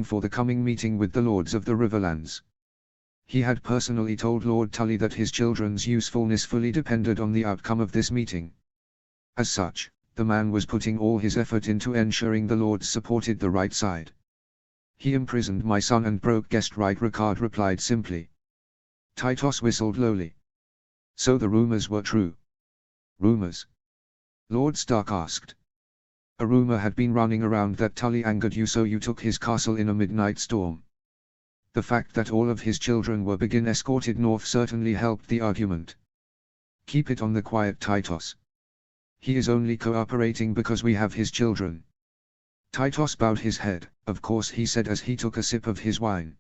for the coming meeting with the Lords of the Riverlands. He had personally told Lord Tully that his children's usefulness fully depended on the outcome of this meeting. As such, the man was putting all his effort into ensuring the Lords supported the right side. "He imprisoned my son and broke guest right," Ricard replied simply. Tytos whistled lowly. "So the rumors were true?" "Rumors?" Lord Stark asked. "A rumor had been running around that Tully angered you, so you took his castle in a midnight storm. The fact that all of his children were escorted north certainly helped the argument." "Keep it on the quiet, Tytos. He is only cooperating because we have his children." Tytos bowed his head. "Of course," he said as he took a sip of his wine.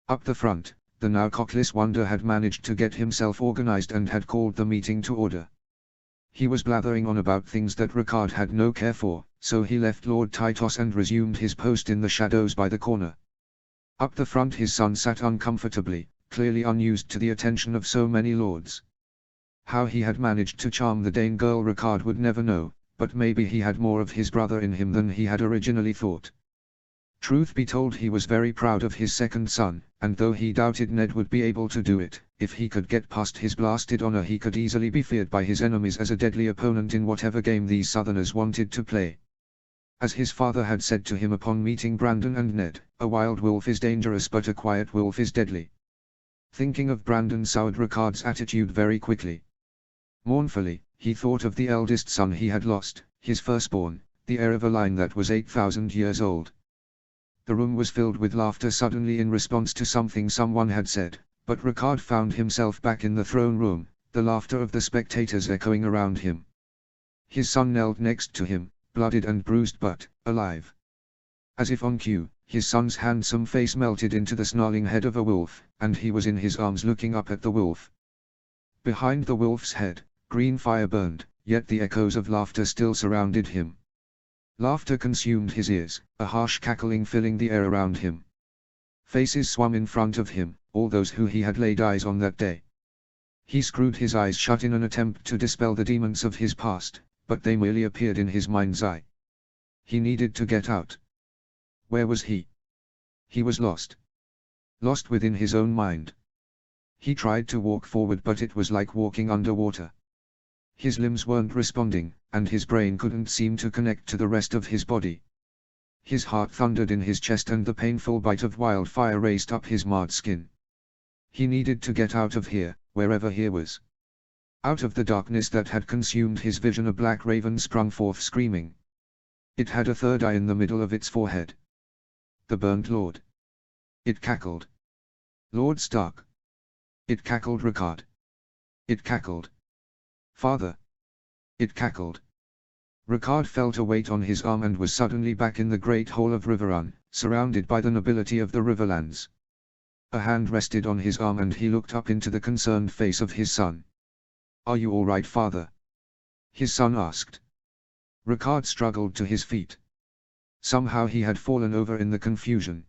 Up the front, the now cockless wonder had managed to get himself organized and had called the meeting to order. He was blathering on about things that Ricard had no care for, so he left Lord Tytos and resumed his post in the shadows by the corner. Up the front his son sat uncomfortably, clearly unused to the attention of so many lords. How he had managed to charm the Dane girl Ricard would never know, but maybe he had more of his brother in him than he had originally thought. Truth be told, he was very proud of his second son, and though he doubted Ned would be able to do it, if he could get past his blasted honor he could easily be feared by his enemies as a deadly opponent in whatever game these Southerners wanted to play. As his father had said to him upon meeting Brandon and Ned, "A wild wolf is dangerous but a quiet wolf is deadly." Thinking of Brandon soured Ricard's attitude very quickly. Mournfully, he thought of the eldest son he had lost, his firstborn, the heir of a line that was 8,000 years old. The room was filled with laughter suddenly in response to something someone had said, but Ricard found himself back in the throne room, the laughter of the spectators echoing around him. His son knelt next to him, bloodied and bruised but alive. As if on cue, his son's handsome face melted into the snarling head of a wolf, and he was in his arms looking up at the wolf. Behind the wolf's head, green fire burned, yet the echoes of laughter still surrounded him. Laughter consumed his ears, a harsh cackling filling the air around him. Faces swam in front of him, all those who he had laid eyes on that day. He screwed his eyes shut in an attempt to dispel the demons of his past, but they merely appeared in his mind's eye. He needed to get out. Where was he? He was lost. Lost within his own mind. He tried to walk forward, but it was like walking underwater. His limbs weren't responding, and his brain couldn't seem to connect to the rest of his body. His heart thundered in his chest and the painful bite of wildfire raced up his marred skin. He needed to get out of here, wherever he was. Out of the darkness that had consumed his vision, a black raven sprung forth screaming. It had a third eye in the middle of its forehead. The burnt lord. It cackled. Lord Stark. It cackled Ricard. It cackled. Father. It cackled. Ricard felt a weight on his arm and was suddenly back in the great hall of Riverrun, surrounded by the nobility of the Riverlands. A hand rested on his arm and he looked up into the concerned face of his son. "Are you all right, father?" his son asked. Ricard struggled to his feet. Somehow he had fallen over in the confusion.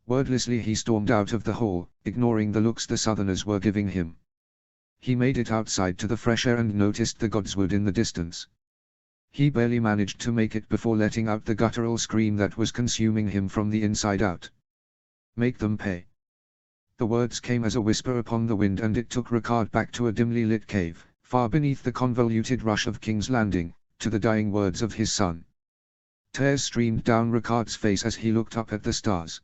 Wordlessly he stormed out of the hall, ignoring the looks the Southerners were giving him. He made it outside to the fresh air and noticed the godswood in the distance. He barely managed to make it before letting out the guttural scream that was consuming him from the inside out. "Make them pay." The words came as a whisper upon the wind, and it took Ricard back to a dimly lit cave, far beneath the convoluted rush of King's Landing, to the dying words of his son. Tears streamed down Ricard's face as he looked up at the stars.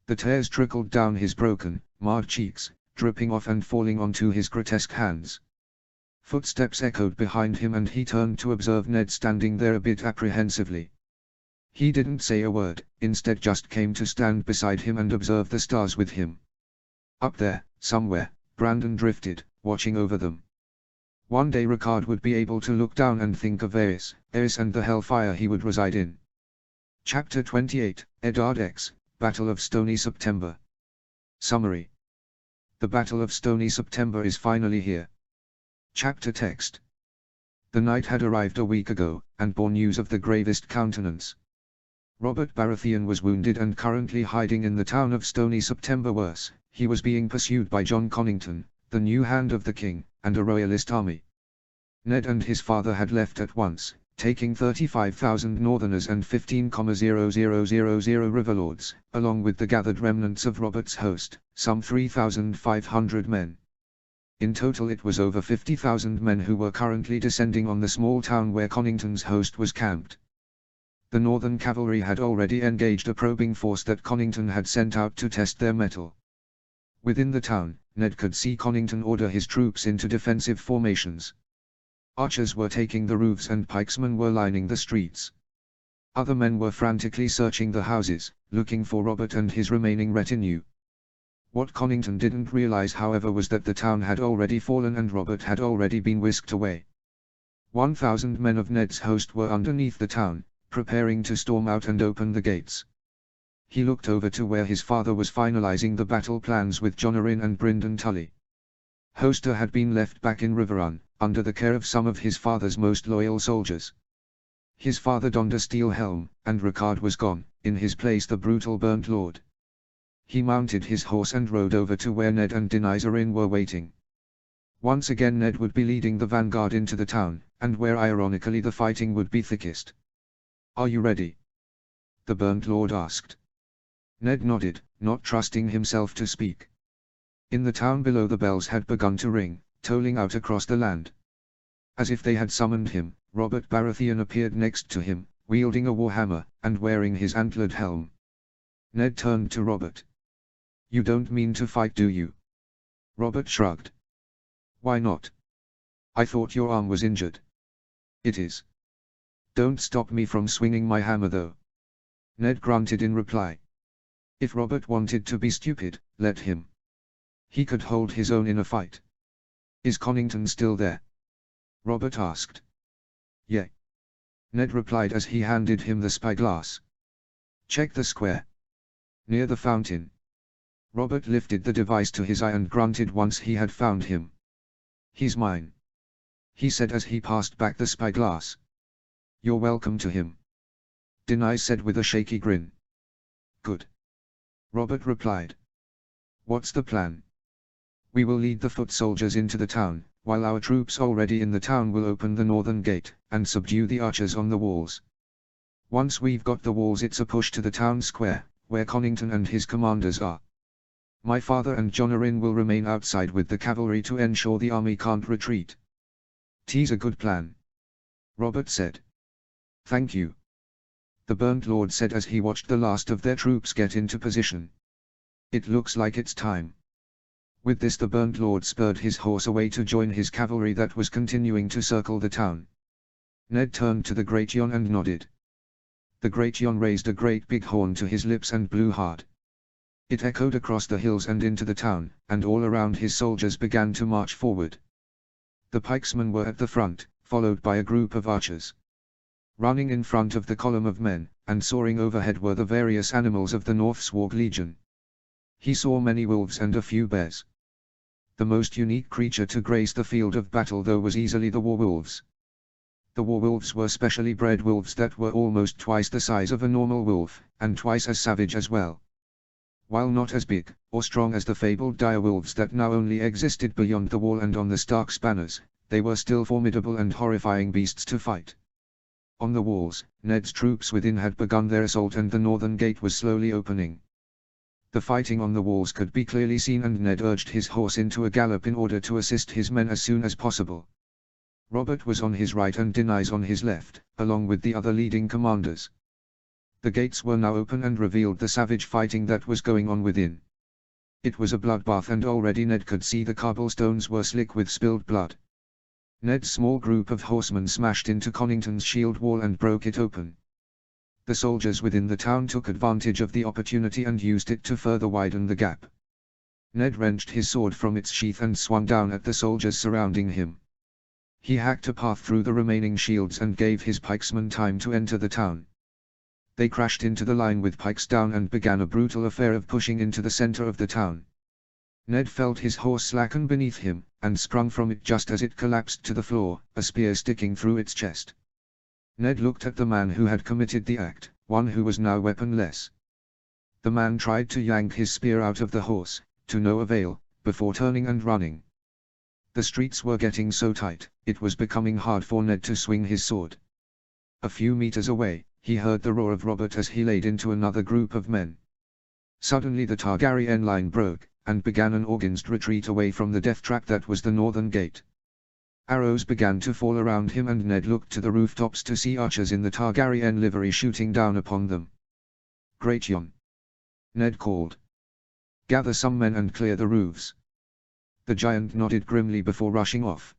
The tears trickled down his broken, marred cheeks, dripping off and falling onto his grotesque hands. Footsteps echoed behind him and he turned to observe Ned standing there a bit apprehensively. He didn't say a word, instead just came to stand beside him and observe the stars with him. Up there, somewhere, Brandon drifted, watching over them. One day Ricard would be able to look down and think of Eris and the hellfire he would reside in. Chapter 28, Eddard X, Battle of Stony September. Summary. The Battle of Stony September is finally here. Chapter text. The knight had arrived a week ago, and bore news of the gravest countenance. Robert Baratheon was wounded and currently hiding in the town of Stony September. Worse, he was being pursued by Jon Connington, the new hand of the king, and a royalist army. Ned and his father had left at once, taking 35,000 Northerners and 15,000 Riverlords, along with the gathered remnants of Robert's host, some 3,500 men. In total it was over 50,000 men who were currently descending on the small town where Conington's host was camped. The Northern cavalry had already engaged a probing force that Conington had sent out to test their mettle. Within the town, Ned could see Conington order his troops into defensive formations. Archers were taking the roofs and pikesmen were lining the streets. Other men were frantically searching the houses, looking for Robert and his remaining retinue. What Conington didn't realize, however, was that the town had already fallen and Robert had already been whisked away. 1,000 men of Ned's host were underneath the town, preparing to storm out and open the gates. He looked over to where his father was finalizing the battle plans with Jonarin and Brynden Tully. Hoster had been left back in Riverrun, under the care of some of his father's most loyal soldiers. His father donned a steel helm, and Ricard was gone, in his place the brutal Burnt Lord. He mounted his horse and rode over to where Ned and Denizorin were waiting. Once again Ned would be leading the vanguard into the town, and where ironically the fighting would be thickest. "Are you ready?" the Burnt Lord asked. Ned nodded, not trusting himself to speak. In the town below the bells had begun to ring, tolling out across the land. As if they had summoned him, Robert Baratheon appeared next to him, wielding a warhammer, and wearing his antlered helm. Ned turned to Robert. "You don't mean to fight, do you?" Robert shrugged. "Why not? I thought your arm was injured." "It is. Don't stop me from swinging my hammer though." Ned grunted in reply. If Robert wanted to be stupid, let him. He could hold his own in a fight. "Is Conington still there?" Robert asked. "Yeah," Ned replied as he handed him the spyglass. "Check the square. Near the fountain." Robert lifted the device to his eye and grunted once he had found him. "He's mine," he said as he passed back the spyglass. "You're welcome to him," Denai said with a shaky grin. "Good," Robert replied. "What's the plan?" "We will lead the foot soldiers into the town, while our troops already in the town will open the northern gate, and subdue the archers on the walls. Once we've got the walls it's a push to the town square, where Conington and his commanders are. My father and Jonarin will remain outside with the cavalry to ensure the army can't retreat." "'Tis a good plan," Robert said. "Thank you," the Burnt Lord said as he watched the last of their troops get into position. "It looks like it's time." With this the Burnt Lord spurred his horse away to join his cavalry that was continuing to circle the town. Ned turned to the Great Yon and nodded. The Great Yon raised a great big horn to his lips and blew hard. It echoed across the hills and into the town, and all around his soldiers began to march forward. The pikesmen were at the front, followed by a group of archers. Running in front of the column of men, and soaring overhead were the various animals of the Northswarg Legion. He saw many wolves and a few bears. The most unique creature to grace the field of battle though was easily the werewolves. The werewolves were specially bred wolves that were almost twice the size of a normal wolf, and twice as savage as well. While not as big, or strong as the fabled direwolves that now only existed beyond the wall and on the Stark's banners, they were still formidable and horrifying beasts to fight. On the walls, Ned's troops within had begun their assault and the northern gate was slowly opening. The fighting on the walls could be clearly seen and Ned urged his horse into a gallop in order to assist his men as soon as possible. Robert was on his right and Denais on his left, along with the other leading commanders. The gates were now open and revealed the savage fighting that was going on within. It was a bloodbath and already Ned could see the cobblestones were slick with spilled blood. Ned's small group of horsemen smashed into Conington's shield wall and broke it open. The soldiers within the town took advantage of the opportunity and used it to further widen the gap. Ned wrenched his sword from its sheath and swung down at the soldiers surrounding him. He hacked a path through the remaining shields and gave his pikesmen time to enter the town. They crashed into the line with pikes down and began a brutal affair of pushing into the center of the town. Ned felt his horse slacken beneath him, and sprung from it just as it collapsed to the floor, a spear sticking through its chest. Ned looked at the man who had committed the act, one who was now weaponless. The man tried to yank his spear out of the horse, to no avail, before turning and running. The streets were getting so tight, it was becoming hard for Ned to swing his sword. A few meters away, he heard the roar of Robert as he laid into another group of men. Suddenly the Targaryen line broke, and began an organized retreat away from the death trap that was the northern gate. Arrows began to fall around him and Ned looked to the rooftops to see archers in the Targaryen livery shooting down upon them. "Great-Jon," Ned called. "Gather some men and clear the roofs." The giant nodded grimly before rushing off.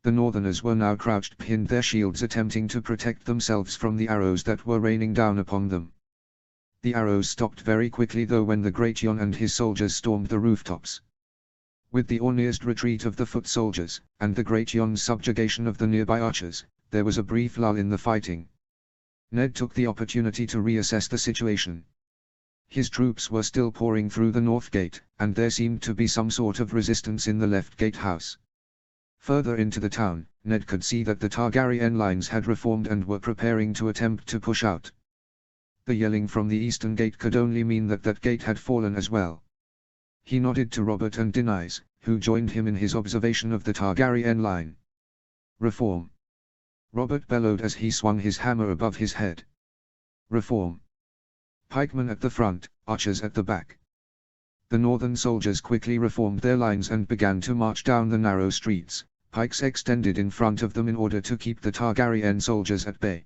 The Northerners were now crouched behind their shields attempting to protect themselves from the arrows that were raining down upon them. The arrows stopped very quickly though when the Great-Jon and his soldiers stormed the rooftops. With the organized retreat of the foot soldiers, and the Great-Jon's subjugation of the nearby archers, there was a brief lull in the fighting. Ned took the opportunity to reassess the situation. His troops were still pouring through the north gate, and there seemed to be some sort of resistance in the left gatehouse. Further into the town, Ned could see that the Targaryen lines had reformed and were preparing to attempt to push out. The yelling from the eastern gate could only mean that that gate had fallen as well. He nodded to Robert and Denise, who joined him in his observation of the Targaryen line. "Reform," Robert bellowed as he swung his hammer above his head. "Reform. Pikemen at the front, archers at the back." The northern soldiers quickly reformed their lines and began to march down the narrow streets, pikes extended in front of them in order to keep the Targaryen soldiers at bay.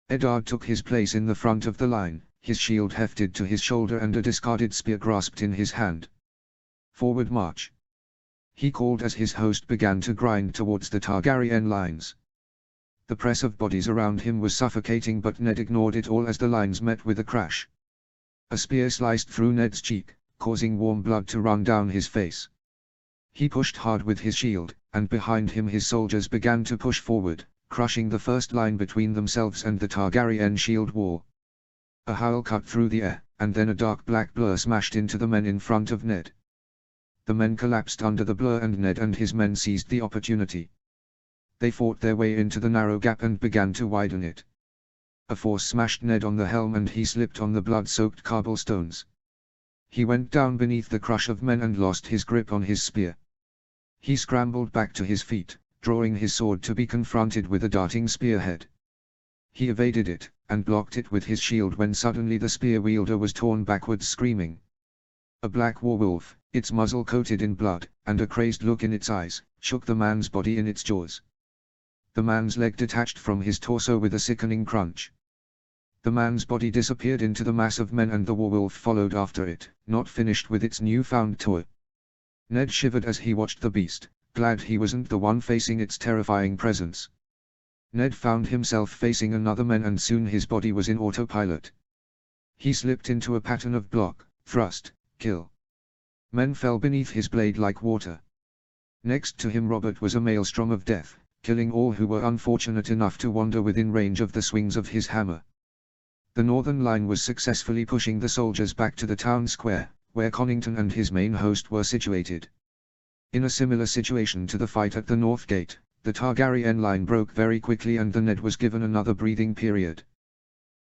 Eddard took his place in the front of the line, his shield hefted to his shoulder and a discarded spear grasped in his hand. "Forward march," he called as his host began to grind towards the Targaryen lines. The press of bodies around him was suffocating but Ned ignored it all as the lines met with a crash. A spear sliced through Ned's cheek, causing warm blood to run down his face. He pushed hard with his shield, and behind him his soldiers began to push forward, crushing the first line between themselves and the Targaryen shield wall. A howl cut through the air, and then a dark black blur smashed into the men in front of Ned. The men collapsed under the blur and Ned and his men seized the opportunity. They fought their way into the narrow gap and began to widen it. A force smashed Ned on the helm and he slipped on the blood-soaked cobblestones. He went down beneath the crush of men and lost his grip on his spear. He scrambled back to his feet, drawing his sword to be confronted with a darting spearhead. He evaded it, and blocked it with his shield when suddenly the spear wielder was torn backwards screaming. A black werewolf, its muzzle coated in blood, and a crazed look in its eyes, shook the man's body in its jaws. The man's leg detached from his torso with a sickening crunch. The man's body disappeared into the mass of men and the werewolf followed after it, not finished with its newfound tour. Ned shivered as he watched the beast, glad he wasn't the one facing its terrifying presence. Ned found himself facing another man and soon his body was in autopilot. He slipped into a pattern of block, thrust, kill. Men fell beneath his blade like water. Next to him Robert was a maelstrom of death, killing all who were unfortunate enough to wander within range of the swings of his hammer. The northern line was successfully pushing the soldiers back to the town square, where Connington and his main host were situated. In a similar situation to the fight at the North Gate, the Targaryen line broke very quickly and the Ned was given another breathing period.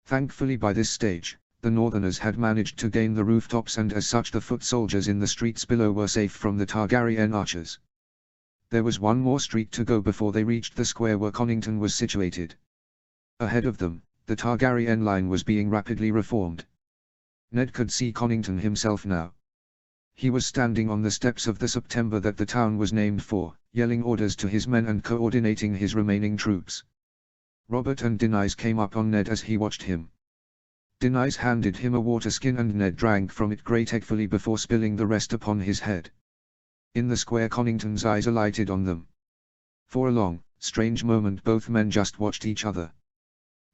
Thankfully by this stage, the Northerners had managed to gain the rooftops and as such the foot soldiers in the streets below were safe from the Targaryen archers. There was one more street to go before they reached the square where Connington was situated. Ahead of them, the Targaryen line was being rapidly reformed. Ned could see Connington himself now. He was standing on the steps of the September that the town was named for, yelling orders to his men and coordinating his remaining troops. Robert and Denise came up on Ned as he watched him. Denise handed him a water skin and Ned drank from it gratefully before spilling the rest upon his head. In the square Connington's eyes alighted on them. For a long, strange moment both men just watched each other.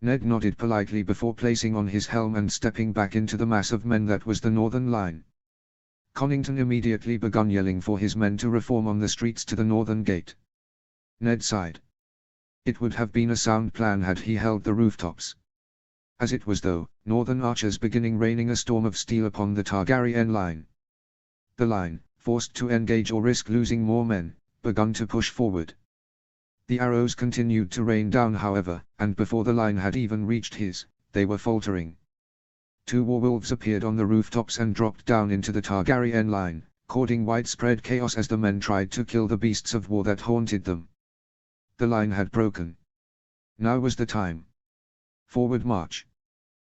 Ned nodded politely before placing on his helm and stepping back into the mass of men that was the northern line. Connington immediately began yelling for his men to reform on the streets to the northern gate. Ned sighed. It would have been a sound plan had he held the rooftops. As it was though, northern archers beginning raining a storm of steel upon the Targaryen line. The line, forced to engage or risk losing more men, began to push forward. The arrows continued to rain down however, and before the line had even reached his, they were faltering. Two werewolves appeared on the rooftops and dropped down into the Targaryen line, causing widespread chaos as the men tried to kill the beasts of war that haunted them. The line had broken. Now was the time. Forward march!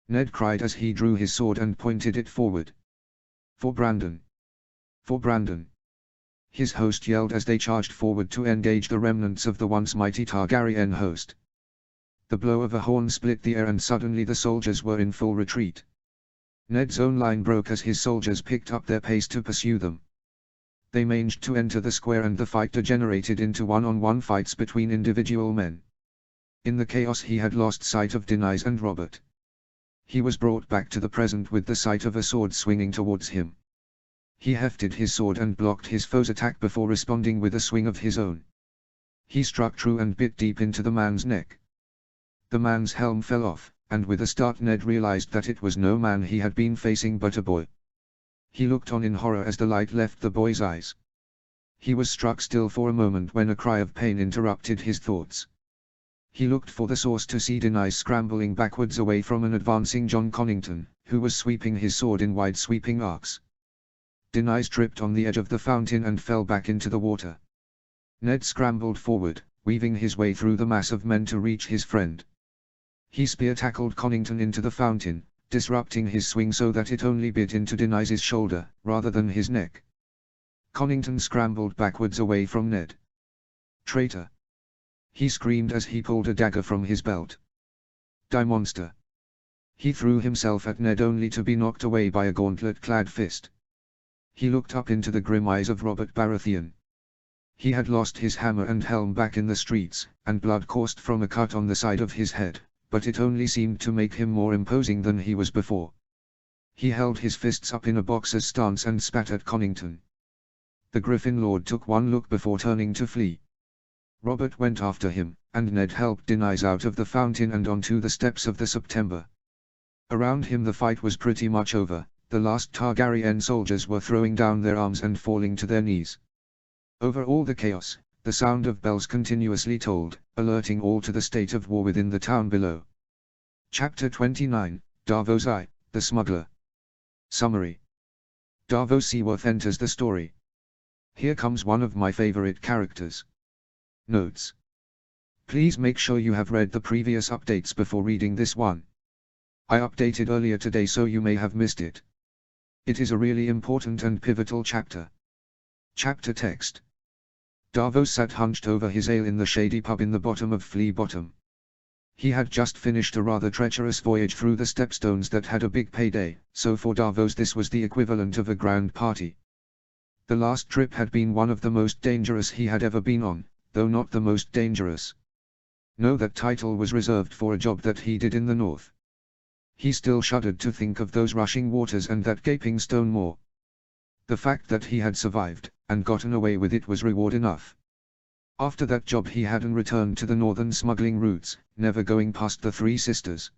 Ned cried as he drew his sword and pointed it forward. For Brandon! For Brandon! His host yelled as they charged forward to engage the remnants of the once mighty Targaryen host. The blow of a horn split the air and suddenly the soldiers were in full retreat. Ned's own line broke as his soldiers picked up their pace to pursue them. They managed to enter the square and the fight degenerated into one-on-one fights between individual men. In the chaos he had lost sight of Denise and Robert. He was brought back to the present with the sight of a sword swinging towards him. He hefted his sword and blocked his foe's attack before responding with a swing of his own. He struck true and bit deep into the man's neck. The man's helm fell off, and with a start Ned realized that it was no man he had been facing but a boy. He looked on in horror as the light left the boy's eyes. He was struck still for a moment when a cry of pain interrupted his thoughts. He looked for the source to see Denise scrambling backwards away from an advancing John Connington, who was sweeping his sword in wide sweeping arcs. Denise tripped on the edge of the fountain and fell back into the water. Ned scrambled forward, weaving his way through the mass of men to reach his friend. He spear-tackled Connington into the fountain, disrupting his swing so that it only bit into Denise's shoulder, rather than his neck. Connington scrambled backwards away from Ned. "Traitor!" he screamed as he pulled a dagger from his belt. "Die, monster!" He threw himself at Ned only to be knocked away by a gauntlet-clad fist. He looked up into the grim eyes of Robert Baratheon. He had lost his hammer and helm back in the streets, and blood coursed from a cut on the side of his head, but it only seemed to make him more imposing than he was before. He held his fists up in a boxer's stance and spat at Connington. The Griffin Lord took one look before turning to flee. Robert went after him, and Ned helped Denise out of the fountain and onto the steps of the September. Around him the fight was pretty much over. The last Targaryen soldiers were throwing down their arms and falling to their knees. Over all the chaos, the sound of bells continuously tolled, alerting all to the state of war within the town below. Chapter 29, Davos I, the Smuggler. Summary. Davos Seaworth enters the story. Here comes one of my favorite characters. Notes. Please make sure you have read the previous updates before reading this one. I updated earlier today so you may have missed it. It is a really important and pivotal chapter. Chapter text. Davos sat hunched over his ale in the shady pub in the bottom of Flea Bottom. He had just finished a rather treacherous voyage through the stepstones that had a big payday, so for Davos this was the equivalent of a grand party. The last trip had been one of the most dangerous he had ever been on, though not the most dangerous. No, that title was reserved for a job that he did in the north. He still shuddered to think of those rushing waters and that gaping stone moor. The fact that he had survived, and gotten away with it was reward enough. After that job he hadn't returned to the northern smuggling routes, never going past the Three Sisters.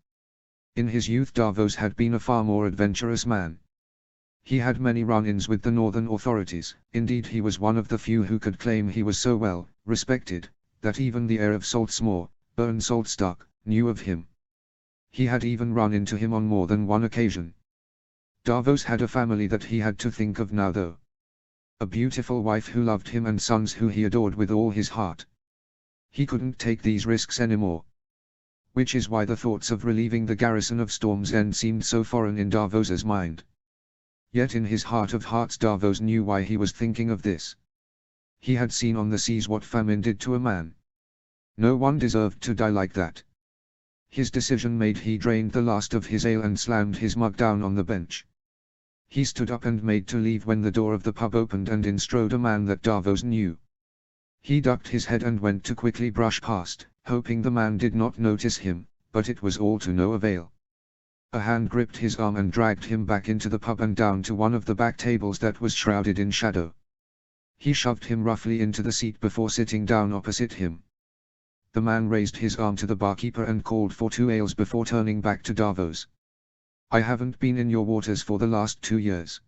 In his youth Davos had been a far more adventurous man. He had many run-ins with the northern authorities, indeed he was one of the few who could claim he was so well respected, that even the heir of Saltsmoor, Bern Saltstock, knew of him. He had even run into him on more than one occasion. Davos had a family that he had to think of now though. A beautiful wife who loved him and sons who he adored with all his heart. He couldn't take these risks anymore. Which is why the thoughts of relieving the garrison of Storm's End seemed so foreign in Davos's mind. Yet in his heart of hearts Davos knew why he was thinking of this. He had seen on the seas what famine did to a man. No one deserved to die like that. His decision made, he drained the last of his ale and slammed his mug down on the bench. He stood up and made to leave when the door of the pub opened and in strode a man that Davos knew. He ducked his head and went to quickly brush past, hoping the man did not notice him, but it was all to no avail. A hand gripped his arm and dragged him back into the pub and down to one of the back tables that was shrouded in shadow. He shoved him roughly into the seat before sitting down opposite him. The man raised his arm to the barkeeper and called for 2 ales before turning back to Davos. "I haven't been in your waters for the last 2 years."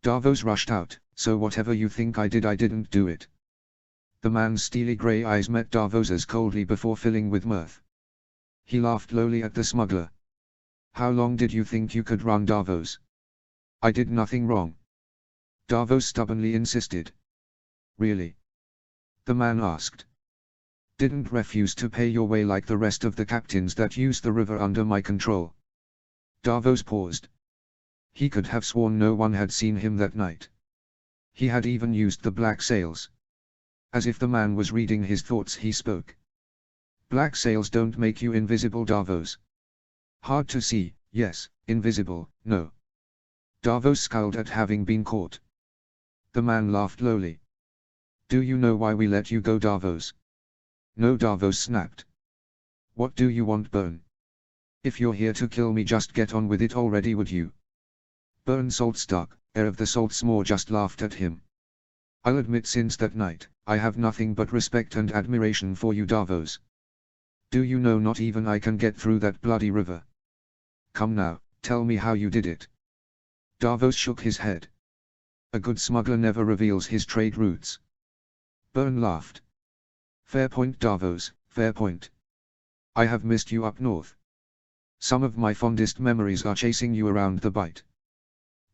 Davos rushed out, "So whatever you think I didn't do it." The man's steely grey eyes met Davos's coldly before filling with mirth. He laughed lowly at the smuggler. "How long did you think you could run, Davos?" "I did nothing wrong." Davos stubbornly insisted. "Really?" the man asked. Didn't refuse to pay your way like the rest of the captains that use the river under my control. Davos paused. He could have sworn no one had seen him that night. He had even used the black sails. As if the man was reading his thoughts, he spoke. Black sails don't make you invisible, Davos. Hard to see, yes; invisible, no. Davos scowled at having been caught. The man laughed lowly. Do you know why we let you go, Davos? No, Davos snapped. What do you want, Byrne? If you're here to kill me, just get on with it already, would you? Byrne Saltstock, heir of the Saltsmore, just laughed at him. I'll admit, since that night, I have nothing but respect and admiration for you, Davos. Do you know not even I can get through that bloody river? Come now, tell me how you did it. Davos shook his head. A good smuggler never reveals his trade routes. Byrne laughed. Fair point, Davos, fair point. I have missed you up north. Some of my fondest memories are chasing you around the Bight.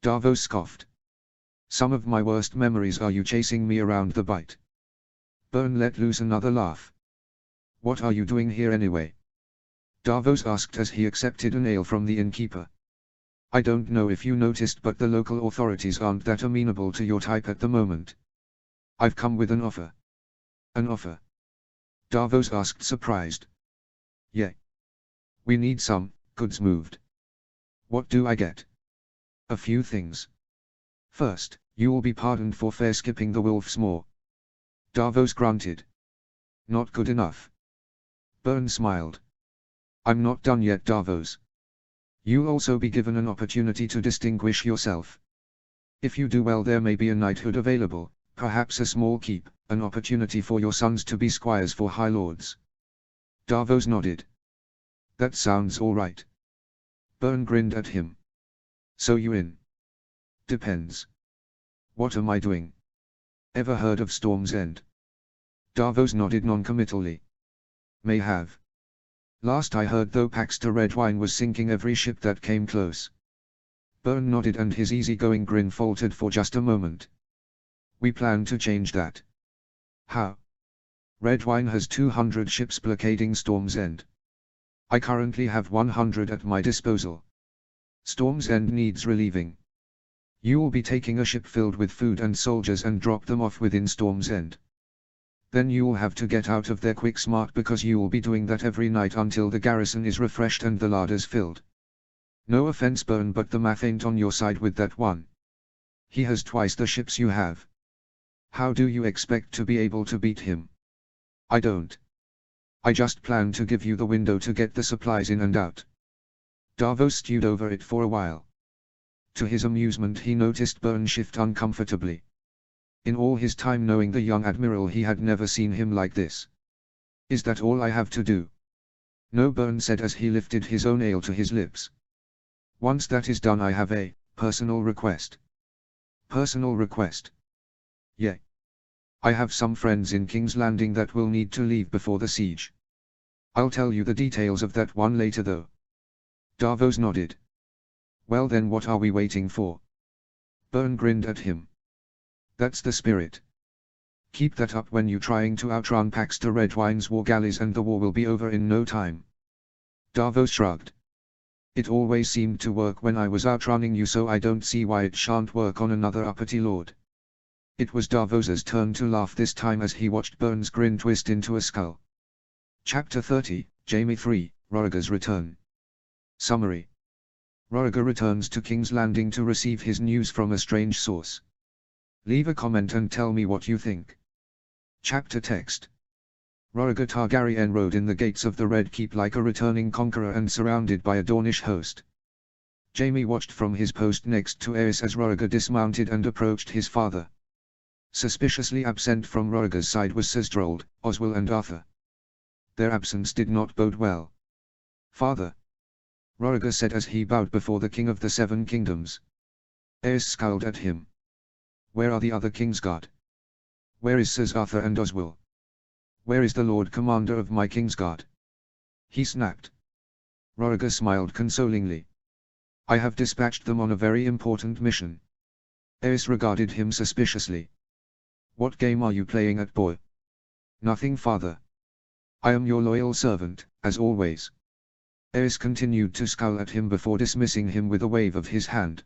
Davos scoffed. Some of my worst memories are you chasing me around the Bight. Byrne let loose another laugh. What are you doing here anyway? Davos asked as he accepted an ale from the innkeeper. I don't know if you noticed, but the local authorities aren't that amenable to your type at the moment. I've come with an offer. An offer? Davos asked, surprised. Yeah. We need some goods moved. What do I get? A few things. First, you will be pardoned for fair skipping the Wolf's Moor. Davos grunted. Not good enough. Byrne smiled. I'm not done yet, Davos. You'll also be given an opportunity to distinguish yourself. If you do well, there may be a knighthood available, perhaps a small keep, an opportunity for your sons to be squires for high lords. Davos nodded. That sounds all right. Byrne grinned at him. So you in? Depends. What am I doing? Ever heard of Storm's End? Davos nodded noncommittally. May have. Last I heard, though, Paxter Redwyne was sinking every ship that came close. Byrne nodded and his easygoing grin faltered for just a moment. We plan to change that. How? Redwyne has 200 ships blockading Storm's End. I currently have 100 at my disposal. Storm's End needs relieving. You will be taking a ship filled with food and soldiers and drop them off within Storm's End. Then you will have to get out of there quick smart, because you will be doing that every night until the garrison is refreshed and the larders filled. No offense, Byrne, but the math ain't on your side with that one. He has twice the ships you have. How do you expect to be able to beat him? I don't. I just plan to give you the window to get the supplies in and out. Davos stewed over it for a while. To his amusement, he noticed Byrne shift uncomfortably. In all his time knowing the young admiral, he had never seen him like this. Is that all I have to do? No, Byrne said as he lifted his own ale to his lips. Once that is done, I have a personal request. Personal request? Yeah. I have some friends in King's Landing that will need to leave before the siege. I'll tell you the details of that one later, though. Davos nodded. Well then, what are we waiting for? Byrne grinned at him. That's the spirit. Keep that up when you're trying to outrun Paxter Redwyne's war galleys, and the war will be over in no time. Davos shrugged. It always seemed to work when I was outrunning you, so I don't see why it shan't work on another uppity lord. It was Davos's turn to laugh this time as he watched Byrne's grin twist into a skull. Chapter 30, Jaime 3, Roriger's Return. Summary. Roriger returns to King's Landing to receive his news from a strange source. Leave a comment and tell me what you think. Chapter text. Roriger Targaryen rode in the gates of the Red Keep like a returning conqueror and surrounded by a Dornish host. Jaime watched from his post next to Aerys as Roriger dismounted and approached his father. Suspiciously absent from Roriger's side was Sesdrold, Oswell and Arthur. Their absence did not bode well. Father, Roriger said as he bowed before the King of the Seven Kingdoms. Aerys scowled at him. Where are the other Kingsguard? Where is Sir Arthur and Oswell? Where is the Lord Commander of my Kingsguard? He snapped. Roriger smiled consolingly. I have dispatched them on a very important mission. Aerys regarded him suspiciously. What game are you playing at, boy? Nothing, father. I am your loyal servant, as always. Aerys continued to scowl at him before dismissing him with a wave of his hand.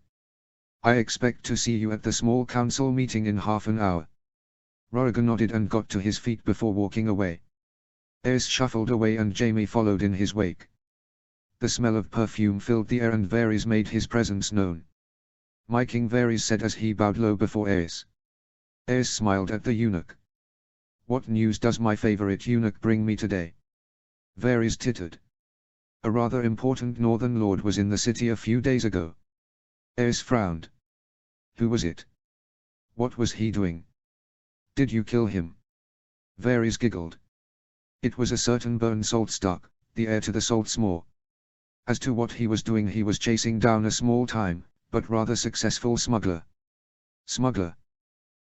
I expect to see you at the small council meeting in half an hour. Rhaegar nodded and got to his feet before walking away. Aerys shuffled away and Jaime followed in his wake. The smell of perfume filled the air and Varys made his presence known. "My king," Varys said as he bowed low before Aerys. Aerys smiled at the eunuch. "What news does my favorite eunuch bring me today?" Varys tittered. "A rather important northern lord was in the city a few days ago." Aerys frowned. "Who was it? What was he doing? Did you kill him?" Varys giggled. "It was a certain Bern Saltstark, the heir to the Saltsmoor. As to what he was doing, he was chasing down a small-time, but rather successful smuggler." "Smuggler?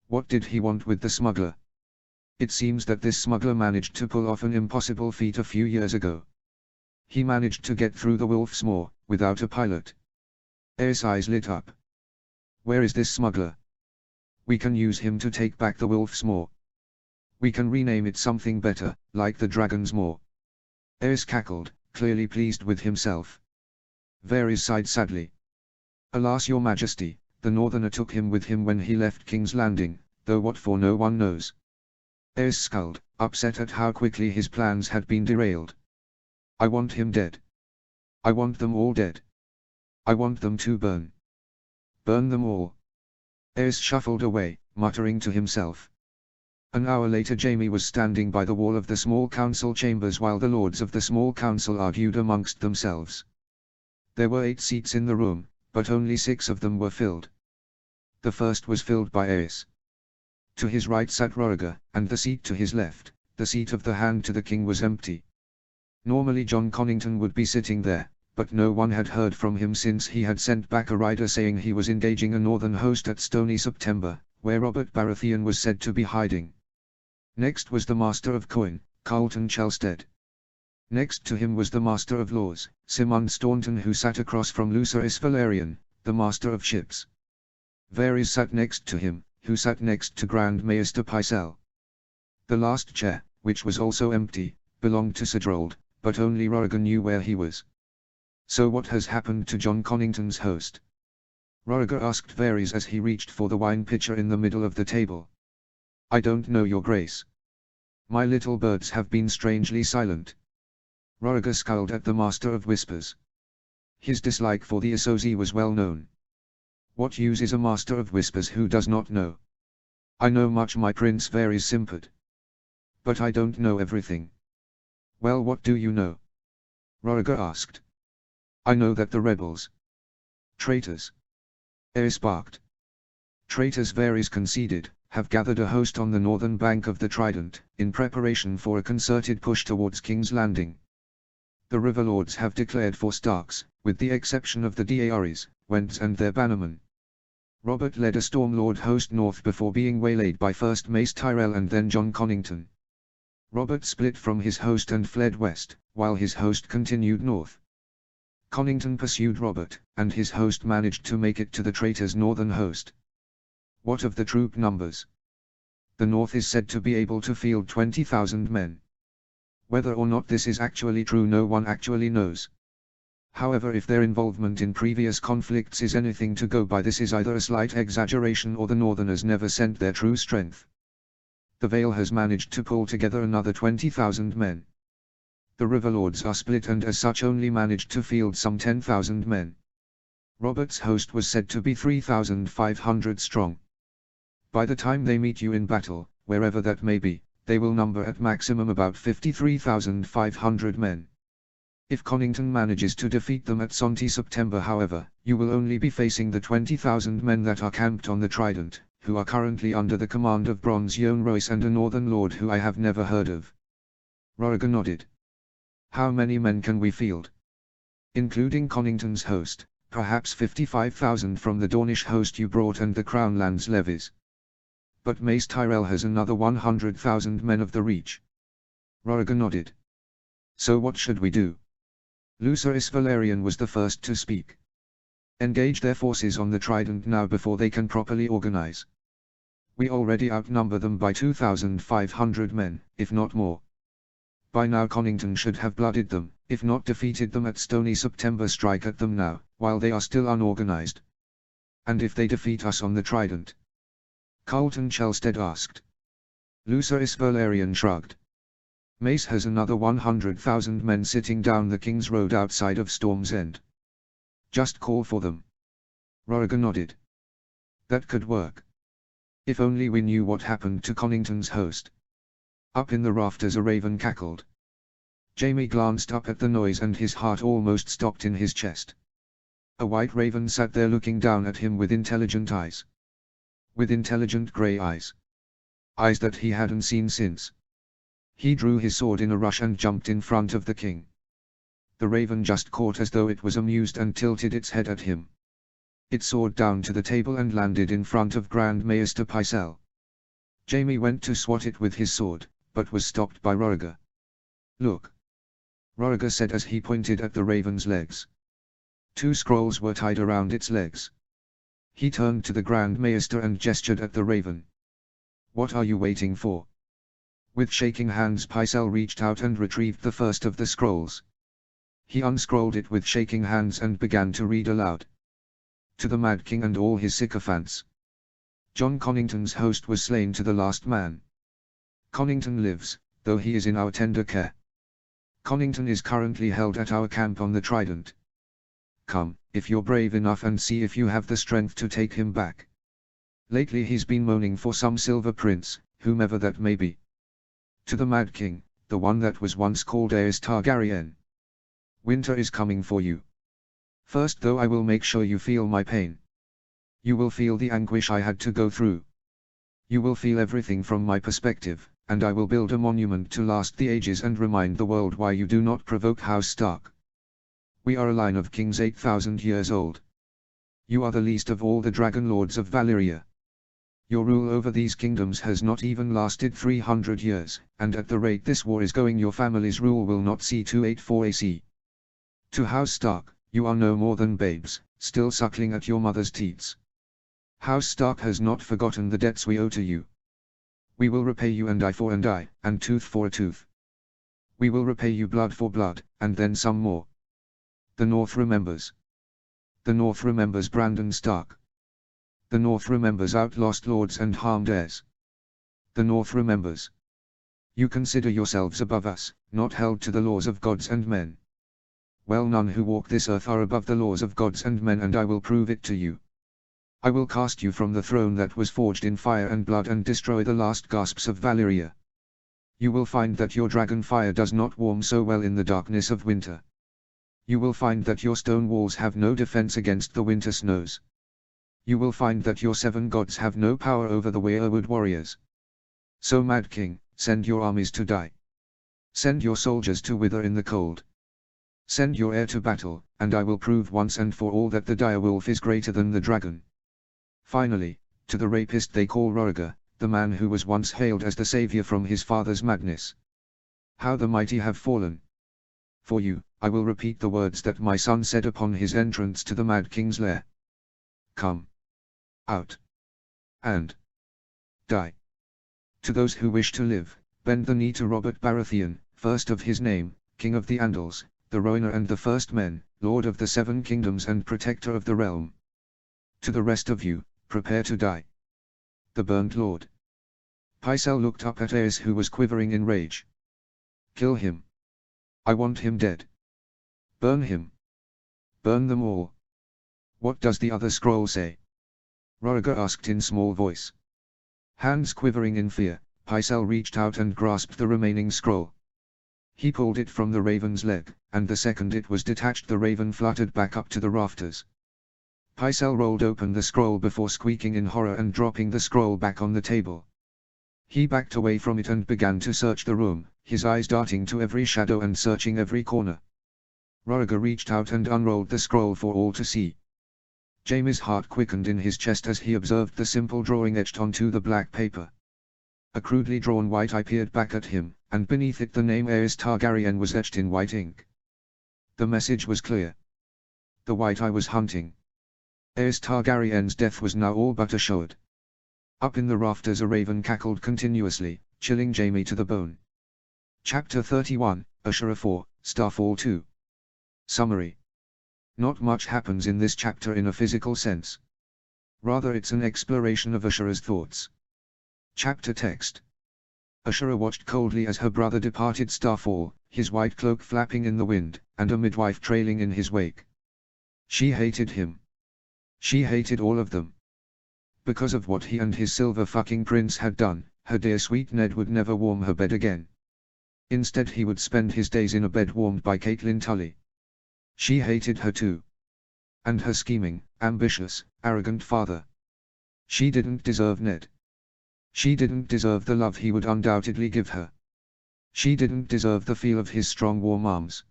What did he want with the smuggler?" "It seems that this smuggler managed to pull off an impossible feat a few years ago. He managed to get through the Wolf's Moor, without a pilot." Aerys' eyes lit up. "Where is this smuggler? We can use him to take back the Wolf's Moor. We can rename it something better, like the Dragon's Moor." Aerys cackled, clearly pleased with himself. Varys sighed sadly. "Alas, your majesty, the northerner took him with him when he left King's Landing, though what for no one knows." Aerys scowled, upset at how quickly his plans had been derailed. "I want him dead. I want them all dead. I want them to burn. Burn them all." Aerys shuffled away, muttering to himself. An hour later Jaime was standing by the wall of the small council chambers while the lords of the small council argued amongst themselves. There were 8 seats in the room, but only 6 of them were filled. The first was filled by Aerys. To his right sat Rhaegar, and the seat to his left, the seat of the Hand to the King, was empty. Normally Jon Connington would be sitting there, but no one had heard from him since he had sent back a rider saying he was engaging a northern host at Stony September, where Robert Baratheon was said to be hiding. Next was the Master of Coin, Carlton Chelstead. Next to him was the Master of Laws, Simon Staunton, who sat across from Lucerys Valerian, the Master of Ships. Varys sat next to him, who sat next to Grand Maester Pycelle. The last chair, which was also empty, belonged to Sidrold, but only Rhaegar knew where he was. "So what has happened to Jon Connington's host?" Rhaegar asked Varys as he reached for the wine pitcher in the middle of the table. "I don't know, your grace. My little birds have been strangely silent." Rhaegar scowled at the Master of Whispers. His dislike for the Essozi was well known. "What use is a Master of Whispers who does not know?" "I know much, my prince," Varys simpered. "But I don't know everything." "Well, what do you know?" Rhaegar asked. "I know that the rebels—" "Traitors," Aerys barked. "Traitors," Varys conceded, "have gathered a host on the northern bank of the Trident, in preparation for a concerted push towards King's Landing. The Riverlords have declared for Starks, with the exception of the Daenerys, Wents and their bannermen. Robert led a Stormlord host north before being waylaid by first Mace Tyrell and then Jon Connington. Robert split from his host and fled west, while his host continued north. Connington pursued Robert, and his host managed to make it to the traitor's northern host. What of the troop numbers? The North is said to be able to field 20,000 men. Whether or not this is actually true, no one actually knows. However, if their involvement in previous conflicts is anything to go by, this is either a slight exaggeration or the Northerners never sent their true strength. The Vale has managed to pull together another 20,000 men. The Riverlords are split and as such only managed to field some 10,000 men. Robert's host was said to be 3,500 strong. By the time they meet you in battle, wherever that may be, they will number at maximum about 53,500 men. If Connington manages to defeat them at Stony September, however, you will only be facing the 20,000 men that are camped on the Trident, who are currently under the command of Bronze Yohn Royce and a northern lord who I have never heard of." Rhaegar nodded. "How many men can we field?" "Including Connington's host, perhaps 55,000 from the Dornish host you brought and the Crownlands levies. But Mace Tyrell has another 100,000 men of the Reach." Rhaegar nodded. "So what should we do?" Lucerys Valerian was the first to speak. "Engage their forces on the Trident now before they can properly organize. We already outnumber them by 2,500 men, if not more. By now Conington should have blooded them, if not defeated them at Stony September. Strike at them now, while they are still unorganized. And if they defeat us on the Trident? Carlton Chelstead asked. Lucerys Valerian shrugged. Mace has another 100,000 men sitting down the King's Road outside of Storm's End. Just call for them. Roriger nodded. That could work. If only we knew what happened to Conington's host. Up in the rafters a raven cackled. Jaime glanced up at the noise and his heart almost stopped in his chest. A white raven sat there looking down at him with intelligent eyes. With intelligent grey eyes. Eyes that he hadn't seen since. He drew his sword in a rush and jumped in front of the king. The raven just caught as though it was amused and tilted its head at him. It soared down to the table and landed in front of Grand Maester Pycelle. Jaime went to swat it with his sword, but was stopped by Roriger. Look. Roriger said as he pointed at the raven's legs. 2 scrolls were tied around its legs. He turned to the Grand Maester and gestured at the raven. What are you waiting for? With shaking hands Pycelle reached out and retrieved the first of the scrolls. He unscrolled it with shaking hands and began to read aloud. To the Mad King and all his sycophants. John Conington's host was slain to the last man. Conington lives, though he is in our tender care. Conington is currently held at our camp on the Trident. Come, if you're brave enough, and see if you have the strength to take him back. Lately he's been moaning for some silver prince, whomever that may be. To the Mad King, the one that was once called Aerys Targaryen. Winter is coming for you. First though I will make sure you feel my pain. You will feel the anguish I had to go through. You will feel everything from my perspective, and I will build a monument to last the ages and remind the world why you do not provoke House Stark. We are a line of kings 8,000 years old. You are the least of all the dragon lords of Valyria. Your rule over these kingdoms has not even lasted 300 years, and at the rate this war is going your family's rule will not see 284 AC. To House Stark, you are no more than babes, still suckling at your mother's teats. House Stark has not forgotten the debts we owe to you. We will repay you an eye for an eye, and tooth for a tooth. We will repay you blood for blood, and then some more. The North remembers. The North remembers Brandon Stark. The North remembers outlost lords and harmed heirs. The North remembers. You consider yourselves above us, not held to the laws of gods and men. Well, none who walk this earth are above the laws of gods and men, and I will prove it to you. I will cast you from the throne that was forged in fire and blood and destroy the last gasps of Valyria. You will find that your dragon fire does not warm so well in the darkness of winter. You will find that your stone walls have no defense against the winter snows. You will find that your 7 gods have no power over the Weirwood warriors. So Mad King, send your armies to die. Send your soldiers to wither in the cold. Send your heir to battle, and I will prove once and for all that the direwolf is greater than the dragon. Finally, to the rapist they call Roriger, the man who was once hailed as the savior from his father's madness. How the mighty have fallen. For you, I will repeat the words that my son said upon his entrance to the Mad King's lair. Come out and die. To those who wish to live, bend the knee to Robert Baratheon, first of his name, King of the Andals, the Rhoynar and the First Men, Lord of the 7 Kingdoms and Protector of the Realm. To the rest of you, prepare to die. The Burnt Lord. Pycelle looked up at Aerys, who was quivering in rage. Kill him. I want him dead. Burn him. Burn them all. What does the other scroll say? Roriger asked in small voice. Hands quivering in fear, Pycelle reached out and grasped the remaining scroll. He pulled it from the raven's leg, and the second it was detached the raven fluttered back up to the rafters. Pycelle rolled open the scroll before squeaking in horror and dropping the scroll back on the table. He backed away from it and began to search the room, his eyes darting to every shadow and searching every corner. Roriger reached out and unrolled the scroll for all to see. Jaime's heart quickened in his chest as he observed the simple drawing etched onto the black paper. A crudely drawn white eye peered back at him, and beneath it the name Aerys Targaryen was etched in white ink. The message was clear. The white eye was hunting. Aerys Targaryen's death was now all but assured. Up in the rafters a raven cackled continuously, chilling Jaime to the bone. Chapter 31, Ashura 4, Starfall 2. Summary. Not much happens in this chapter in a physical sense. Rather it's an exploration of Ashura's thoughts. Chapter text. Ashura watched coldly as her brother departed Starfall, his white cloak flapping in the wind, and a midwife trailing in his wake. She hated him. She hated all of them. Because of what he and his silver fucking prince had done, her dear sweet Ned would never warm her bed again. Instead he would spend his days in a bed warmed by Caitlin Tully. She hated her too. And her scheming, ambitious, arrogant father. She didn't deserve Ned. She didn't deserve the love he would undoubtedly give her. She didn't deserve the feel of his strong warm arms.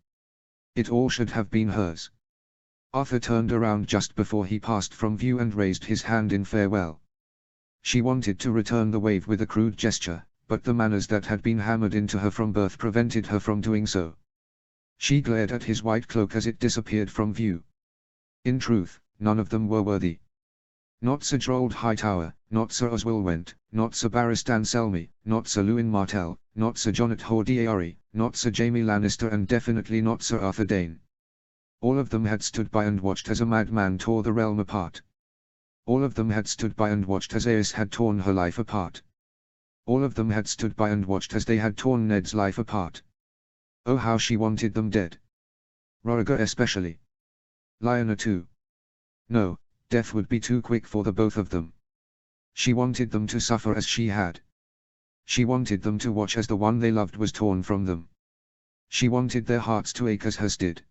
It all should have been hers. Arthur turned around just before he passed from view and raised his hand in farewell. She wanted to return the wave with a crude gesture, but the manners that had been hammered into her from birth prevented her from doing so. She glared at his white cloak as it disappeared from view. In truth, none of them were worthy. Not Sir Gerald Hightower, not Sir Oswell Went, not Sir Barristan Selmy, not Sir Lewin Martell, not Sir Jonnet Hordiary, not Sir Jaime Lannister, and definitely not Sir Arthur Dayne. All of them had stood by and watched as a madman tore the realm apart. All of them had stood by and watched as Aerys had torn her life apart. All of them had stood by and watched as they had torn Ned's life apart. Oh, how she wanted them dead. Rhaegar especially. Lyanna too. No, death would be too quick for the both of them. She wanted them to suffer as she had. She wanted them to watch as the one they loved was torn from them. She wanted their hearts to ache as hers did.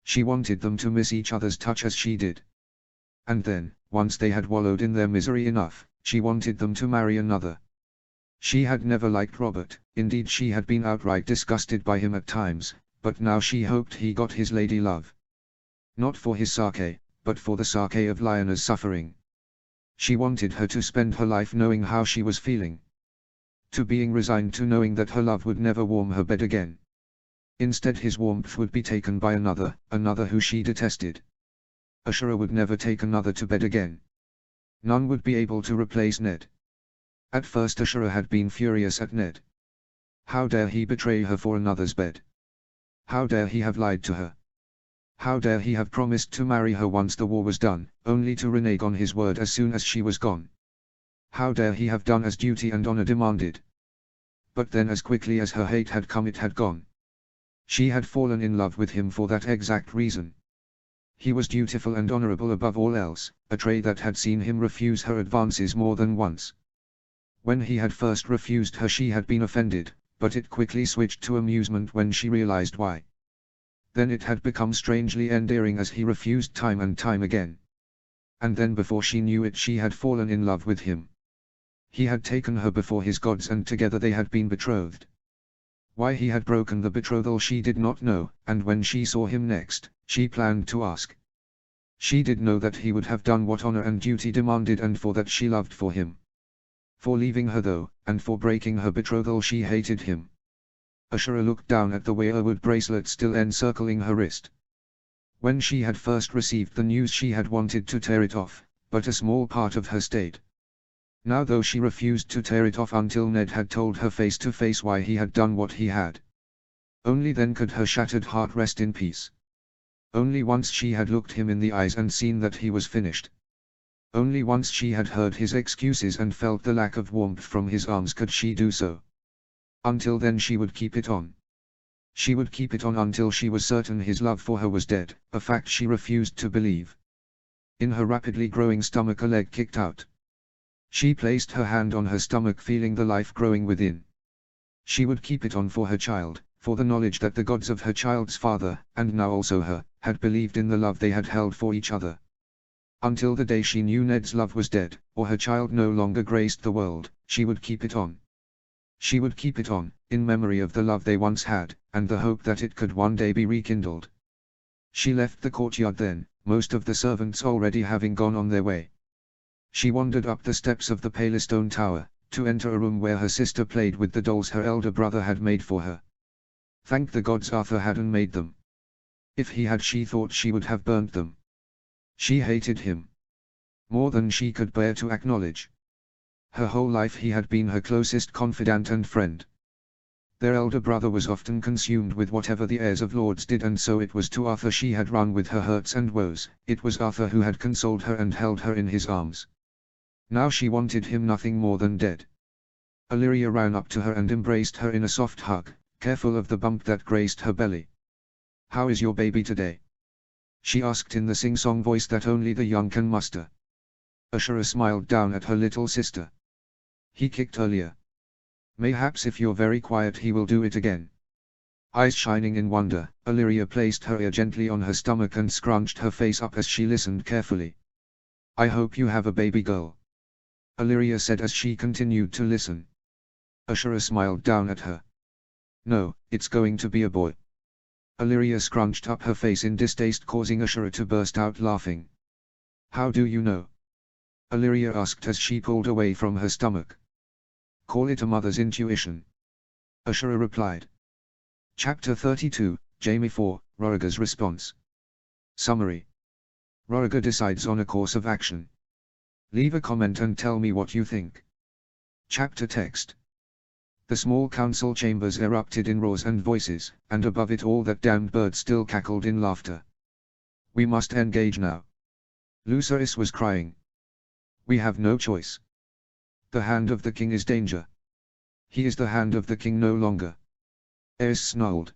She wanted them to miss each other's touch as she did. And then, once they had wallowed in their misery enough, she wanted them to marry another. She had never liked Robert, indeed she had been outright disgusted by him at times, but now she hoped he got his lady love. Not for his sake, but for the sake of Lyanna's suffering. She wanted her to spend her life knowing how she was feeling. To being resigned to knowing that her love would never warm her bed again. Instead his warmth would be taken by another who she detested. Ashura would never take another to bed again. None would be able to replace Ned. At first Ashura had been furious at Ned. How dare he betray her for another's bed? How dare he have lied to her? How dare he have promised to marry her once the war was done, only to renege on his word as soon as she was gone? How dare he have done as duty and honor demanded? But then as quickly as her hate had come it had gone. She had fallen in love with him for that exact reason. He was dutiful and honorable above all else, a trait that had seen him refuse her advances more than once. When he had first refused her she had been offended, but it quickly switched to amusement when she realized why. Then it had become strangely endearing as he refused time and time again. And then before she knew it she had fallen in love with him. He had taken her before his gods and together they had been betrothed. Why he had broken the betrothal she did not know, and when she saw him next, she planned to ask. She did know that he would have done what honor and duty demanded, and for that she loved for him. For leaving her though, and for breaking her betrothal she hated him. Ashura looked down at the weirwood bracelet still encircling her wrist. When she had first received the news she had wanted to tear it off, but a small part of her stayed. Now though she refused to tear it off until Ned had told her face to face why he had done what he had. Only then could her shattered heart rest in peace. Only once she had looked him in the eyes and seen that he was finished. Only once she had heard his excuses and felt the lack of warmth from his arms could she do so. Until then she would keep it on. She would keep it on until she was certain his love for her was dead, a fact she refused to believe. In her rapidly growing stomach a leg kicked out. She placed her hand on her stomach feeling the life growing within. She would keep it on for her child, for the knowledge that the gods of her child's father, and now also her, had believed in the love they had held for each other. Until the day she knew Ned's love was dead, or her child no longer graced the world, she would keep it on. She would keep it on, in memory of the love they once had, and the hope that it could one day be rekindled. She left the courtyard then, most of the servants already having gone on their way. She wandered up the steps of the Palestone Tower, to enter a room where her sister played with the dolls her elder brother had made for her. Thank the gods Arthur hadn't made them. If he had she thought she would have burnt them. She hated him. More than she could bear to acknowledge. Her whole life he had been her closest confidant and friend. Their elder brother was often consumed with whatever the heirs of lords did, and so it was to Arthur she had run with her hurts and woes. It was Arthur who had consoled her and held her in his arms. Now she wanted him nothing more than dead. Illyria ran up to her and embraced her in a soft hug, careful of the bump that grazed her belly. "How is your baby today?" she asked in the sing-song voice that only the young can muster. Ashura smiled down at her little sister. "He kicked earlier. Mayhaps if you're very quiet he will do it again." Eyes shining in wonder, Illyria placed her ear gently on her stomach and scrunched her face up as she listened carefully. "I hope you have a baby girl," Illyria said as she continued to listen. Ashura smiled down at her. "No, it's going to be a boy." Illyria scrunched up her face in distaste, causing Ashura to burst out laughing. "How do you know?" Illyria asked as she pulled away from her stomach. "Call it a mother's intuition," Ashura replied. Chapter 32, Jaime 4, Roriger's response. Summary. Roriger decides on a course of action. Leave a comment and tell me what you think. Chapter text. The small council chambers erupted in roars and voices, and above it all that damned bird still cackled in laughter. "We must engage now," Lucerys was crying. "We have no choice. The hand of the king is danger. He is the hand of the king no longer." Aerys snarled.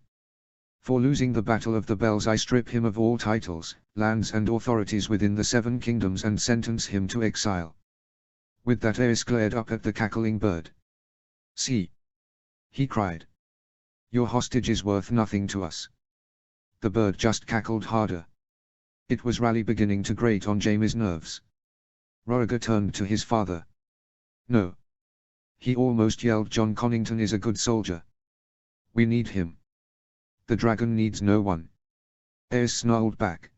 "For losing the Battle of the Bells I strip him of all titles, lands and authorities within the 7 kingdoms and sentence him to exile." With that Aerys glared up at the cackling bird. "See!" he cried. "Your hostage is worth nothing to us." The bird just cackled harder. It was really beginning to grate on Jaime's nerves. Roriger turned to his father. "No," he almost yelled, "John Connington is a good soldier. We need him. The dragon needs no one." Aerys snarled back.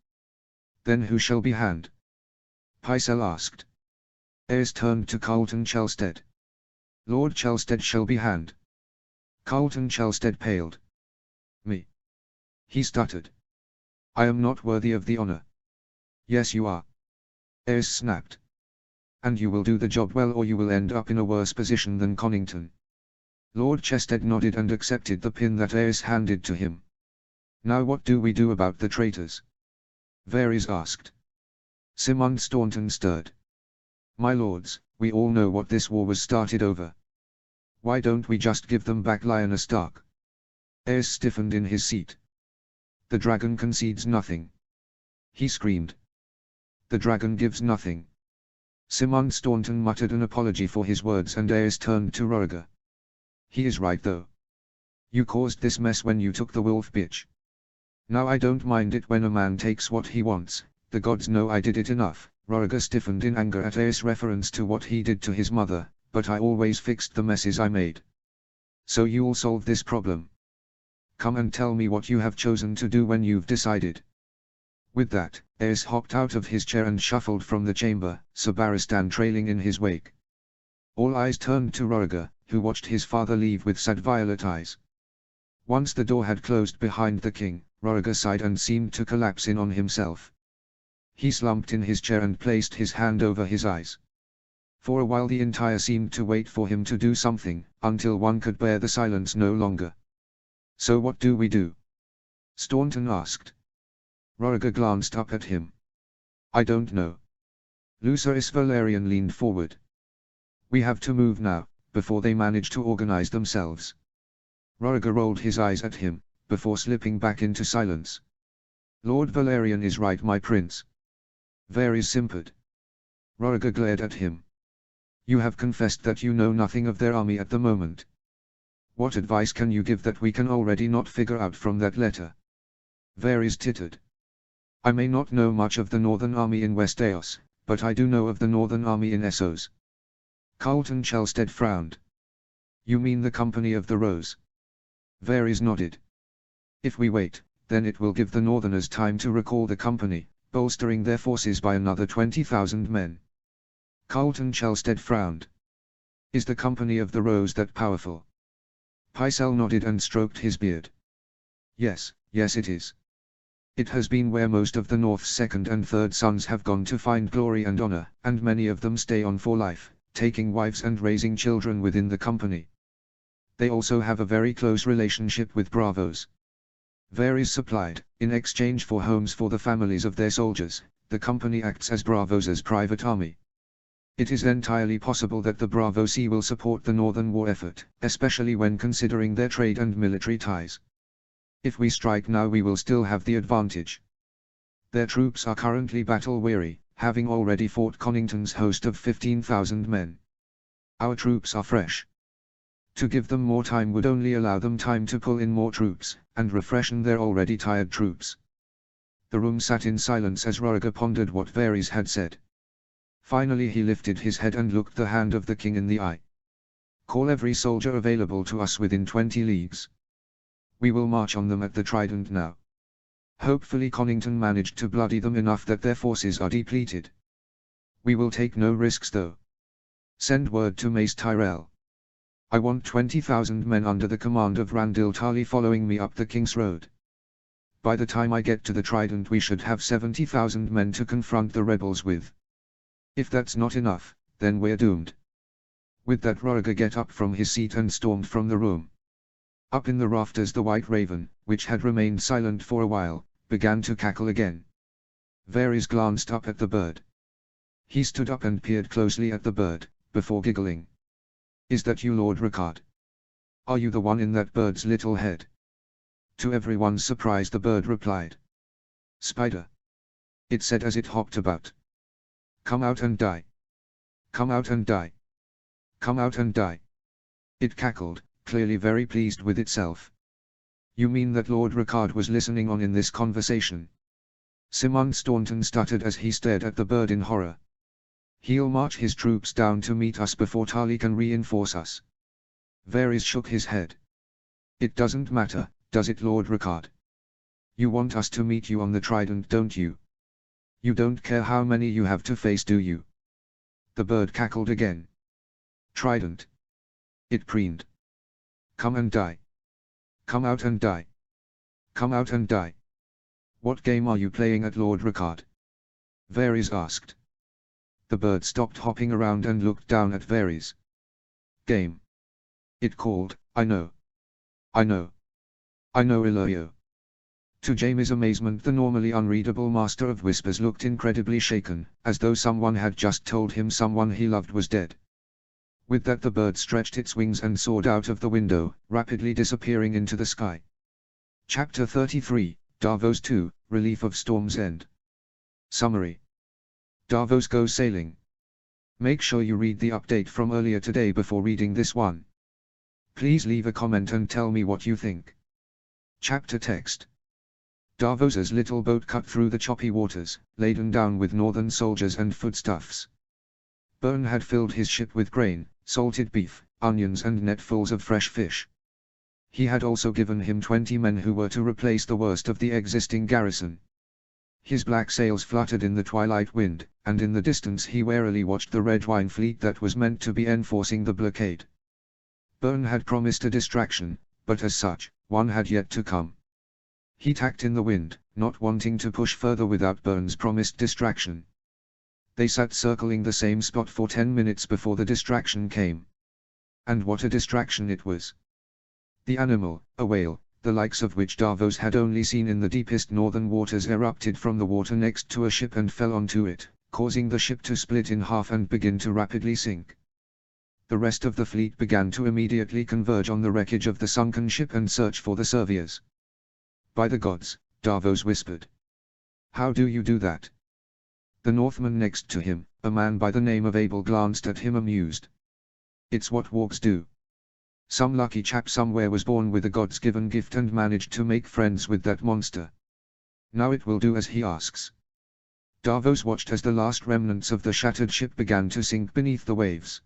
"Then who shall be hand?" Pycelle asked. Aerys turned to Carlton Chelstead. "Lord Chelstead shall be hand." Carlton Chelstead paled. "Me?" he stuttered. "I am not worthy of the honor." "Yes you are," Aerys snapped. "And you will do the job well, or you will end up in a worse position than Connington." Lord Chested nodded and accepted the pin that Aerys handed to him. "Now what do we do about the traitors?" Varys asked. Simon Staunton stirred. "My lords, we all know what this war was started over. Why don't we just give them back Lyanna Stark?" Aerys stiffened in his seat. "The dragon concedes nothing," he screamed. "The dragon gives nothing." Simon Staunton muttered an apology for his words and Aerys turned to Roriger. "He is right though. You caused this mess when you took the wolf bitch. Now I don't mind it when a man takes what he wants, the gods know I did it enough." Roriger stiffened in anger at Aerys' reference to what he did to his mother, "but I always fixed the messes I made. So you'll solve this problem. Come and tell me what you have chosen to do when you've decided." With that, Aerys hopped out of his chair and shuffled from the chamber, Sir Barristan trailing in his wake. All eyes turned to Roriger, who watched his father leave with sad violet eyes. Once the door had closed behind the king, Roriger sighed and seemed to collapse in on himself. He slumped in his chair and placed his hand over his eyes. For a while the entire seemed to wait for him to do something, until one could bear the silence no longer. "So what do we do?" Staunton asked. Roriger glanced up at him. "I don't know." Lucerys Valerian leaned forward. "We have to move now, before they manage to organize themselves." Roriger rolled his eyes at him, before slipping back into silence. "Lord Valerian is right, my prince." Varys simpered. Roriger glared at him. "You have confessed that you know nothing of their army at the moment. What advice can you give that we can already not figure out from that letter?" Varys tittered. "I may not know much of the Northern Army in Westeros, but I do know of the Northern Army in Essos." Carlton Chelstead frowned. "You mean the Company of the Rose?" Varys nodded. "If we wait, then it will give the Northerners time to recall the company, bolstering their forces by another 20,000 men." Carlton Chelstead frowned. "Is the Company of the Rose that powerful?" Pycelle nodded and stroked his beard. Yes it is. It has been where most of the North's second and third sons have gone to find glory and honor, and many of them stay on for life, taking wives and raising children within the company. They also have a very close relationship with Bravos. Varys supplied, in exchange for homes for the families of their soldiers, the company acts as Bravos' private army. It is entirely possible that the Bravosi will support the Northern war effort, especially when considering their trade and military ties. If we strike now we will still have the advantage. Their troops are currently battle-weary, having already fought Connington's host of 15,000 men. Our troops are fresh. To give them more time would only allow them time to pull in more troops, and refreshen their already tired troops. The room sat in silence as Rhaegar pondered what Varys had said. Finally he lifted his head and looked the hand of the king in the eye. Call every soldier available to us within 20 leagues. We will march on them at the Trident now. Hopefully Connington managed to bloody them enough that their forces are depleted. We will take no risks though. Send word to Mace Tyrell. I want 20,000 men under the command of Randil Tarly following me up the King's Road. By the time I get to the Trident we should have 70,000 men to confront the rebels with. If that's not enough, then we're doomed. With that Rhaegar get up from his seat and stormed from the room. Up in the rafters the White Raven, which had remained silent for a while, began to cackle again. Varys glanced up at the bird. He stood up and peered closely at the bird, before giggling. Is that you, Lord Rickard? Are you the one in that bird's little head? To everyone's surprise the bird replied. Spider. It said as it hopped about. Come out and die. Come out and die. Come out and die. It cackled, clearly very pleased with itself. You mean that Lord Rickard was listening on in this conversation? Simon Staunton stuttered as he stared at the bird in horror. He'll march his troops down to meet us before Tarly can reinforce us. Varys shook his head. It doesn't matter, does it, Lord Rickard? You want us to meet you on the Trident, don't you? You don't care how many you have to face, do you? The bird cackled again. Trident. It preened. Come and die. Come out and die. Come out and die. What game are you playing at, Lord Rickard? Varys asked. The bird stopped hopping around and looked down at Varys. Game. It called, I know. I know. I know, Iloyo. To Jaime's amazement the normally unreadable Master of Whispers looked incredibly shaken, as though someone had just told him someone he loved was dead. With that the bird stretched its wings and soared out of the window, rapidly disappearing into the sky. Chapter 33, Davos 2, Relief of Storm's End. Summary. Davos goes sailing. Make sure you read the update from earlier today before reading this one. Please leave a comment and tell me what you think. Chapter text. Davos's little boat cut through the choppy waters, laden down with northern soldiers and foodstuffs. Byrne had filled his ship with grain, salted beef, onions and netfuls of fresh fish. He had also given him 20 men who were to replace the worst of the existing garrison. His black sails fluttered in the twilight wind, and in the distance he warily watched the red wine fleet that was meant to be enforcing the blockade. Byrne had promised a distraction, but as such, one had yet to come. He tacked in the wind, not wanting to push further without Byrne's promised distraction. They sat circling the same spot for 10 minutes before the distraction came. And what a distraction it was! The animal, a whale, the likes of which Davos had only seen in the deepest northern waters, erupted from the water next to a ship and fell onto it, causing the ship to split in half and begin to rapidly sink. The rest of the fleet began to immediately converge on the wreckage of the sunken ship and search for the surveyors. By the gods, Davos whispered. How do you do that? The Northman next to him, a man by the name of Abel, glanced at him amused. It's what wargs do. Some lucky chap somewhere was born with a god's given gift and managed to make friends with that monster. Now it will do as he asks. Davos watched as the last remnants of the shattered ship began to sink beneath the waves.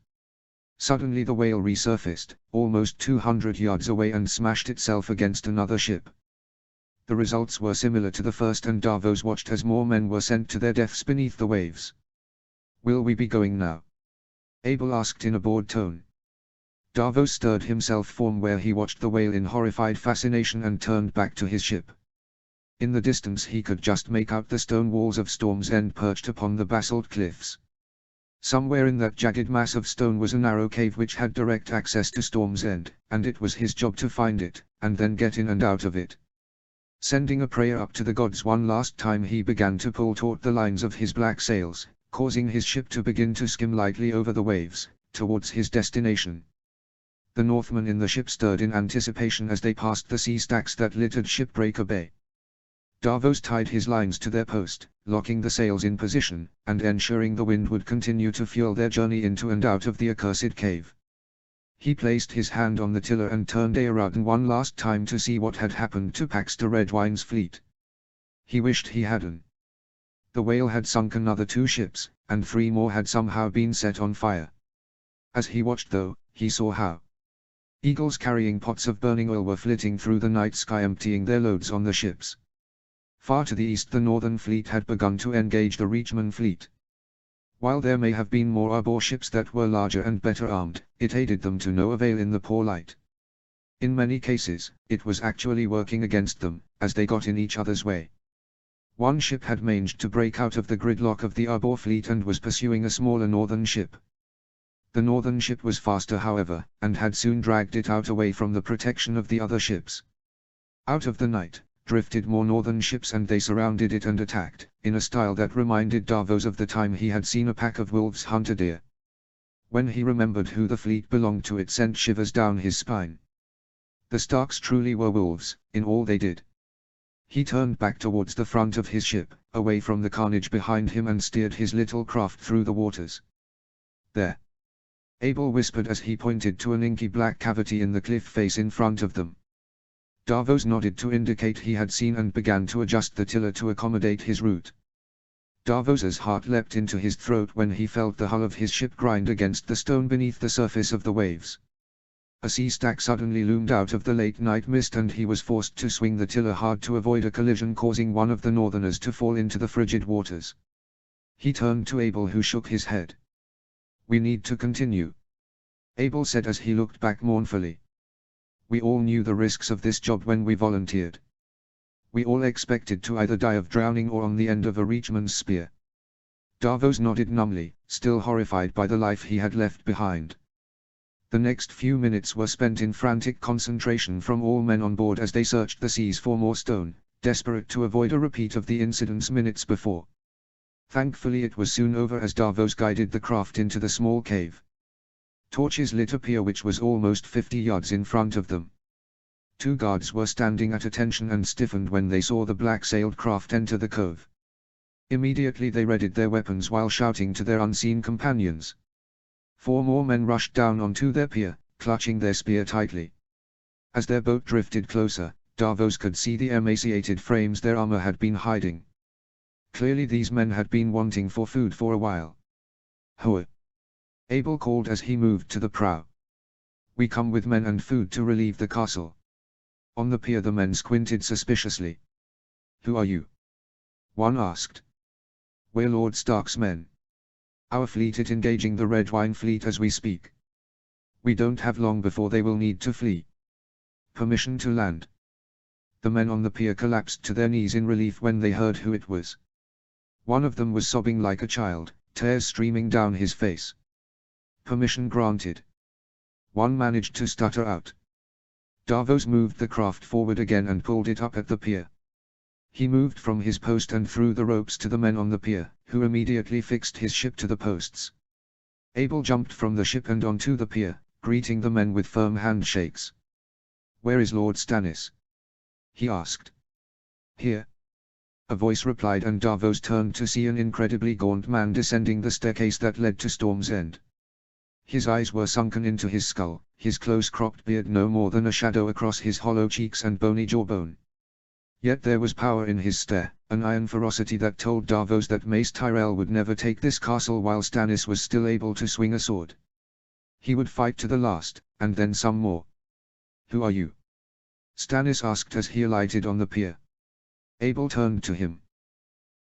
Suddenly the whale resurfaced, almost 200 yards away, and smashed itself against another ship. The results were similar to the first, and Davos watched as more men were sent to their deaths beneath the waves. Will we be going now? Abel asked in a bored tone. Davos stirred himself from where he watched the whale in horrified fascination and turned back to his ship. In the distance he could just make out the stone walls of Storm's End perched upon the basalt cliffs. Somewhere in that jagged mass of stone was a narrow cave which had direct access to Storm's End, and it was his job to find it, and then get in and out of it. Sending a prayer up to the gods one last time, he began to pull taut the lines of his black sails, causing his ship to begin to skim lightly over the waves, towards his destination. The Northmen in the ship stirred in anticipation as they passed the sea stacks that littered Shipbreaker Bay. Davos tied his lines to their post, locking the sails in position, and ensuring the wind would continue to fuel their journey into and out of the accursed cave. He placed his hand on the tiller and turned Aeradan one last time to see what had happened to Paxter Redwine's fleet. He wished he hadn't. The whale had sunk another 2 ships, and 3 more had somehow been set on fire. As he watched though, he saw how eagles carrying pots of burning oil were flitting through the night sky, emptying their loads on the ships. Far to the east the Northern fleet had begun to engage the Reachman fleet. While there may have been more Arbor ships that were larger and better armed, it aided them to no avail in the poor light. In many cases, it was actually working against them, as they got in each other's way. One ship had managed to break out of the gridlock of the Arbor fleet and was pursuing a smaller Northern ship. The Northern ship was faster however, and had soon dragged it out away from the protection of the other ships. Out of the night drifted more Northern ships, and they surrounded it and attacked, in a style that reminded Davos of the time he had seen a pack of wolves hunt a deer. When he remembered who the fleet belonged to, it sent shivers down his spine. The Starks truly were wolves, in all they did. He turned back towards the front of his ship, away from the carnage behind him, and steered his little craft through the waters. "There," Abel whispered as he pointed to an inky black cavity in the cliff face in front of them. Davos nodded to indicate he had seen and began to adjust the tiller to accommodate his route. Davos's heart leapt into his throat when he felt the hull of his ship grind against the stone beneath the surface of the waves. A sea stack suddenly loomed out of the late night mist, and he was forced to swing the tiller hard to avoid a collision, causing one of the Northerners to fall into the frigid waters. He turned to Abel, who shook his head. "We need to continue," Abel said as he looked back mournfully. "We all knew the risks of this job when we volunteered. We all expected to either die of drowning or on the end of a Reachman's spear." Davos nodded numbly, still horrified by the life he had left behind. The next few minutes were spent in frantic concentration from all men on board as they searched the seas for more stone, desperate to avoid a repeat of the incidents minutes before. Thankfully it was soon over as Davos guided the craft into the small cave. Torches lit a pier which was almost 50 yards in front of them. 2 guards were standing at attention and stiffened when they saw the black-sailed craft enter the cove. Immediately they readied their weapons while shouting to their unseen companions. 4 more men rushed down onto their pier, clutching their spear tightly. As their boat drifted closer, Davos could see the emaciated frames their armor had been hiding. Clearly these men had been wanting for food for a while. "Hoa!" Abel called as he moved to the prow. "We come with men and food to relieve the castle." On the pier the men squinted suspiciously. "Who are you?" one asked. "We're Lord Stark's men. Our fleet is engaging the Redwine fleet as we speak. We don't have long before they will need to flee. Permission to land." The men on the pier collapsed to their knees in relief when they heard who it was. One of them was sobbing like a child, tears streaming down his face. "Permission granted." One managed to stutter out. Davos moved the craft forward again and pulled it up at the pier. He moved from his post and threw the ropes to the men on the pier, who immediately fixed his ship to the posts. Abel jumped from the ship and onto the pier, greeting the men with firm handshakes. "Where is Lord Stannis?" he asked. "Here," a voice replied, and Davos turned to see an incredibly gaunt man descending the staircase that led to Storm's End. His eyes were sunken into his skull, his close-cropped beard no more than a shadow across his hollow cheeks and bony jawbone. Yet there was power in his stare, an iron ferocity that told Davos that Mace Tyrell would never take this castle while Stannis was still able to swing a sword. He would fight to the last, and then some more. "Who are you?" Stannis asked as he alighted on the pier. Abel turned to him.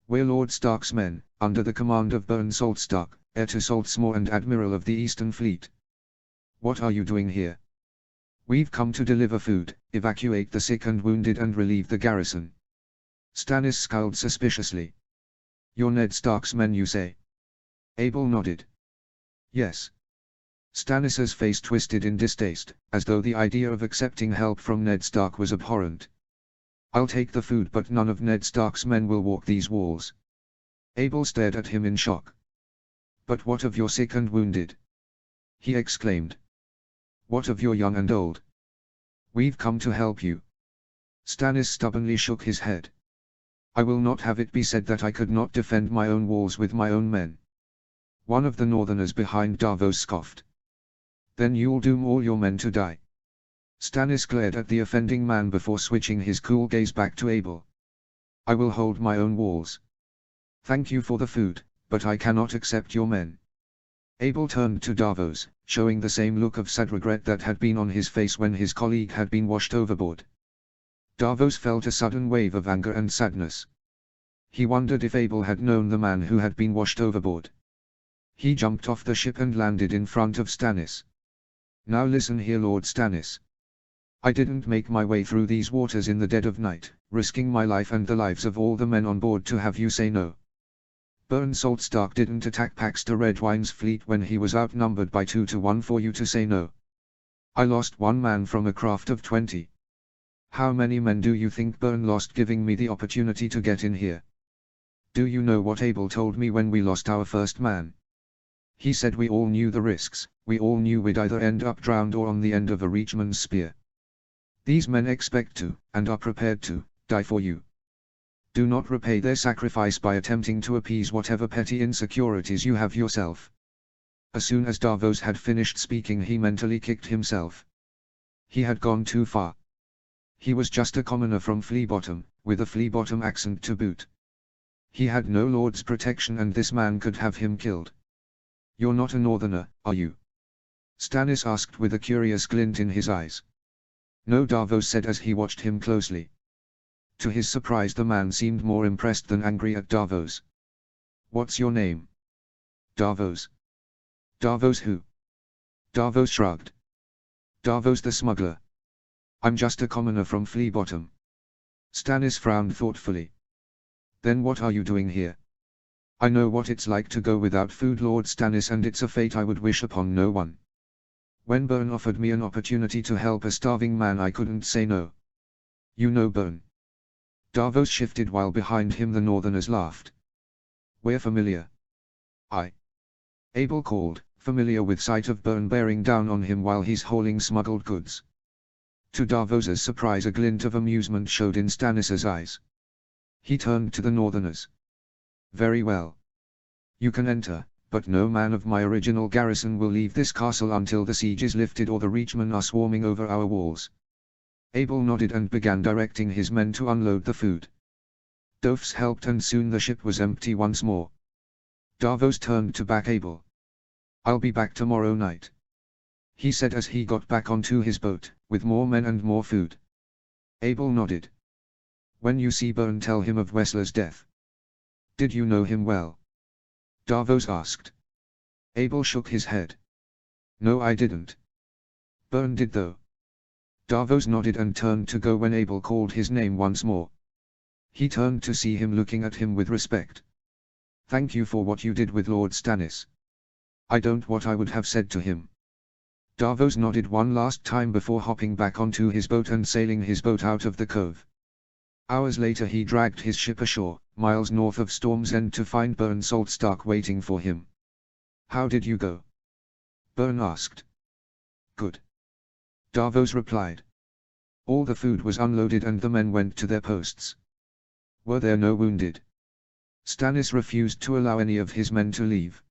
"We're Lord Stark's men, under the command of Bern Saltstark, heir to Saltsmore and Admiral of the Eastern Fleet. What are you doing here?" "We've come to deliver food, evacuate the sick and wounded and relieve the garrison." Stannis scowled suspiciously. "You're Ned Stark's men, you say?" Abel nodded. Yes. Stannis's face twisted in distaste, as though the idea of accepting help from Ned Stark was abhorrent. I'll take the food, but none of Ned Stark's men will walk these walls. Abel stared at him in shock. But what of your sick and wounded? He exclaimed. What of your young and old? We've come to help you. Stannis stubbornly shook his head. I will not have it be said that I could not defend my own walls with my own men. One of the Northerners behind Davos scoffed. Then you'll doom all your men to die. Stannis glared at the offending man before switching his cool gaze back to Abel. I will hold my own walls. Thank you for the food, but I cannot accept your men. Abel turned to Davos, showing the same look of sad regret that had been on his face when his colleague had been washed overboard. Davos felt a sudden wave of anger and sadness. He wondered if Abel had known the man who had been washed overboard. He jumped off the ship and landed in front of Stannis. Now listen here, Lord Stannis. I didn't make my way through these waters in the dead of night, risking my life and the lives of all the men on board to have you say no. Byrne Salt Stark didn't attack Paxter Redwine's fleet when he was outnumbered by 2 to 1 for you to say no. I lost 1 man from a craft of 20. How many men do you think Byrne lost giving me the opportunity to get in here? Do you know what Abel told me when we lost our first man? He said we all knew the risks, we all knew we'd either end up drowned or on the end of a Reachman's spear. These men expect to, and are prepared to, die for you. Do not repay their sacrifice by attempting to appease whatever petty insecurities you have yourself. As soon as Davos had finished speaking, he mentally kicked himself. He had gone too far. He was just a commoner from Fleabottom, with a Fleabottom accent to boot. He had no lord's protection and this man could have him killed. You're not a Northerner, are you? Stannis asked with a curious glint in his eyes. No, Davos said as he watched him closely. To his surprise, the man seemed more impressed than angry at Davos. What's your name? Davos. Davos who? Davos shrugged. Davos the smuggler. I'm just a commoner from Fleabottom. Stannis frowned thoughtfully. Then what are you doing here? I know what it's like to go without food, Lord Stannis, and it's a fate I would wish upon no one. When Byrne offered me an opportunity to help a starving man, I couldn't say no. You know Byrne. Davos shifted while behind him the Northerners laughed. We're familiar. Abel called, familiar with sight of Byrne bearing down on him while he's hauling smuggled goods. To Davos's surprise, a glint of amusement showed in Stannis's eyes. He turned to the Northerners. Very well. You can enter, but no man of my original garrison will leave this castle until the siege is lifted or the Reachmen are swarming over our walls. Abel nodded and began directing his men to unload the food. Dofs helped and soon the ship was empty once more. Davos turned to back Abel. I'll be back tomorrow night, he said as he got back onto his boat, with more men and more food. Abel nodded. When you see Byrne, tell him of Wessler's death. Did you know him well? Davos asked. Abel shook his head. No, I didn't. Byrne did though. Davos nodded and turned to go when Abel called his name once more. He turned to see him looking at him with respect. Thank you for what you did with Lord Stannis. I don't what I would have said to him. Davos nodded one last time before hopping back onto his boat and sailing his boat out of the cove. Hours later he dragged his ship ashore, miles north of Storm's End, to find Byrne Salt Stark waiting for him. How did you go? Byrne asked. Good. Davos replied. All the food was unloaded and the men went to their posts. Were there no wounded? Stannis refused to allow any of his men to leave.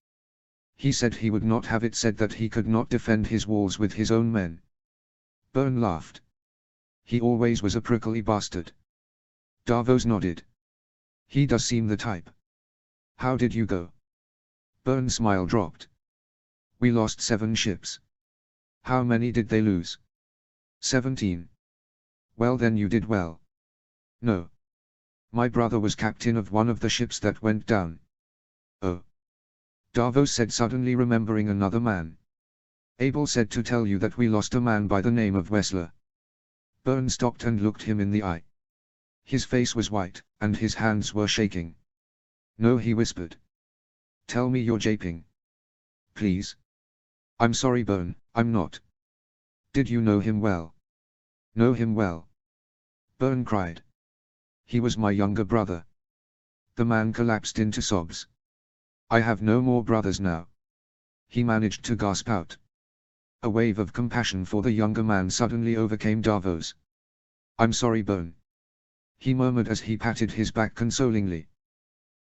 He said he would not have it said that he could not defend his walls with his own men. Byrne laughed. He always was a prickly bastard. Davos nodded. He does seem the type. How did you go? Byrne's smile dropped. We lost 7 ships. How many did they lose? 17. Well then you did well. No. My brother was captain of one of the ships that went down. Oh. Davos said, suddenly remembering another man. Abel said to tell you that we lost a man by the name of Wessler. Byrne stopped and looked him in the eye. His face was white, and his hands were shaking. No, he whispered. Tell me you're japing. Please. I'm sorry Byrne, I'm not. Did you know him well? Know him well? Byrne cried. He was my younger brother. The man collapsed into sobs. I have no more brothers now. He managed to gasp out. A wave of compassion for the younger man suddenly overcame Davos. I'm sorry Byrne. He murmured as he patted his back consolingly.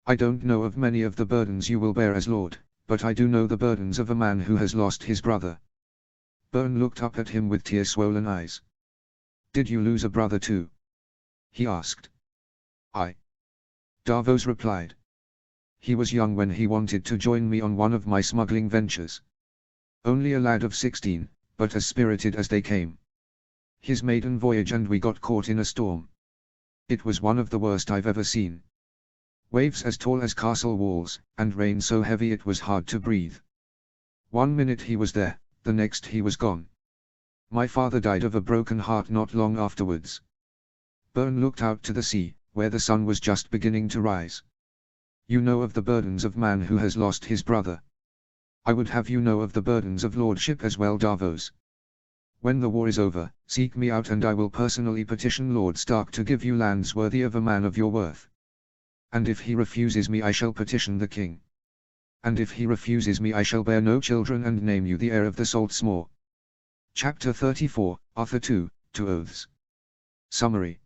I don't know of many of the burdens you will bear as Lord, but I do know the burdens of a man who has lost his brother. Byrne looked up at him with tear-swollen eyes. Did you lose a brother too? He asked. I. Davos replied. He was young when he wanted to join me on one of my smuggling ventures. Only a lad of 16, but as spirited as they came. His maiden voyage and we got caught in a storm. It was one of the worst I've ever seen. Waves as tall as castle walls, and rain so heavy it was hard to breathe. 1 minute he was there, the next he was gone. My father died of a broken heart not long afterwards. Byrne looked out to the sea, where the sun was just beginning to rise. You know of the burdens of man who has lost his brother. I would have you know of the burdens of lordship as well, Davos. When the war is over, seek me out and I will personally petition Lord Stark to give you lands worthy of a man of your worth. And if he refuses me I shall petition the king. And if he refuses me I shall bear no children and name you the heir of the Saltsmoor. Chapter 34, Arthur 2, to Oaths. Summary.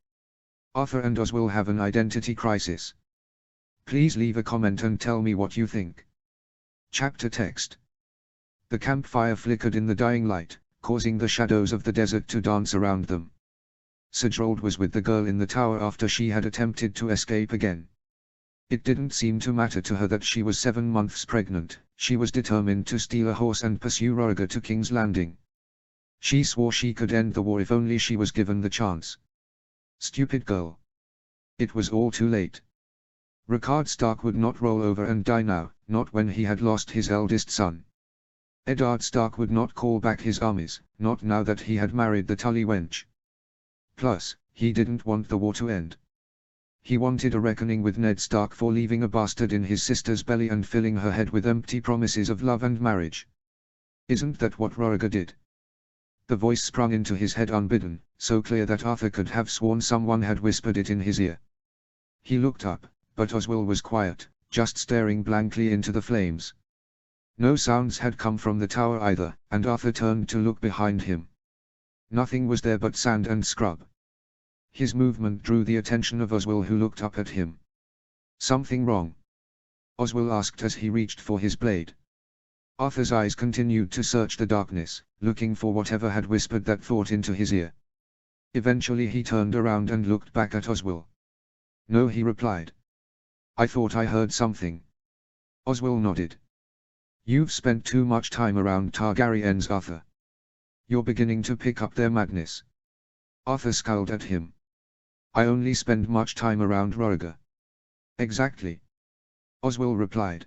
Arthur and Oswell have an identity crisis. Please leave a comment and tell me what you think. Chapter text. The campfire flickered in the dying light, causing the shadows of the desert to dance around them. Sigurd was with the girl in the tower after she had attempted to escape again. It didn't seem to matter to her that she was 7 months pregnant, she was determined to steal a horse and pursue Roriger to King's Landing. She swore she could end the war if only she was given the chance. Stupid girl. It was all too late. Rickard Stark would not roll over and die now, not when he had lost his eldest son. Eddard Stark would not call back his armies, not now that he had married the Tully wench. Plus, he didn't want the war to end. He wanted a reckoning with Ned Stark for leaving a bastard in his sister's belly and filling her head with empty promises of love and marriage. Isn't that what Roriger did? The voice sprung into his head unbidden, so clear that Arthur could have sworn someone had whispered it in his ear. He looked up, but Oswell was quiet, just staring blankly into the flames. No sounds had come from the tower either, and Arthur turned to look behind him. Nothing was there but sand and scrub. His movement drew the attention of Oswell, who looked up at him. Something wrong? Oswell asked as he reached for his blade. Arthur's eyes continued to search the darkness, looking for whatever had whispered that thought into his ear. Eventually he turned around and looked back at Oswell. No, he replied. I thought I heard something. Oswell nodded. You've spent too much time around Targaryens, Arthur. You're beginning to pick up their madness. Arthur scowled at him. I only spend much time around Roriger. Exactly. Oswell replied.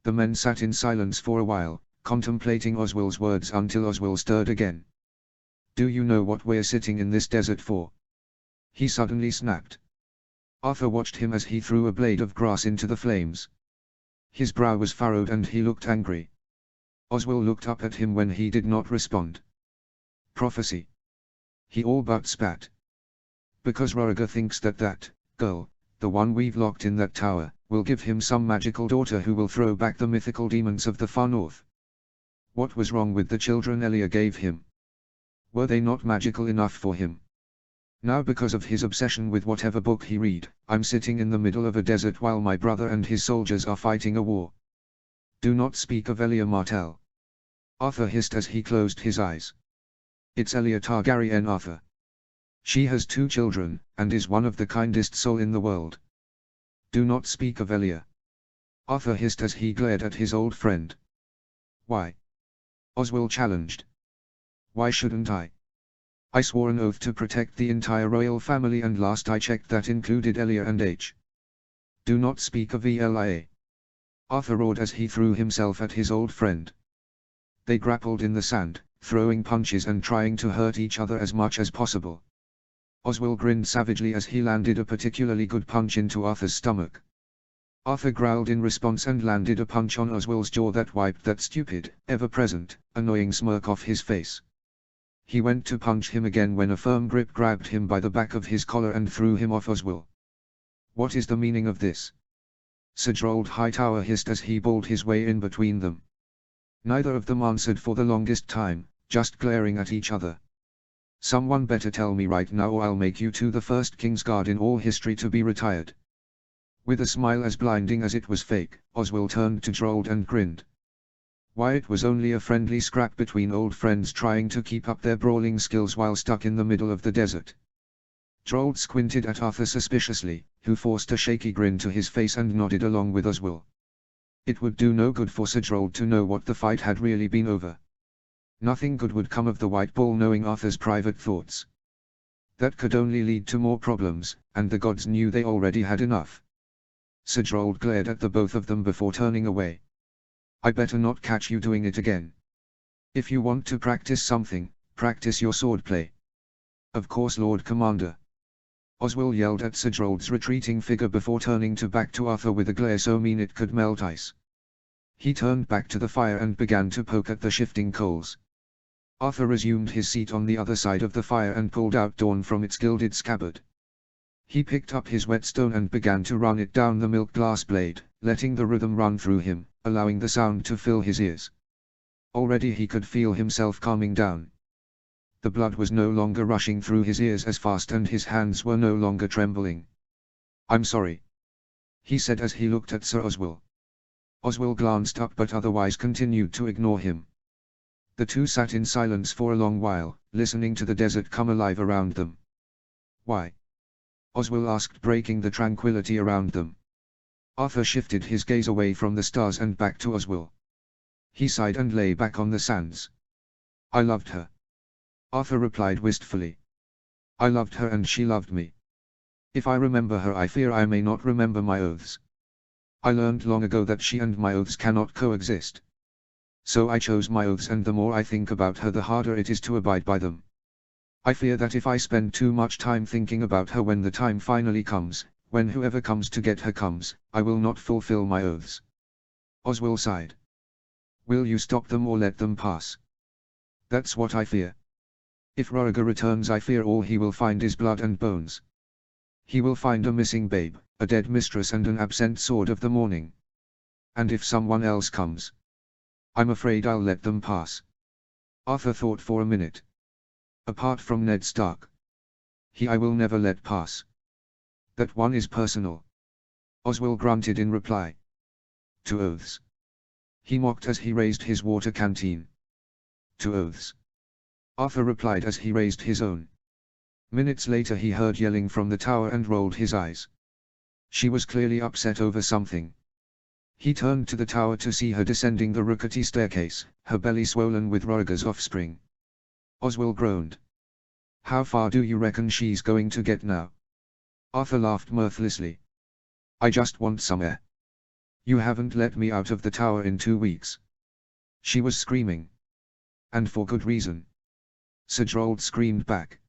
The men sat in silence for a while, contemplating Oswell's words until Oswell stirred again. Do you know what we're sitting in this desert for? He suddenly snapped. Arthur watched him as he threw a blade of grass into the flames. His brow was furrowed and he looked angry. Oswell looked up at him when he did not respond. Prophecy. He all but spat. Because Roriger thinks that girl, the one we've locked in that tower, will give him some magical daughter who will throw back the mythical demons of the far north. What was wrong with the children Elia gave him? Were they not magical enough for him? Now, because of his obsession with whatever book he read, I'm sitting in the middle of a desert while my brother and his soldiers are fighting a war. Do not speak of Elia Martell. Arthur hissed as he closed his eyes. It's Elia Targaryen, Arthur. She has 2 children, and is one of the kindest soul in the world. Do not speak of Elia. Arthur hissed as he glared at his old friend. Why? Oswell challenged. Why shouldn't I? I swore an oath to protect the entire royal family, and last I checked that included Elia and H. Do not speak of Elia. Arthur roared as he threw himself at his old friend. They grappled in the sand, throwing punches and trying to hurt each other as much as possible. Oswell grinned savagely as he landed a particularly good punch into Arthur's stomach. Arthur growled in response and landed a punch on Oswald's jaw that wiped that stupid, ever-present, annoying smirk off his face. He went to punch him again when a firm grip grabbed him by the back of his collar and threw him off Oswald. "What is the meaning of this?" Sir Gerald Hightower hissed as he balled his way in between them. Neither of them answered for the longest time, just glaring at each other. "Someone better tell me right now or I'll make you two the first Kingsguard in all history to be retired." With a smile as blinding as it was fake, Oswald turned to Gerald and grinned. Why, it was only a friendly scrap between old friends trying to keep up their brawling skills while stuck in the middle of the desert. Gerald squinted at Arthur suspiciously, who forced a shaky grin to his face and nodded along with Oswald. It would do no good for Sir Gerald to know what the fight had really been over. Nothing good would come of the White Bull knowing Arthur's private thoughts. That could only lead to more problems, and the gods knew they already had enough. Sir Gerald glared at the both of them before turning away. "I better not catch you doing it again. If you want to practice something, practice your swordplay." "Of course, Lord Commander." Oswald yelled at Sir Gerald's retreating figure before turning back to Arthur with a glare so mean it could melt ice. He turned back to the fire and began to poke at the shifting coals. Arthur resumed his seat on the other side of the fire and pulled out Dawn from its gilded scabbard. He picked up his whetstone and began to run it down the milk glass blade, letting the rhythm run through him, allowing the sound to fill his ears. Already he could feel himself calming down. The blood was no longer rushing through his ears as fast and his hands were no longer trembling. "I'm sorry," he said as he looked at Sir Oswald. Oswald glanced up but otherwise continued to ignore him. The two sat in silence for a long while, listening to the desert come alive around them. "Why?" Oswald asked, breaking the tranquility around them. Arthur shifted his gaze away from the stars and back to Oswald. He sighed and lay back on the sands. "I loved her," Arthur replied wistfully. "I loved her and she loved me. If I remember her, I fear I may not remember my oaths. I learned long ago that she and my oaths cannot coexist. So I chose my oaths, and the more I think about her the harder it is to abide by them. I fear that if I spend too much time thinking about her when the time finally comes, when whoever comes to get her comes, I will not fulfill my oaths." Oswald sighed. "Will you stop them or let them pass?" "That's what I fear. If Roriger returns, I fear all he will find is blood and bones. He will find a missing babe, a dead mistress and an absent sword of the morning. And if someone else comes, I'm afraid I'll let them pass." Arthur thought for a minute. "Apart from Ned Stark, I will never let pass. That one is personal." Oswald grunted in reply. "To oaths," he mocked as he raised his water canteen. "To oaths," Arthur replied as he raised his own. Minutes later he heard yelling from the tower and rolled his eyes. She was clearly upset over something. He turned to the tower to see her descending the rickety staircase, her belly swollen with Roriger's offspring. Oswald groaned. "How far do you reckon she's going to get now?" Arthur laughed mirthlessly. "I just want some air. You haven't let me out of the tower in 2 weeks." She was screaming. "And for good reason." Sir Gerald screamed back.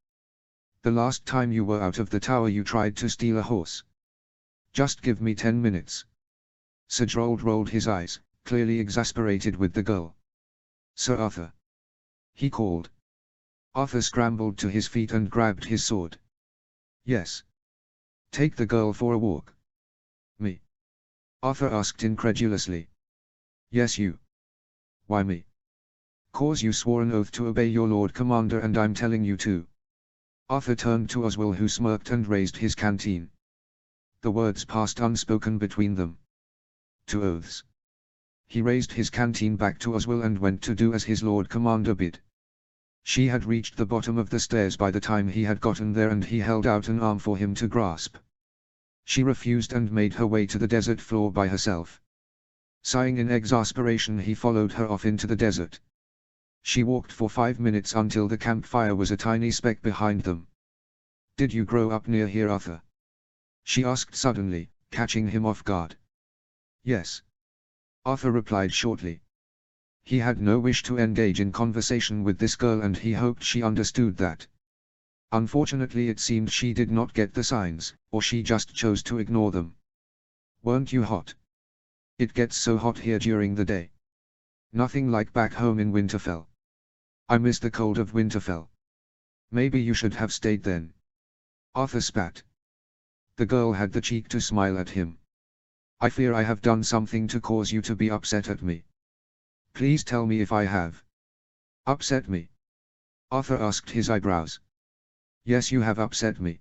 "The last time you were out of the tower you tried to steal a horse. Just give me 10 minutes. Sir Gerald rolled his eyes, clearly exasperated with the girl. "Sir Arthur," he called. Arthur scrambled to his feet and grabbed his sword. "Yes. Take the girl for a walk." "Me?" Arthur asked incredulously. "Yes, you." "Why me?" "'Cause you swore an oath to obey your Lord Commander and I'm telling you to." Arthur turned to Oswald, who smirked and raised his canteen. The words passed unspoken between them. "To oaths." He raised his canteen back to Oswald and went to do as his Lord Commander bid. She had reached the bottom of the stairs by the time he had gotten there, and he held out an arm for him to grasp. She refused and made her way to the desert floor by herself. Sighing in exasperation, he followed her off into the desert. She walked for 5 minutes until the campfire was a tiny speck behind them. "Did you grow up near here, Arthur?" she asked suddenly, catching him off guard. "Yes," Arthur replied shortly. He had no wish to engage in conversation with this girl, and he hoped she understood that. Unfortunately, it seemed she did not get the signs, or she just chose to ignore them. Weren't you hot? It gets so hot here during the day. Nothing like back home in Winterfell. I miss the cold of Winterfell. Maybe you should have stayed then. Arthur spat. The girl had the cheek to smile at him. I fear I have done something to cause you to be upset at me. Please tell me if I have. Upset me? Arthur asked, his eyebrows. Yes, you have upset me.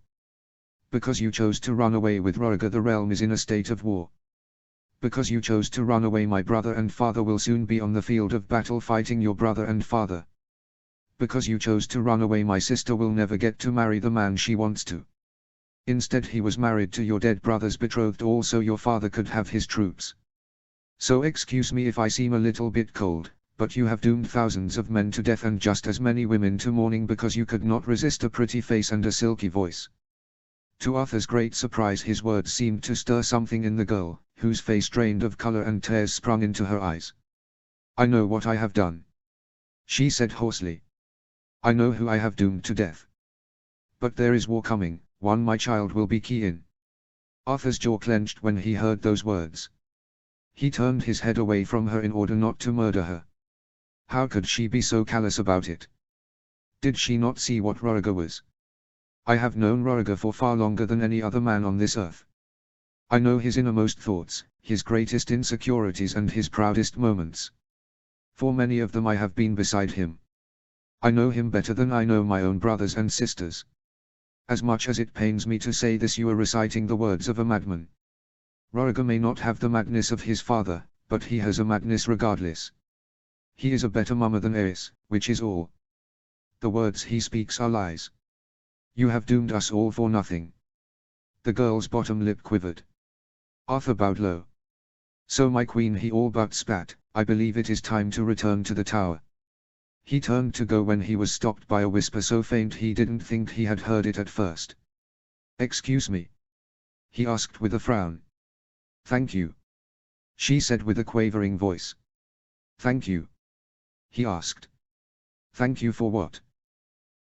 Because you chose to run away with Rhaegar, the realm is in a state of war. Because you chose to run away, my brother and father will soon be on the field of battle fighting your brother and father. Because you chose to run away, my sister will never get to marry the man she wants to. Instead, he was married to your dead brother's betrothed, also your father could have his troops. So excuse me if I seem a little bit cold, but you have doomed thousands of men to death and just as many women to mourning because you could not resist a pretty face and a silky voice. To Arthur's great surprise, his words seemed to stir something in the girl, whose face drained of color and tears sprung into her eyes. I know what I have done, she said hoarsely. I know who I have doomed to death. But there is war coming, one my child will be key in. Arthur's jaw clenched when he heard those words. He turned his head away from her in order not to murder her. How could she be so callous about it? Did she not see what Rhaegar was? I have known Rhaegar for far longer than any other man on this earth. I know his innermost thoughts, his greatest insecurities and his proudest moments. For many of them I have been beside him. I know him better than I know my own brothers and sisters. As much as it pains me to say this, you are reciting the words of a madman. Rhaegar may not have the madness of his father, but he has a madness regardless. He is a better mummer than Aerys, which is all. The words he speaks are lies. You have doomed us all for nothing. The girl's bottom lip quivered. Arthur bowed low. So my queen, he all but spat, I believe it is time to return to the tower. He turned to go when he was stopped by a whisper so faint he didn't think he had heard it at first. Excuse me? He asked with a frown. Thank you, she said with a quavering voice. Thank you? He asked. Thank you for what?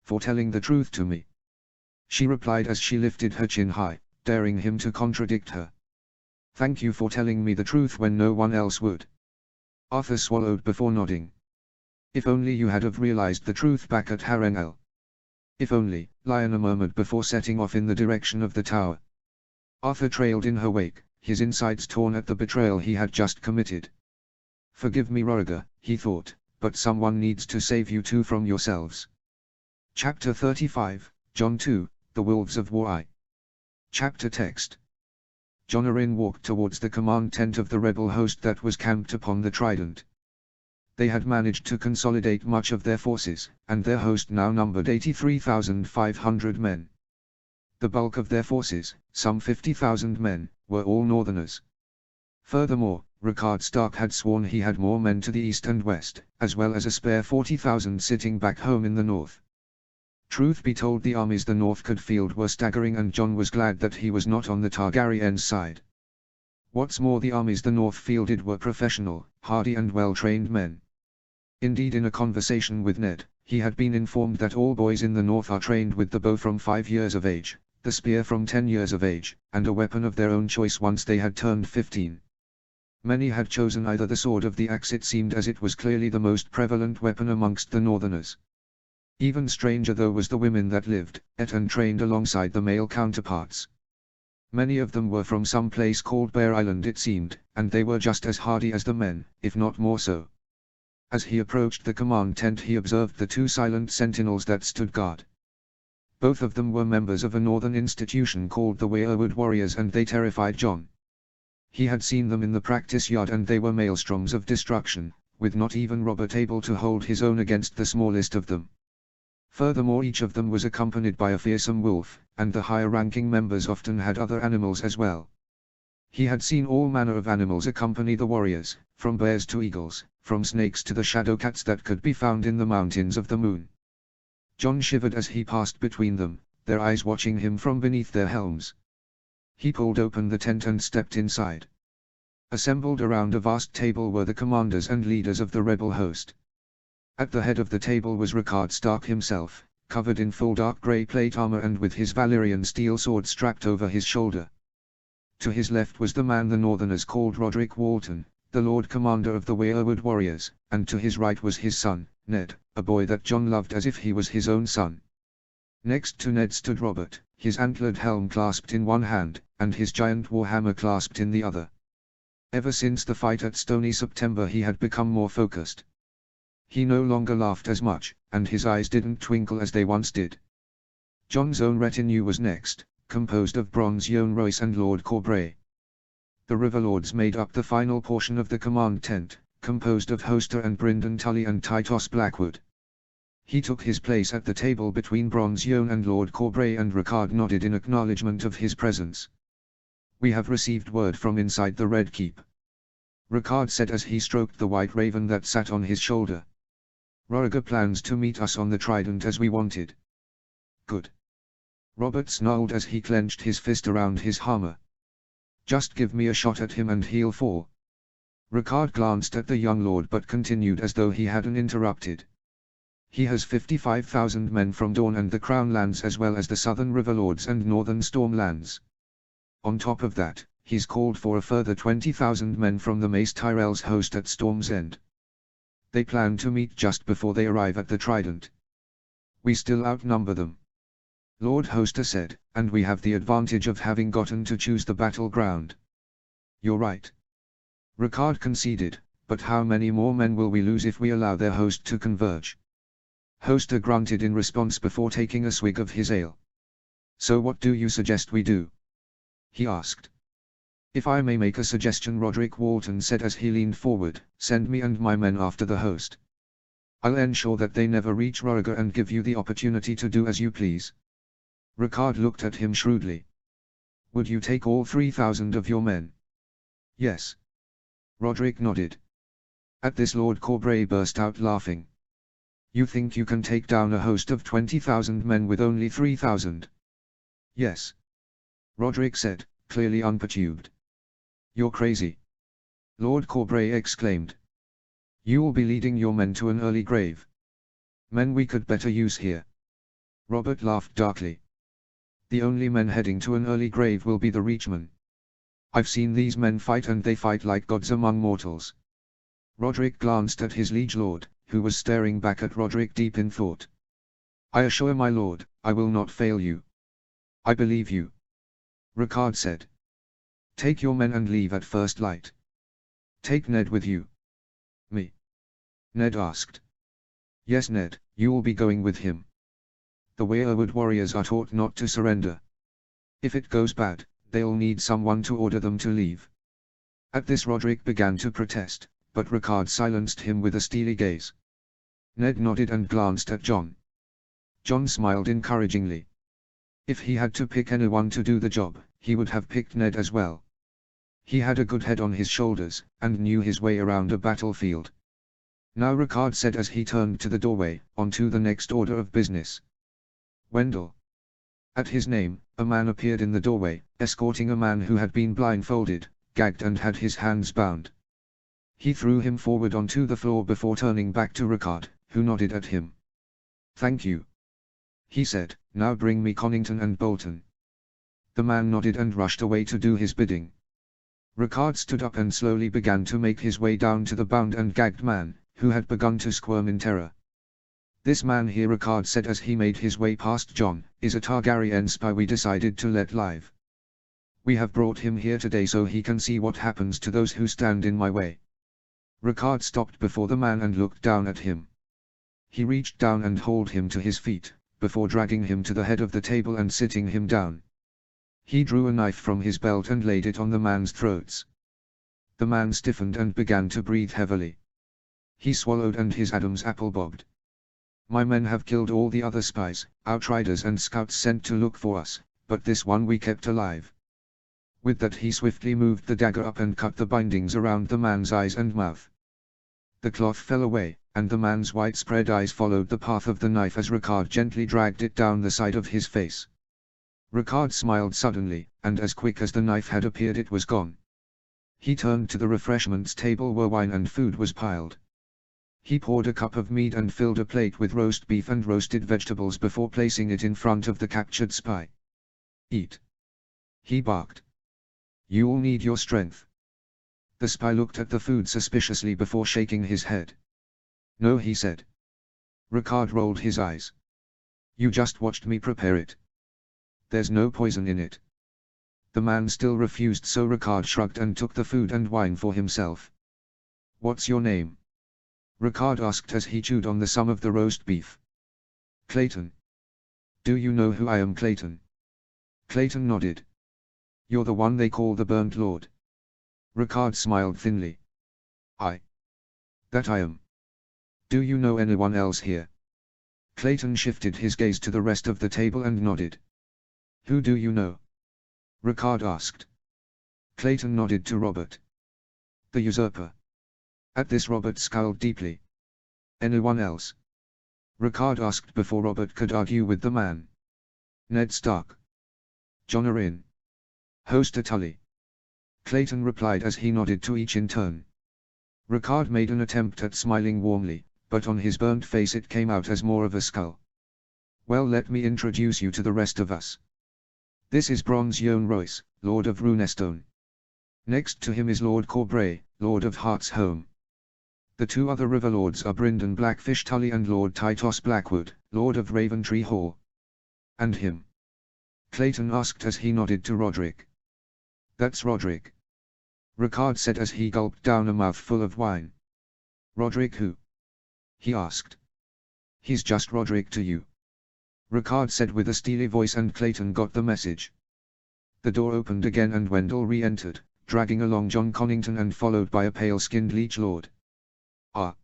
For telling the truth to me, she replied as she lifted her chin high, daring him to contradict her. Thank you for telling me the truth when no one else would. Arthur swallowed before nodding. If only you had have realized the truth back at Harrenhal. If only, Lyanna murmured before setting off in the direction of the tower. Arthur trailed in her wake, his insides torn at the betrayal he had just committed. Forgive me, Rhaegar, he thought, but someone needs to save you two from yourselves. Chapter 35, Jon 2, The Wolves of War. Chapter text. Jon Arryn walked towards the command tent of the rebel host that was camped upon the Trident. They had managed to consolidate much of their forces, and their host now numbered 83,500 men. The bulk of their forces, some 50,000 men, were all northerners. Furthermore, Rickard Stark had sworn he had more men to the east and west, as well as a spare 40,000 sitting back home in the north. Truth be told, the armies the North could field were staggering, and Jon was glad that he was not on the Targaryen's side. What's more, the armies the North fielded were professional, hardy and well-trained men. Indeed, in a conversation with Ned, he had been informed that all boys in the North are trained with the bow from 5 years of age, the spear from 10 years of age, and a weapon of their own choice once they had turned 15. Many had chosen either the sword or the axe. It seemed as it was clearly the most prevalent weapon amongst the Northerners. Even stranger though was the women that lived, ate and trained alongside the male counterparts. Many of them were from some place called Bear Island, it seemed, and they were just as hardy as the men, if not more so. As he approached the command tent, he observed the 2 silent sentinels that stood guard. Both of them were members of a northern institution called the Weirwood Warriors, and they terrified Jon. He had seen them in the practice yard, and they were maelstroms of destruction, with not even Robert able to hold his own against the smallest of them. Furthermore, each of them was accompanied by a fearsome wolf, and the higher-ranking members often had other animals as well. He had seen all manner of animals accompany the warriors, from bears to eagles, from snakes to the shadow cats that could be found in the mountains of the moon. Jon shivered as he passed between them, their eyes watching him from beneath their helms. He pulled open the tent and stepped inside. Assembled around a vast table were the commanders and leaders of the rebel host. At the head of the table was Rickard Stark himself, covered in full dark grey plate armor and with his Valyrian steel sword strapped over his shoulder. To his left was the man the Northerners called Roderick Walton, the Lord Commander of the Weirwood Warriors, and to his right was his son, Ned, a boy that John loved as if he was his own son. Next to Ned stood Robert, his antlered helm clasped in one hand, and his giant warhammer clasped in the other. Ever since the fight at Stony September he had become more focused. He no longer laughed as much, and his eyes didn't twinkle as they once did. John's own retinue was next, composed of Bronze Yohn Royce and Lord Corbray. The Riverlords made up the final portion of the command tent, composed of Hoster and Bryndon Tully and Titus Blackwood. He took his place at the table between Bronze Yohn and Lord Corbray, and Ricard nodded in acknowledgement of his presence. "We have received word from inside the Red Keep," Ricard said as he stroked the white raven that sat on his shoulder. "Roriger plans to meet us on the Trident as we wanted." "Good." Robert snarled as he clenched his fist around his hammer. "Just give me a shot at him and he'll fall." Ricard glanced at the young lord but continued as though he hadn't interrupted. "He has 55,000 men from Dorne and the Crown Lands as well as the Southern Riverlords and Northern Stormlands. On top of that, he's called for a further 20,000 men from the Mace Tyrell's host at Storm's End. They plan to meet just before they arrive at the Trident. We still outnumber them," Lord Hoster said, "and we have the advantage of having gotten to choose the battleground." "You're right," Ricard conceded, "but how many more men will we lose if we allow their host to converge?" Hoster grunted in response before taking a swig of his ale. "So what do you suggest we do?" he asked. "If I may make a suggestion," Roderick Walton said as he leaned forward, "send me and my men after the host. I'll ensure that they never reach Roriger and give you the opportunity to do as you please." Ricard looked at him shrewdly. "Would you take all 3,000 of your men?" "Yes." Roderick nodded. At this Lord Corbray burst out laughing. "You think you can take down a host of 20,000 men with only 3,000? "Yes," Roderick said, clearly unperturbed. "You're crazy," Lord Corbray exclaimed. "You'll be leading your men to an early grave. Men we could better use here." Robert laughed darkly. "The only men heading to an early grave will be the Reachmen. I've seen these men fight and they fight like gods among mortals." Roderick glanced at his liege lord, who was staring back at Roderick deep in thought. "I assure my lord, I will not fail you." "I believe you," Ricard said. "Take your men and leave at first light." "Take Ned with you." "Me?" Ned asked. "Yes, Ned, you'll be going with him. The Weirwood Warriors are taught not to surrender. If it goes bad, they'll need someone to order them to leave." At this Roderick began to protest, but Ricard silenced him with a steely gaze. Ned nodded and glanced at John. John smiled encouragingly. If he had to pick anyone to do the job, he would have picked Ned as well. He had a good head on his shoulders, and knew his way around a battlefield. "Now," Ricard said as he turned to the doorway, "on to the next order of business. Wendell." At his name, a man appeared in the doorway, escorting a man who had been blindfolded, gagged and had his hands bound. He threw him forward onto the floor before turning back to Ricard, who nodded at him. "Thank you," he said, "now bring me Connington and Bolton." The man nodded and rushed away to do his bidding. Ricard stood up and slowly began to make his way down to the bound and gagged man, who had begun to squirm in terror. "This man here," Ricard said as he made his way past John, "is a Targaryen spy we decided to let live. We have brought him here today so he can see what happens to those who stand in my way." Ricard stopped before the man and looked down at him. He reached down and hauled him to his feet, before dragging him to the head of the table and sitting him down. He drew a knife from his belt and laid it on the man's throats. The man stiffened and began to breathe heavily. He swallowed and his Adam's apple bobbed. "My men have killed all the other spies, outriders and scouts sent to look for us, but this one we kept alive." With that he swiftly moved the dagger up and cut the bindings around the man's eyes and mouth. The cloth fell away, and the man's widespread eyes followed the path of the knife as Ricard gently dragged it down the side of his face. Ricard smiled suddenly, and as quick as the knife had appeared it was gone. He turned to the refreshments table where wine and food was piled. He poured a cup of mead and filled a plate with roast beef and roasted vegetables before placing it in front of the captured spy. "Eat," he barked. You'll need your strength. The spy looked at the food suspiciously before shaking his head. No, he said. Ricard rolled his eyes. You just watched me prepare it. There's no poison in it. The man still refused, so Ricard shrugged and took the food and wine for himself. What's your name? Ricard asked as he chewed on some of the roast beef. Clayton. Do you know who I am, Clayton? Clayton nodded. You're the one they call the Burnt Lord. Ricard smiled thinly. That I am. Do you know anyone else here? Clayton shifted his gaze to the rest of the table and nodded. Who do you know? Ricard asked. Clayton nodded to Robert. The usurper. At this Robert scowled deeply. Anyone else? Ricard asked before Robert could argue with the man. Ned Stark. Jon Arryn. Hoster Tully. Clayton replied as he nodded to each in turn. Ricard made an attempt at smiling warmly, but on his burnt face it came out as more of a scowl. Well, let me introduce you to the rest of us. This is Bronze Yohn Royce, Lord of Runestone. Next to him is Lord Corbray, Lord of Heart's Home. The two other River Lords are Brynden Blackfish Tully and Lord Tytos Blackwood, Lord of Raventree Hall. And him? Clayton asked as he nodded to Roderick. That's Roderick. Ricard said as he gulped down a mouthful of wine. Roderick who? He asked. He's just Roderick to you. Ricard said with a steely voice, and Clayton got the message. The door opened again and Wendell re-entered, dragging along Jon Connington and followed by a pale-skinned Liege Lord. Ah!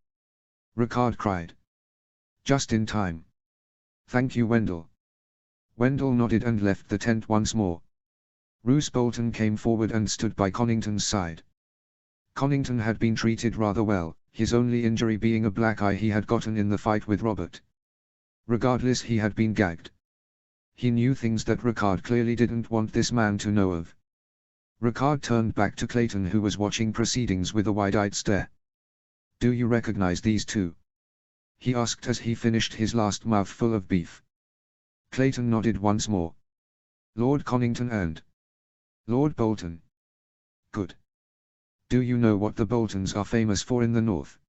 Ricard cried. Just in time. Thank you, Wendell. Wendell nodded and left the tent once more. Roose Bolton came forward and stood by Connington's side. Connington had been treated rather well, his only injury being a black eye he had gotten in the fight with Robert. Regardless, he had been gagged. He knew things that Ricard clearly didn't want this man to know of. Ricard turned back to Clayton, who was watching proceedings with a wide-eyed stare. Do you recognize these two? He asked as he finished his last mouthful of beef. Clayton nodded once more. Lord Connington and Lord Bolton. Good. Do you know what the Boltons are famous for in the north?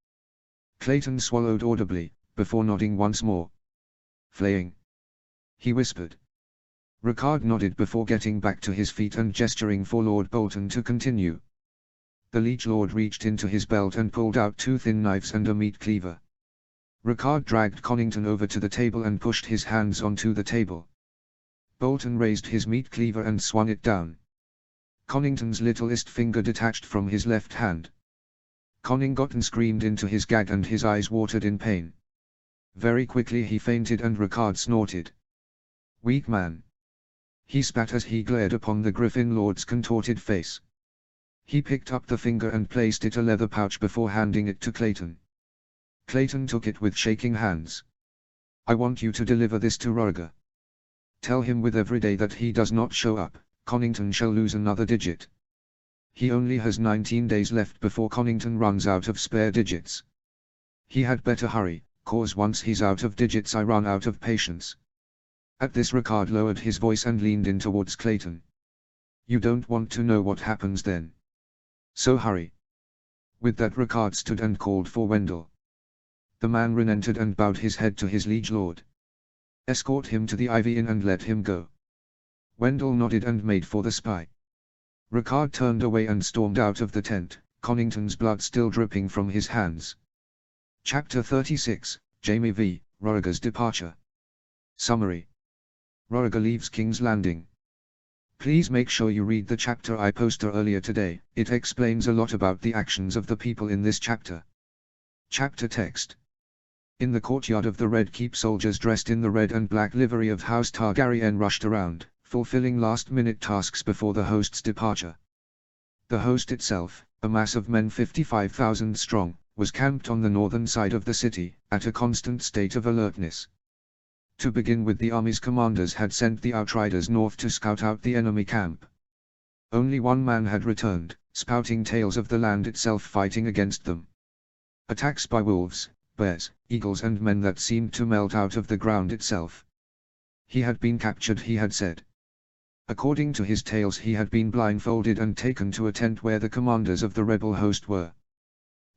Clayton swallowed audibly, before nodding once more. Flaying. He whispered. Ricard nodded before getting back to his feet and gesturing for Lord Bolton to continue. The Liege Lord reached into his belt and pulled out two thin knives and a meat cleaver. Ricard dragged Connington over to the table and pushed his hands onto the table. Bolton raised his meat cleaver and swung it down. Connington's littlest finger detached from his left hand. Connington screamed into his gag and his eyes watered in pain. Very quickly he fainted and Ricard snorted. Weak man. He spat as he glared upon the Griffin Lord's contorted face. He picked up the finger and placed it in a leather pouch before handing it to Clayton. Clayton took it with shaking hands. I want you to deliver this to Roriger. Tell him with every day that he does not show up, Connington shall lose another digit. He only has 19 days left before Connington runs out of spare digits. He had better hurry, cause once he's out of digits I run out of patience. At this Ricard lowered his voice and leaned in towards Clayton. You don't want to know what happens then. So hurry. With that Ricard stood and called for Wendell. The man relented and bowed his head to his Liege Lord. Escort him to the Ivy Inn and let him go. Wendell nodded and made for the spy. Ricard turned away and stormed out of the tent, Connington's blood still dripping from his hands. Chapter 36, Jaime v. Roriger's Departure. Summary. Roriger leaves King's Landing. Please make sure you read the chapter I posted earlier today, it explains a lot about the actions of the people in this chapter. Chapter text. In the courtyard of the Red Keep, soldiers dressed in the red and black livery of House Targaryen rushed around, fulfilling last-minute tasks before the host's departure. The host itself, a mass of men 55,000 strong, was camped on the northern side of the city, at a constant state of alertness. To begin with, the army's commanders had sent the Outriders north to scout out the enemy camp. Only one man had returned, spouting tales of the land itself fighting against them. Attacks by wolves, bears, eagles and men that seemed to melt out of the ground itself. He had been captured, he had said. According to his tales, he had been blindfolded and taken to a tent where the commanders of the rebel host were.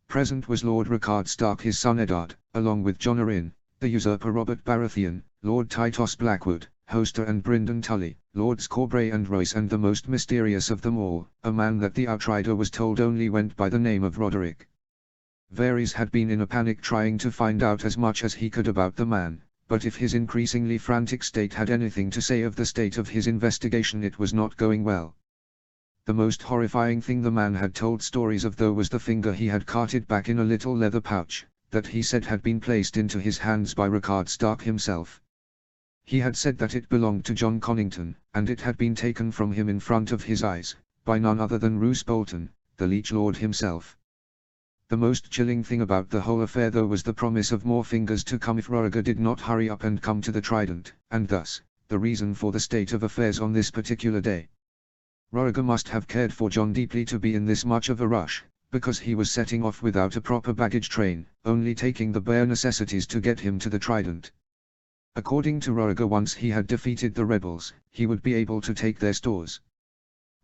Present was Lord Rickard Stark, his son Eddard, along with John Arryn, the usurper Robert Baratheon, Lord Tytos Blackwood, Hoster and Brynden Tully, Lords Corbray and Royce, and the most mysterious of them all, a man that the outrider was told only went by the name of Roderick. Varys had been in a panic trying to find out as much as he could about the man, but if his increasingly frantic state had anything to say of the state of his investigation, it was not going well. The most horrifying thing the man had told stories of though was the finger he had carted back in a little leather pouch, that he said had been placed into his hands by Rickard Stark himself. He had said that it belonged to Jon Connington, and it had been taken from him in front of his eyes, by none other than Roose Bolton, the Liege Lord himself. The most chilling thing about the whole affair though was the promise of more fingers to come if Rhaegar did not hurry up and come to the Trident, and thus, the reason for the state of affairs on this particular day. Rhaegar must have cared for Jon deeply to be in this much of a rush, because he was setting off without a proper baggage train, only taking the bare necessities to get him to the Trident. According to Rhaegar, once he had defeated the rebels, he would be able to take their stores.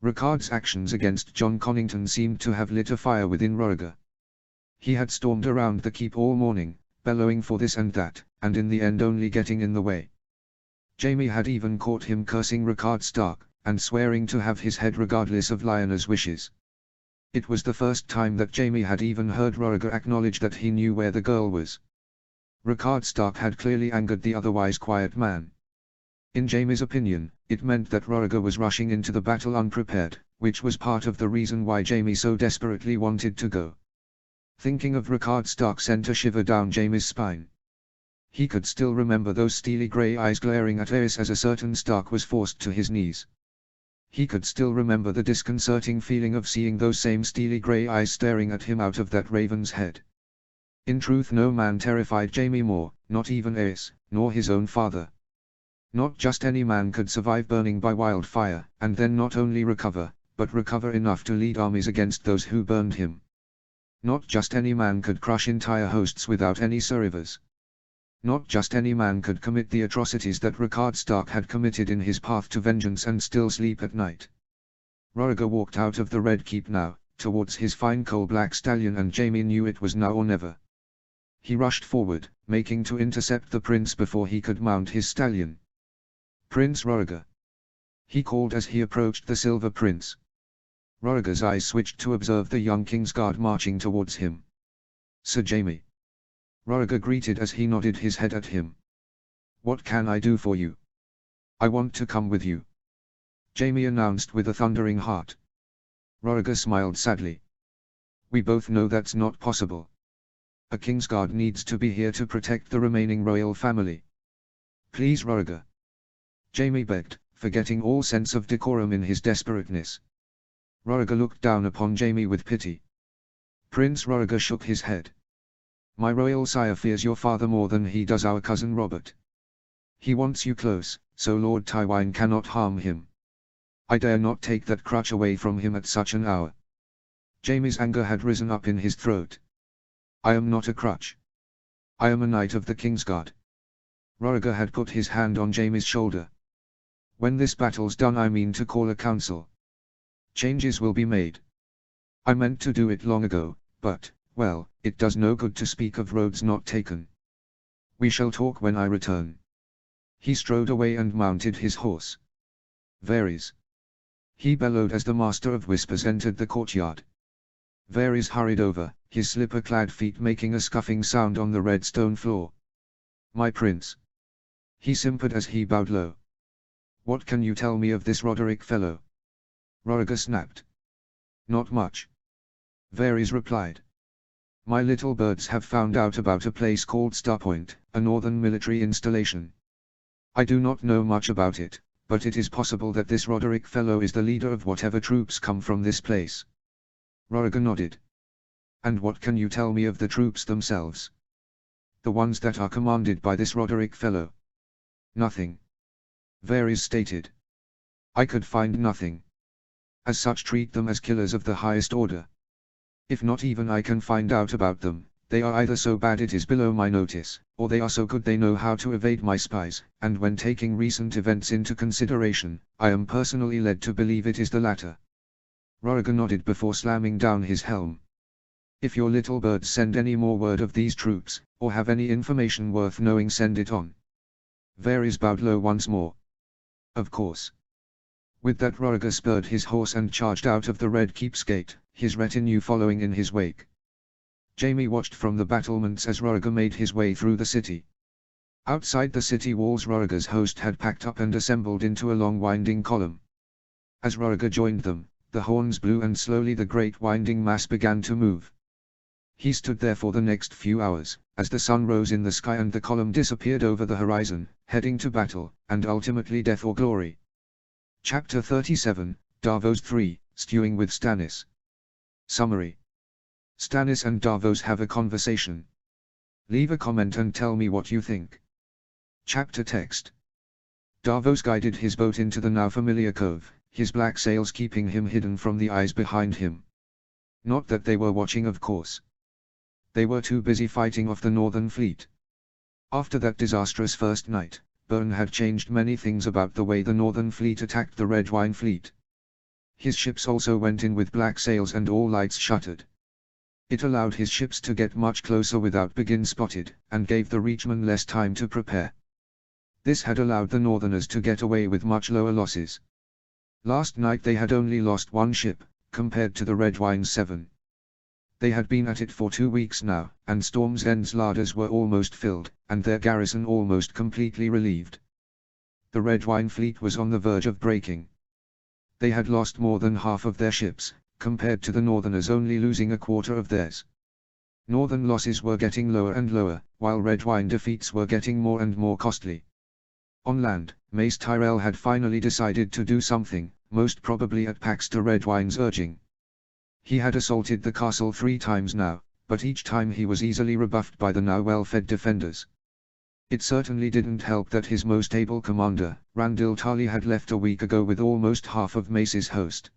Rickard's actions against Jon Connington seemed to have lit a fire within Rhaegar. He had stormed around the keep all morning, bellowing for this and that, and in the end only getting in the way. Jaime had even caught him cursing Rickard Stark, and swearing to have his head regardless of Lyanna's wishes. It was the first time that Jaime had even heard Rhaegar acknowledge that he knew where the girl was. Rickard Stark had clearly angered the otherwise quiet man. In Jaime's opinion, it meant that Rhaegar was rushing into the battle unprepared, which was part of the reason why Jaime so desperately wanted to go. Thinking of Rickard Stark sent a shiver down Jaime's spine. He could still remember those steely grey eyes glaring at Aerys as a certain Stark was forced to his knees. He could still remember the disconcerting feeling of seeing those same steely grey eyes staring at him out of that raven's head. In truth, no man terrified Jaime more, not even Aerys, nor his own father. Not just any man could survive burning by wildfire, and then not only recover, but recover enough to lead armies against those who burned him. Not just any man could crush entire hosts without any survivors. Not just any man could commit the atrocities that Rickard Stark had committed in his path to vengeance and still sleep at night. Rhaegar walked out of the Red Keep now, towards his fine coal-black stallion, and Jaime knew it was now or never. He rushed forward, making to intercept the prince before he could mount his stallion. "Prince Rhaegar!" he called as he approached the Silver Prince. Rhaegar's eyes switched to observe the young Kingsguard marching towards him. "Sir Jaime." Rhaegar greeted as he nodded his head at him. "What can I do for you?" "I want to come with you," Jaime announced with a thundering heart. Rhaegar smiled sadly. "We both know that's not possible. A Kingsguard needs to be here to protect the remaining royal family. Please, Rhaegar," Jaime begged, forgetting all sense of decorum in his desperateness. Rhaegar looked down upon Jaime with pity. Prince Rhaegar shook his head. "My royal sire fears your father more than he does our cousin Robert. He wants you close, so Lord Tywine cannot harm him. I dare not take that crutch away from him at such an hour." Jaime's anger had risen up in his throat. "I am not a crutch. I am a knight of the Kingsguard." Rhaegar had put his hand on Jaime's shoulder. "When this battle's done, I mean to call a council. Changes will be made. I meant to do it long ago, but, well, it does no good to speak of roads not taken. We shall talk when I return." He strode away and mounted his horse. "Varys!" he bellowed as the Master of Whispers entered the courtyard. Varys hurried over, his slipper-clad feet making a scuffing sound on the red stone floor. "My prince!" he simpered as he bowed low. "What can you tell me of this Roderick fellow?" Rhaegar snapped. "Not much," Varys replied. "My little birds have found out about a place called Starpoint, a northern military installation. I do not know much about it, but it is possible that this Roderick fellow is the leader of whatever troops come from this place." Rhaegar nodded. "And what can you tell me of the troops themselves? The ones that are commanded by this Roderick fellow?" "Nothing," Varys stated. "I could find nothing. As such, treat them as killers of the highest order. If not even I can find out about them, They are either so bad it is below my notice, or they are so good they know how to evade my spies, and when taking recent events into consideration, I am personally led to believe it is the latter. Roriger nodded before slamming down his helm. If your little birds send any more word of these troops, or have any information worth knowing, send it on. Varys bowed low once more. Of course. With that Roriger spurred his horse and charged out of the Red Keep's gate, his retinue following in his wake. Jaime watched from the battlements as Roriger made his way through the city. Outside the city walls Roriger's host had packed up and assembled into a long winding column. As Roriger joined them, the horns blew and slowly the great winding mass began to move. He stood there for the next few hours, as the sun rose in the sky and the column disappeared over the horizon, heading to battle, and ultimately death or glory. Chapter 37, Davos 3, Stewing with Stannis. Summary. Stannis and Davos have a conversation. Leave a comment and tell me what you think. Chapter text. Davos guided his boat into the now familiar cove, his black sails keeping him hidden from the eyes behind him. Not that they were watching, of course. They were too busy fighting off the Northern fleet. After that disastrous first night, Byrne had changed many things about the way the Northern fleet attacked the Red Wine fleet. His ships also went in with black sails and all lights shuttered. It allowed his ships to get much closer without being spotted, and gave the Reachmen less time to prepare. This had allowed the Northerners to get away with much lower losses. Last night they had only lost one ship, compared to the Red Wine's 7. They had been at it for 2 weeks now, and Storm's End's larders were almost filled, and their garrison almost completely relieved. The Red Wine fleet was on the verge of breaking. They had lost more than half of their ships, compared to the Northerners only losing a quarter of theirs. Northern losses were getting lower and lower, while Red Wine defeats were getting more and more costly. On land, Mace Tyrell had finally decided to do something, most probably at Paxter Red Wine's urging. He had assaulted the castle 3 times now, but each time he was easily rebuffed by the now well-fed defenders. It certainly didn't help that his most able commander, Randyll Tarly, had left a week ago with almost half of Mace's host.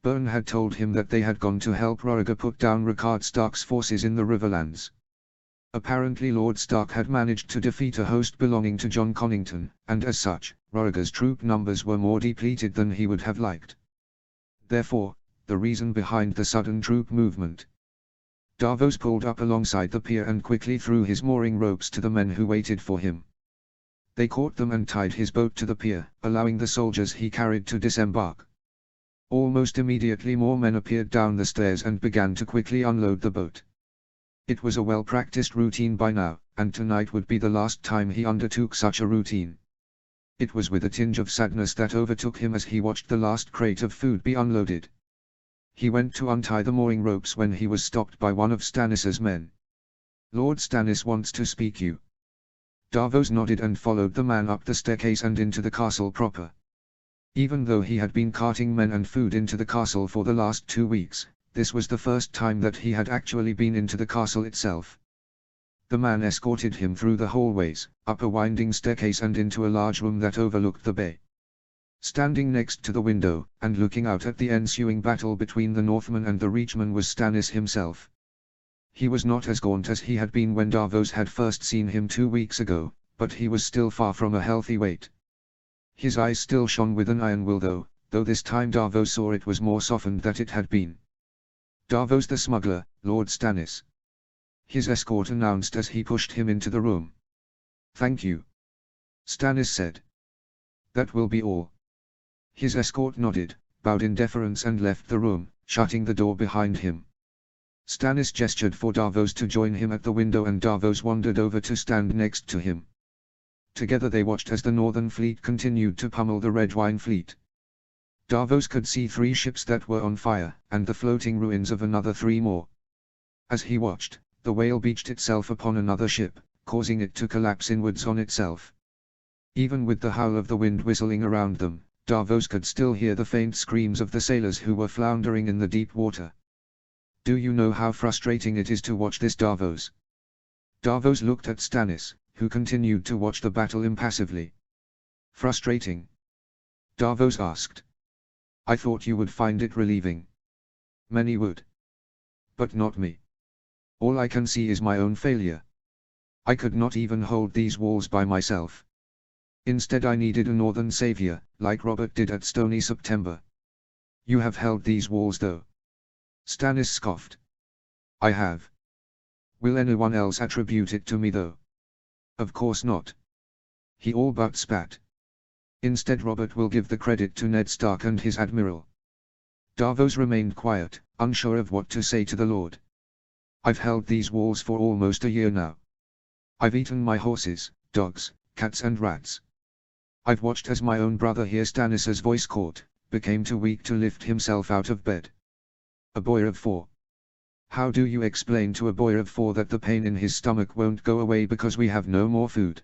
Byrne had told him that they had gone to help Roriger put down Rickard Stark's forces in the Riverlands. Apparently Lord Stark had managed to defeat a host belonging to Jon Connington, and as such, Roriger's troop numbers were more depleted than he would have liked. Therefore, the reason behind the sudden troop movement. Davos pulled up alongside the pier and quickly threw his mooring ropes to the men who waited for him. They caught them and tied his boat to the pier, allowing the soldiers he carried to disembark. Almost immediately more men appeared down the stairs and began to quickly unload the boat. It was a well-practiced routine by now, and tonight would be the last time he undertook such a routine. It was with a tinge of sadness that overtook him as he watched the last crate of food be unloaded. He went to untie the mooring ropes when he was stopped by one of Stannis's men. "Lord Stannis wants to speak you." Davos nodded and followed the man up the staircase and into the castle proper. Even though he had been carting men and food into the castle for the last 2 weeks, this was the first time that he had actually been into the castle itself. The man escorted him through the hallways, up a winding staircase and into a large room that overlooked the bay. Standing next to the window, and looking out at the ensuing battle between the Northmen and the Reachmen, was Stannis himself. He was not as gaunt as he had been when Davos had first seen him 2 weeks ago, but he was still far from a healthy weight. His eyes still shone with an iron will though this time Davos saw it was more softened than it had been. "Davos the smuggler, Lord Stannis," his escort announced as he pushed him into the room. "Thank you," Stannis said. "That will be all." His escort nodded, bowed in deference and left the room, shutting the door behind him. Stannis gestured for Davos to join him at the window and Davos wandered over to stand next to him. Together they watched as the Northern fleet continued to pummel the Red Wine fleet. Davos could see 3 ships that were on fire, and the floating ruins of another 3 more. As he watched, the Whale beached itself upon another ship, causing it to collapse inwards on itself. Even with the howl of the wind whistling around them, Davos could still hear the faint screams of the sailors who were floundering in the deep water. "Do you know how frustrating it is to watch this, Davos?" Davos looked at Stannis, who continued to watch the battle impassively. "Frustrating?" Davos asked. "I thought you would find it relieving." "Many would. But not me. All I can see is my own failure. I could not even hold these walls by myself. Instead I needed a northern savior, like Robert did at Stony September. You have held these walls though. Stannis scoffed. I have. Will anyone else attribute it to me though? Of course not. He all but spat. Instead Robert will give the credit to Ned Stark and his admiral. Davos remained quiet, unsure of what to say to the Lord. I've held these walls for almost a year now. I've eaten my horses, dogs, cats and rats. I've watched as my own brother here, Stannis's voice caught, became too weak to lift himself out of bed. A boy of 4. How do you explain to a boy of 4 that the pain in his stomach won't go away because we have no more food?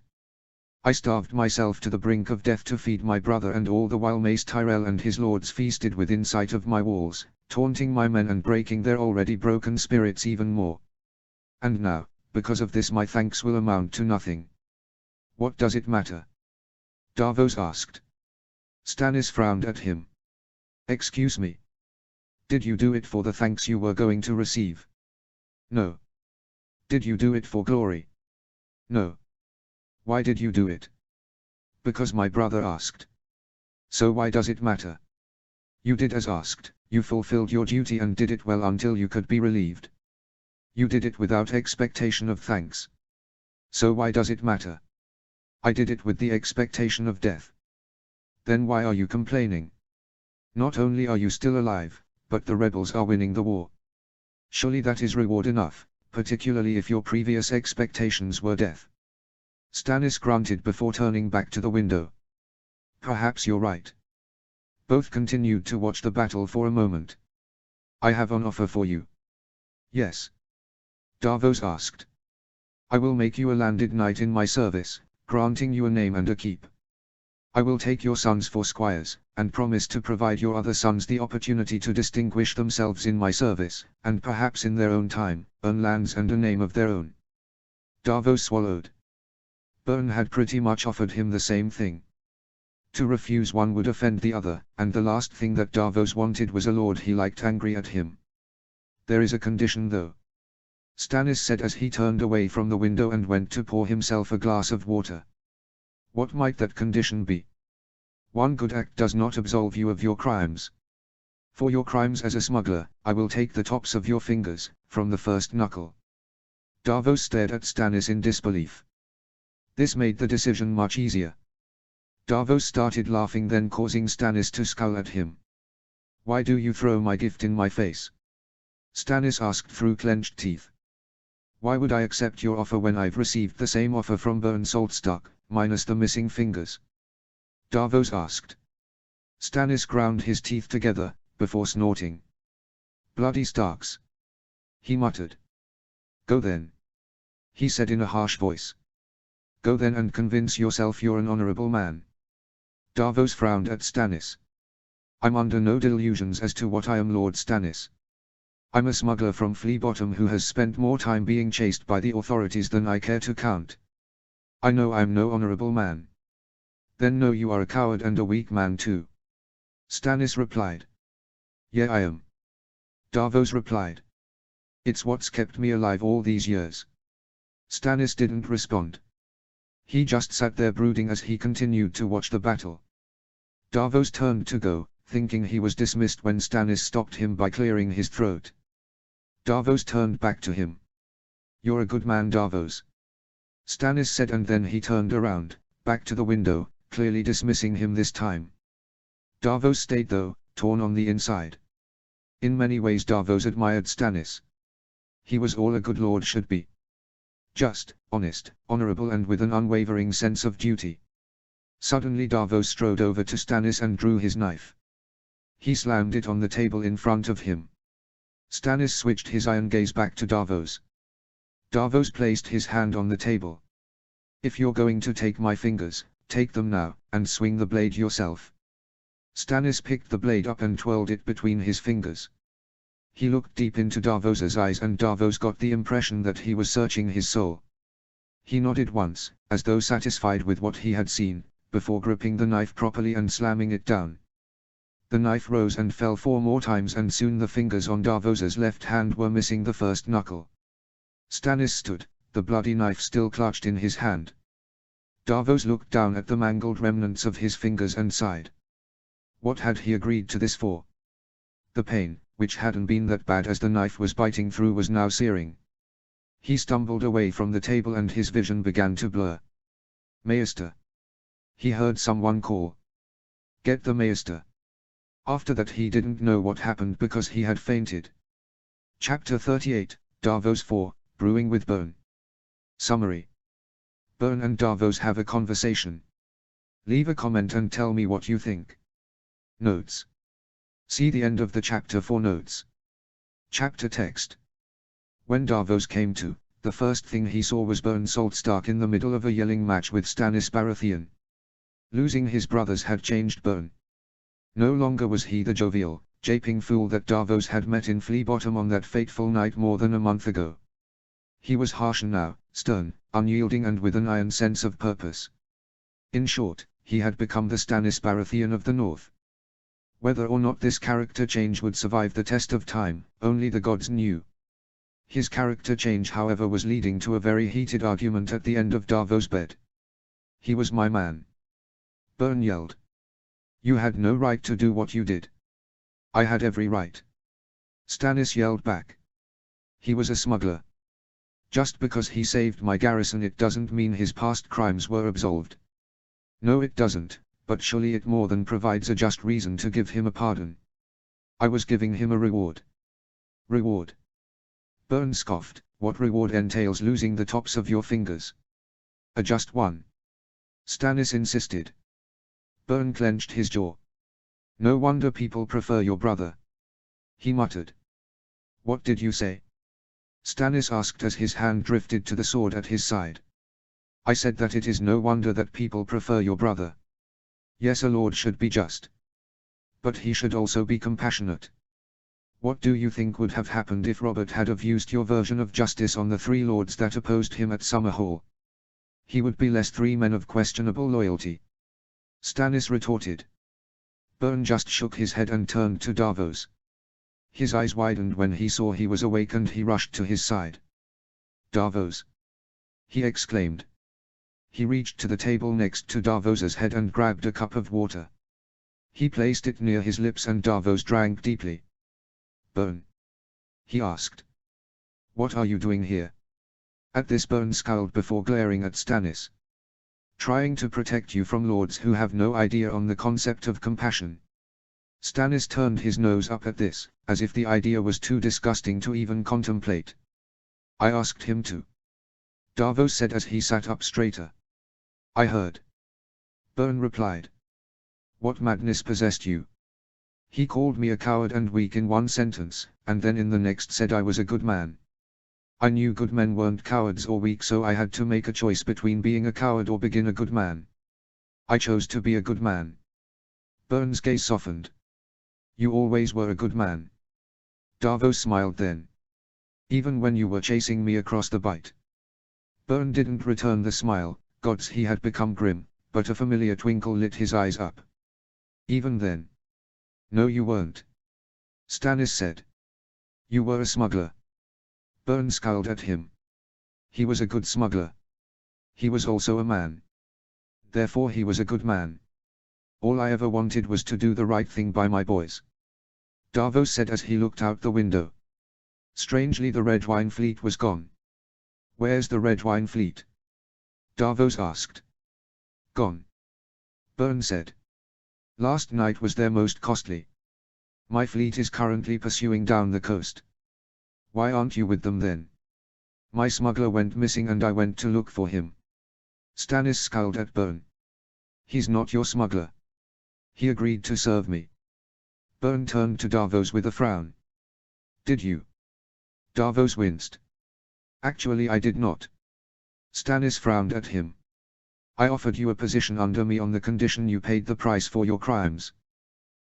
I starved myself to the brink of death to feed my brother, and all the while Mace Tyrell and his lords feasted within sight of my walls, taunting my men and breaking their already broken spirits even more. And now, because of this my thanks will amount to nothing. What does it matter? Davos asked. Stannis frowned at him. Excuse me. Did you do it for the thanks you were going to receive? No. Did you do it for glory? No. Why did you do it? Because my brother asked. So why does it matter? You did as asked, you fulfilled your duty and did it well until you could be relieved. You did it without expectation of thanks. So why does it matter? I did it with the expectation of death. Then why are you complaining? Not only are you still alive, but the rebels are winning the war. Surely that is reward enough, particularly if your previous expectations were death. Stannis grunted before turning back to the window. Perhaps you're right. Both continued to watch the battle for a moment. I have an offer for you. Yes. Davos asked. I will make you a landed knight in my service, granting you a name and a keep. I will take your sons for squires, and promise to provide your other sons the opportunity to distinguish themselves in my service, and perhaps in their own time, earn lands and a name of their own. Davos swallowed. Byrne had pretty much offered him the same thing. To refuse one would offend the other, and the last thing that Davos wanted was a lord he liked angry at him. There is a condition though. Stannis said as he turned away from the window and went to pour himself a glass of water. What might that condition be? One good act does not absolve you of your crimes. For your crimes as a smuggler, I will take the tops of your fingers, from the first knuckle. Davos stared at Stannis in disbelief. This made the decision much easier. Davos started laughing, then causing Stannis to scowl at him. Why do you throw my gift in my face? Stannis asked through clenched teeth. Why would I accept your offer when I've received the same offer from Byrne Saltstock, minus the missing fingers? Davos asked. Stannis ground his teeth together, before snorting. Bloody Starks. He muttered. Go then. He said in a harsh voice. Go then and convince yourself you're an honorable man. Davos frowned at Stannis. I'm under no delusions as to what I am, Lord Stannis. I'm a smuggler from Flea Bottom who has spent more time being chased by the authorities than I care to count. I know I'm no honorable man. Then no, you are a coward and a weak man too. Stannis replied. Yeah, I am. Davos replied. It's what's kept me alive all these years. Stannis didn't respond. He just sat there brooding as he continued to watch the battle. Davos turned to go, thinking he was dismissed when Stannis stopped him by clearing his throat. Davos turned back to him. You're a good man, Davos. Stannis said, and then he turned around, back to the window, clearly dismissing him this time. Davos stayed though, torn on the inside. In many ways Davos admired Stannis. He was all a good lord should be. Just, honest, honorable and with an unwavering sense of duty. Suddenly Davos strode over to Stannis and drew his knife. He slammed it on the table in front of him. Stannis switched his iron gaze back to Davos. Davos placed his hand on the table. If you're going to take my fingers, take them now, and swing the blade yourself. Stannis picked the blade up and twirled it between his fingers. He looked deep into Davos's eyes, and Davos got the impression that he was searching his soul. He nodded once, as though satisfied with what he had seen, before gripping the knife properly and slamming it down. The knife rose and fell 4 more times, and soon the fingers on Davos's left hand were missing the first knuckle. Stannis stood, the bloody knife still clutched in his hand. Davos looked down at the mangled remnants of his fingers and sighed. What had he agreed to this for? The pain, which hadn't been that bad as the knife was biting through, was now searing. He stumbled away from the table and his vision began to blur. Maester. He heard someone call. Get the Maester. After that he didn't know what happened because he had fainted. Chapter 38, Davos 4, Brewing with Berne. Summary. Berne and Davos have a conversation. Leave a comment and tell me what you think. Notes. See the end of the chapter for notes. Chapter text. When Davos came to, the first thing he saw was Berne Saltstark in the middle of a yelling match with Stannis Baratheon. Losing his brothers had changed Berne. No longer was he the jovial, japing fool that Davos had met in Flea Bottom on that fateful night more than a month ago. He was harsh now, stern, unyielding and with an iron sense of purpose. In short, he had become the Stannis Baratheon of the North. Whether or not this character change would survive the test of time, only the gods knew. His character change, however, was leading to a very heated argument at the end of Davos' bed. He was my man. Berne yelled. You had no right to do what you did. I had every right. Stannis yelled back. He was a smuggler. Just because he saved my garrison it doesn't mean his past crimes were absolved. No, it doesn't, but surely it more than provides a just reason to give him a pardon. I was giving him a reward. Reward? Berne scoffed. What reward entails losing the tops of your fingers? A just one. Stannis insisted. Berne clenched his jaw. No wonder people prefer your brother. He muttered. What did you say? Stannis asked as his hand drifted to the sword at his side. I said that it is no wonder that people prefer your brother. Yes, a lord should be just. But he should also be compassionate. What do you think would have happened if Robert had have used your version of justice on the 3 lords that opposed him at Summerhall? He would be less 3 men of questionable loyalty. Stannis retorted. Berne just shook his head and turned to Davos. His eyes widened when he saw he was awake and he rushed to his side. Davos! He exclaimed. He reached to the table next to Davos's head and grabbed a cup of water. He placed it near his lips and Davos drank deeply. Berne? He asked. What are you doing here? At this Berne scowled before glaring at Stannis. Trying to protect you from lords who have no idea on the concept of compassion. Stannis turned his nose up at this, as if the idea was too disgusting to even contemplate. I asked him to. Davos said as he sat up straighter. I heard. Berne replied. What madness possessed you? He called me a coward and weak in one sentence, and then in the next said I was a good man. I knew good men weren't cowards or weak, so I had to make a choice between being a coward or being a good man. I chose to be a good man. Berne's gaze softened. You always were a good man. Davos smiled then. Even when you were chasing me across the Bight. Berne didn't return the smile. Gods, he had become grim, but a familiar twinkle lit his eyes up. Even then. No, you weren't. Stannis said. You were a smuggler. Berne scowled at him. He was a good smuggler. He was also a man. Therefore he was a good man. All I ever wanted was to do the right thing by my boys. Davos said as he looked out the window. Strangely, the Red Wine Fleet was gone. Where's the Red Wine Fleet? Davos asked. Gone. Berne said. Last night was their most costly. My fleet is currently pursuing down the coast. Why aren't you with them then? My smuggler went missing and I went to look for him. Stannis scowled at Berne. He's not your smuggler. He agreed to serve me. Berne turned to Davos with a frown. Did you? Davos winced. Actually, I did not. Stannis frowned at him. I offered you a position under me on the condition you paid the price for your crimes.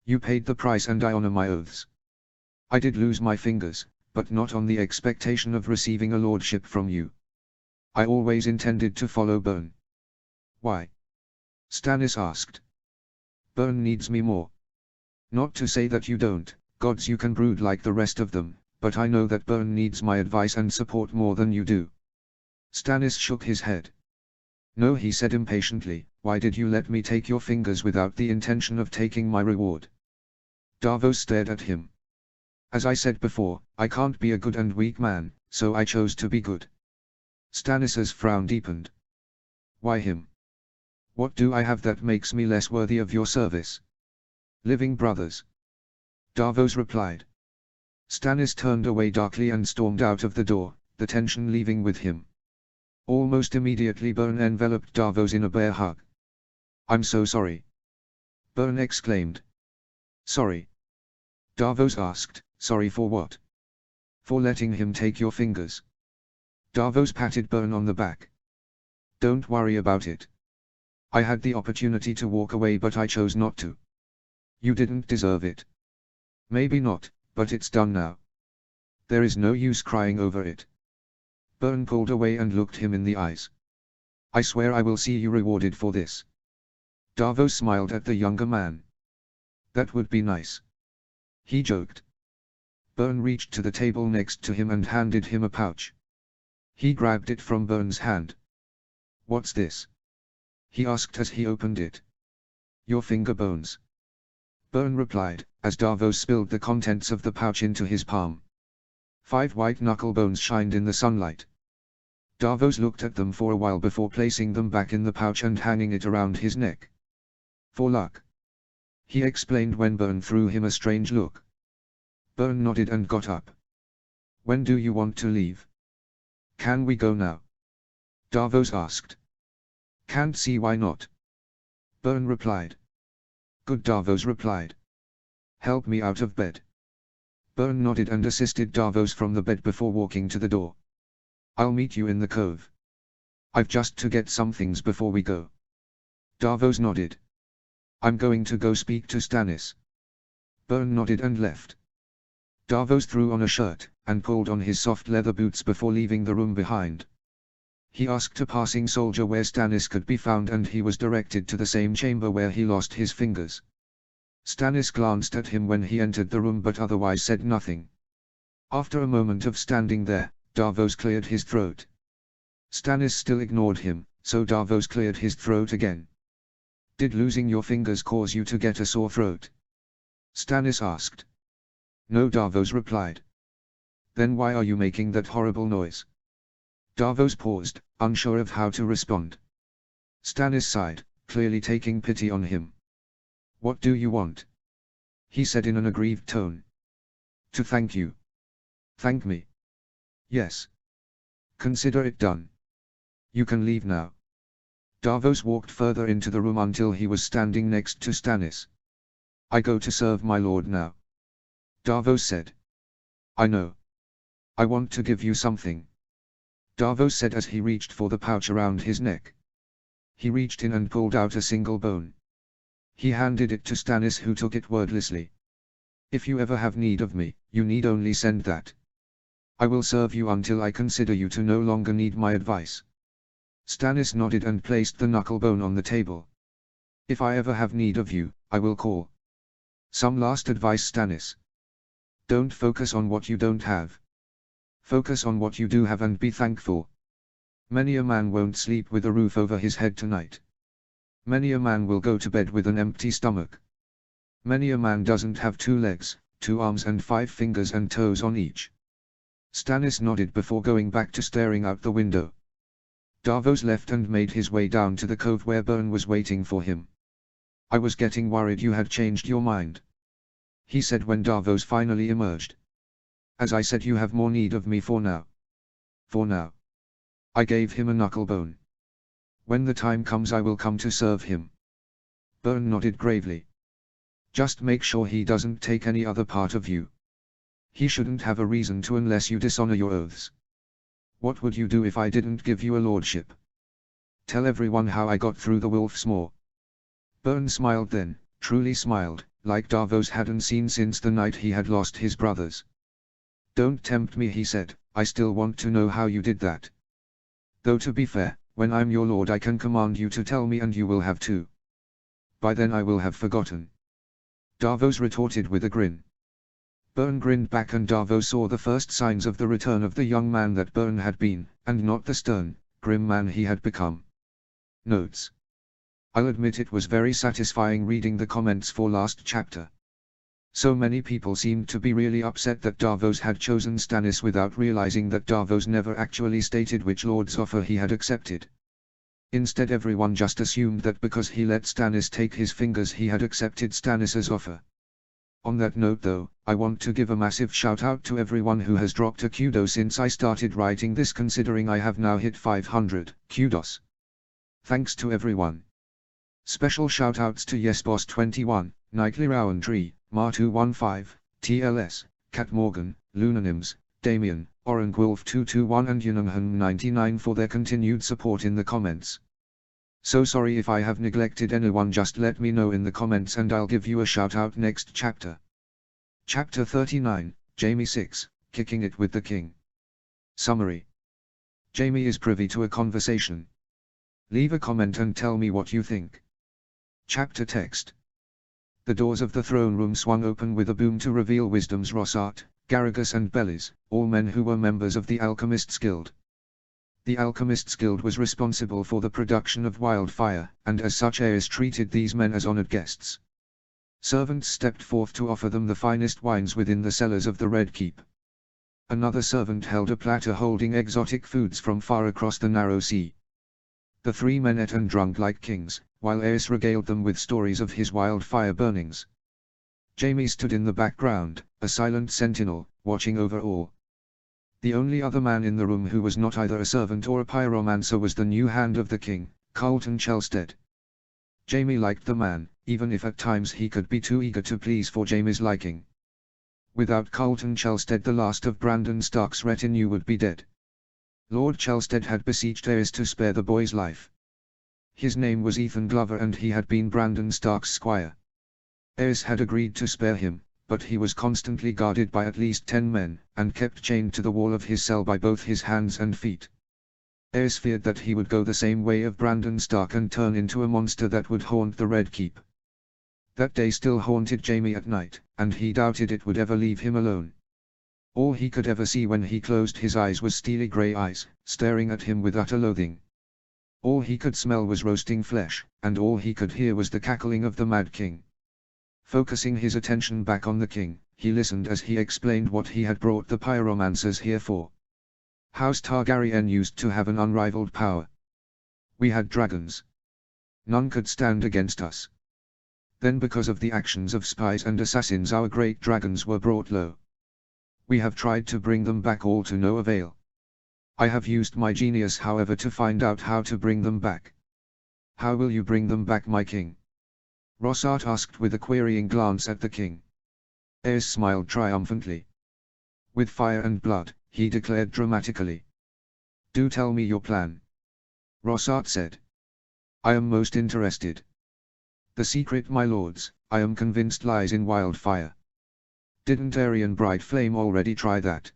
You paid the price and I honor my oaths. I did lose my fingers, but not on the expectation of receiving a lordship from you. I always intended to follow Berne. Why? Stannis asked. Berne needs me more. Not to say that you don't, gods, you can brood like the rest of them, but I know that Byrne needs my advice and support more than you do. Stannis shook his head. No, he said impatiently, why did you let me take your fingers without the intention of taking my reward? Davos stared at him. As I said before, I can't be a good and weak man, so I chose to be good. Stannis's frown deepened. Why him? What do I have that makes me less worthy of your service? Living brothers. Davos replied. Stannis turned away darkly and stormed out of the door, the tension leaving with him. Almost immediately Byrne enveloped Davos in a bear hug. I'm so sorry. Byrne exclaimed. Sorry? Davos asked, sorry for what? For letting him take your fingers. Davos patted Byrne on the back. Don't worry about it. I had the opportunity to walk away but I chose not to. You didn't deserve it. Maybe not, but it's done now. There is no use crying over it. Byrne pulled away and looked him in the eyes. I swear I will see you rewarded for this. Davos smiled at the younger man. That would be nice. He joked. Byrne reached to the table next to him and handed him a pouch. He grabbed it from Byrne's hand. What's this? He asked as he opened it. Your finger bones. Byrne replied, as Davos spilled the contents of the pouch into his palm. 5 white knuckle bones shined in the sunlight. Davos looked at them for a while before placing them back in the pouch and hanging it around his neck. For luck. He explained when Byrne threw him a strange look. Byrne nodded and got up. When do you want to leave? Can we go now? Davos asked. Can't see why not. Byrne replied. Good, Davos replied. Help me out of bed. Byrne nodded and assisted Davos from the bed before walking to the door. I'll meet you in the cove. I've just to get some things before we go. Davos nodded. I'm going to go speak to Stannis. Byrne nodded and left. Davos threw on a shirt, and pulled on his soft leather boots before leaving the room behind. He asked a passing soldier where Stannis could be found and he was directed to the same chamber where he lost his fingers. Stannis glanced at him when he entered the room but otherwise said nothing. After a moment of standing there, Davos cleared his throat. Stannis still ignored him, so Davos cleared his throat again. Did losing your fingers cause you to get a sore throat? Stannis asked. No, Davos replied. Then why are you making that horrible noise? Davos paused, unsure of how to respond. Stannis sighed, clearly taking pity on him. What do you want? He said in an aggrieved tone. To thank you. Thank me. Yes. Consider it done. You can leave now. Davos walked further into the room until he was standing next to Stannis. I go to serve my lord now. Davos said. I know. I want to give you something. Davos said as he reached for the pouch around his neck. He reached in and pulled out a single bone. He handed it to Stannis, who took it wordlessly. If you ever have need of me, you need only send that. I will serve you until I consider you to no longer need my advice. Stannis nodded and placed the knuckle bone on the table. If I ever have need of you, I will call. Some last advice, Stannis. Don't focus on what you don't have. Focus on what you do have and be thankful. Many a man won't sleep with a roof over his head tonight. Many a man will go to bed with an empty stomach. Many a man doesn't have 2 legs, 2 arms and 5 fingers and toes on each. Stannis nodded before going back to staring out the window. Davos left and made his way down to the cove where Byrne was waiting for him. I was getting worried you had changed your mind. He said when Davos finally emerged. As I said, you have more need of me for now. For now. I gave him a knuckle bone. When the time comes I will come to serve him. Byrne nodded gravely. Just make sure he doesn't take any other part of you. He shouldn't have a reason to unless you dishonor your oaths. What would you do if I didn't give you a lordship? Tell everyone how I got through the Wolf's Maw. Byrne smiled then, truly smiled, like Davos hadn't seen since the night he had lost his brothers. Don't tempt me, he said, I still want to know how you did that. Though to be fair, when I'm your lord I can command you to tell me and you will have to. By then I will have forgotten. Davos retorted with a grin. Byrne grinned back, and Darvo saw the first signs of the return of the young man that Byrne had been, and not the stern, grim man he had become. Notes. I'll admit it was very satisfying reading the comments for last chapter. So many people seemed to be really upset that Davos had chosen Stannis without realizing that Davos never actually stated which lord's offer he had accepted. Instead, everyone just assumed that because he let Stannis take his fingers he had accepted Stannis's offer. On that note though, I want to give a massive shout out to everyone who has dropped a kudos since I started writing this, considering I have now hit 500 kudos. Thanks to everyone. Special shout outs to YesBoss21, Nightly Rowantree, Mar215, TLS, Cat Morgan, Lunanims, Damien, Orangwolf221 and Yunamhan99 for their continued support in the comments. So sorry if I have neglected anyone, just let me know in the comments and I'll give you a shout out next chapter. Chapter 39, Jaime 6, Kicking It with the King. Summary. Jaime is privy to a conversation. Leave a comment and tell me what you think. Chapter text. The doors of the throne room swung open with a boom to reveal Wisdom's Rossart, Garragus and Bellis, all men who were members of the Alchemists Guild. The Alchemists Guild was responsible for the production of wildfire, and as such Aerys treated these men as honored guests. Servants stepped forth to offer them the finest wines within the cellars of the Red Keep. Another servant held a platter holding exotic foods from far across the narrow sea. The three men ate and drank like kings, while Aerys regaled them with stories of his wildfire burnings. Jaime stood in the background, a silent sentinel, watching over all. The only other man in the room who was not either a servant or a pyromancer was the new hand of the king, Carlton Chelstead. Jaime liked the man, even if at times he could be too eager to please for Jaime's liking. Without Carlton Chelstead, the last of Brandon Stark's retinue would be dead. Lord Chelstead had beseeched Aerys to spare the boy's life. His name was Ethan Glover and he had been Brandon Stark's squire. Aerys had agreed to spare him, but he was constantly guarded by at least 10 men, and kept chained to the wall of his cell by both his hands and feet. Aerys feared that he would go the same way of Brandon Stark and turn into a monster that would haunt the Red Keep. That day still haunted Jaime at night, and he doubted it would ever leave him alone. All he could ever see when he closed his eyes was steely grey eyes, staring at him with utter loathing. All he could smell was roasting flesh, and all he could hear was the cackling of the Mad King. Focusing his attention back on the king, he listened as he explained what he had brought the pyromancers here for. House Targaryen used to have an unrivaled power. We had dragons. None could stand against us. Then because of the actions of spies and assassins our great dragons were brought low. We have tried to bring them back, all to no avail. I have used my genius however to find out how to bring them back. How will you bring them back, my king? Rossart asked with a querying glance at the king. Aerys smiled triumphantly. With fire and blood, he declared dramatically. Do tell me your plan. Rossart said. I am most interested. The secret, my lords, I am convinced lies in wildfire. Didn't Aerion Brightflame already try that?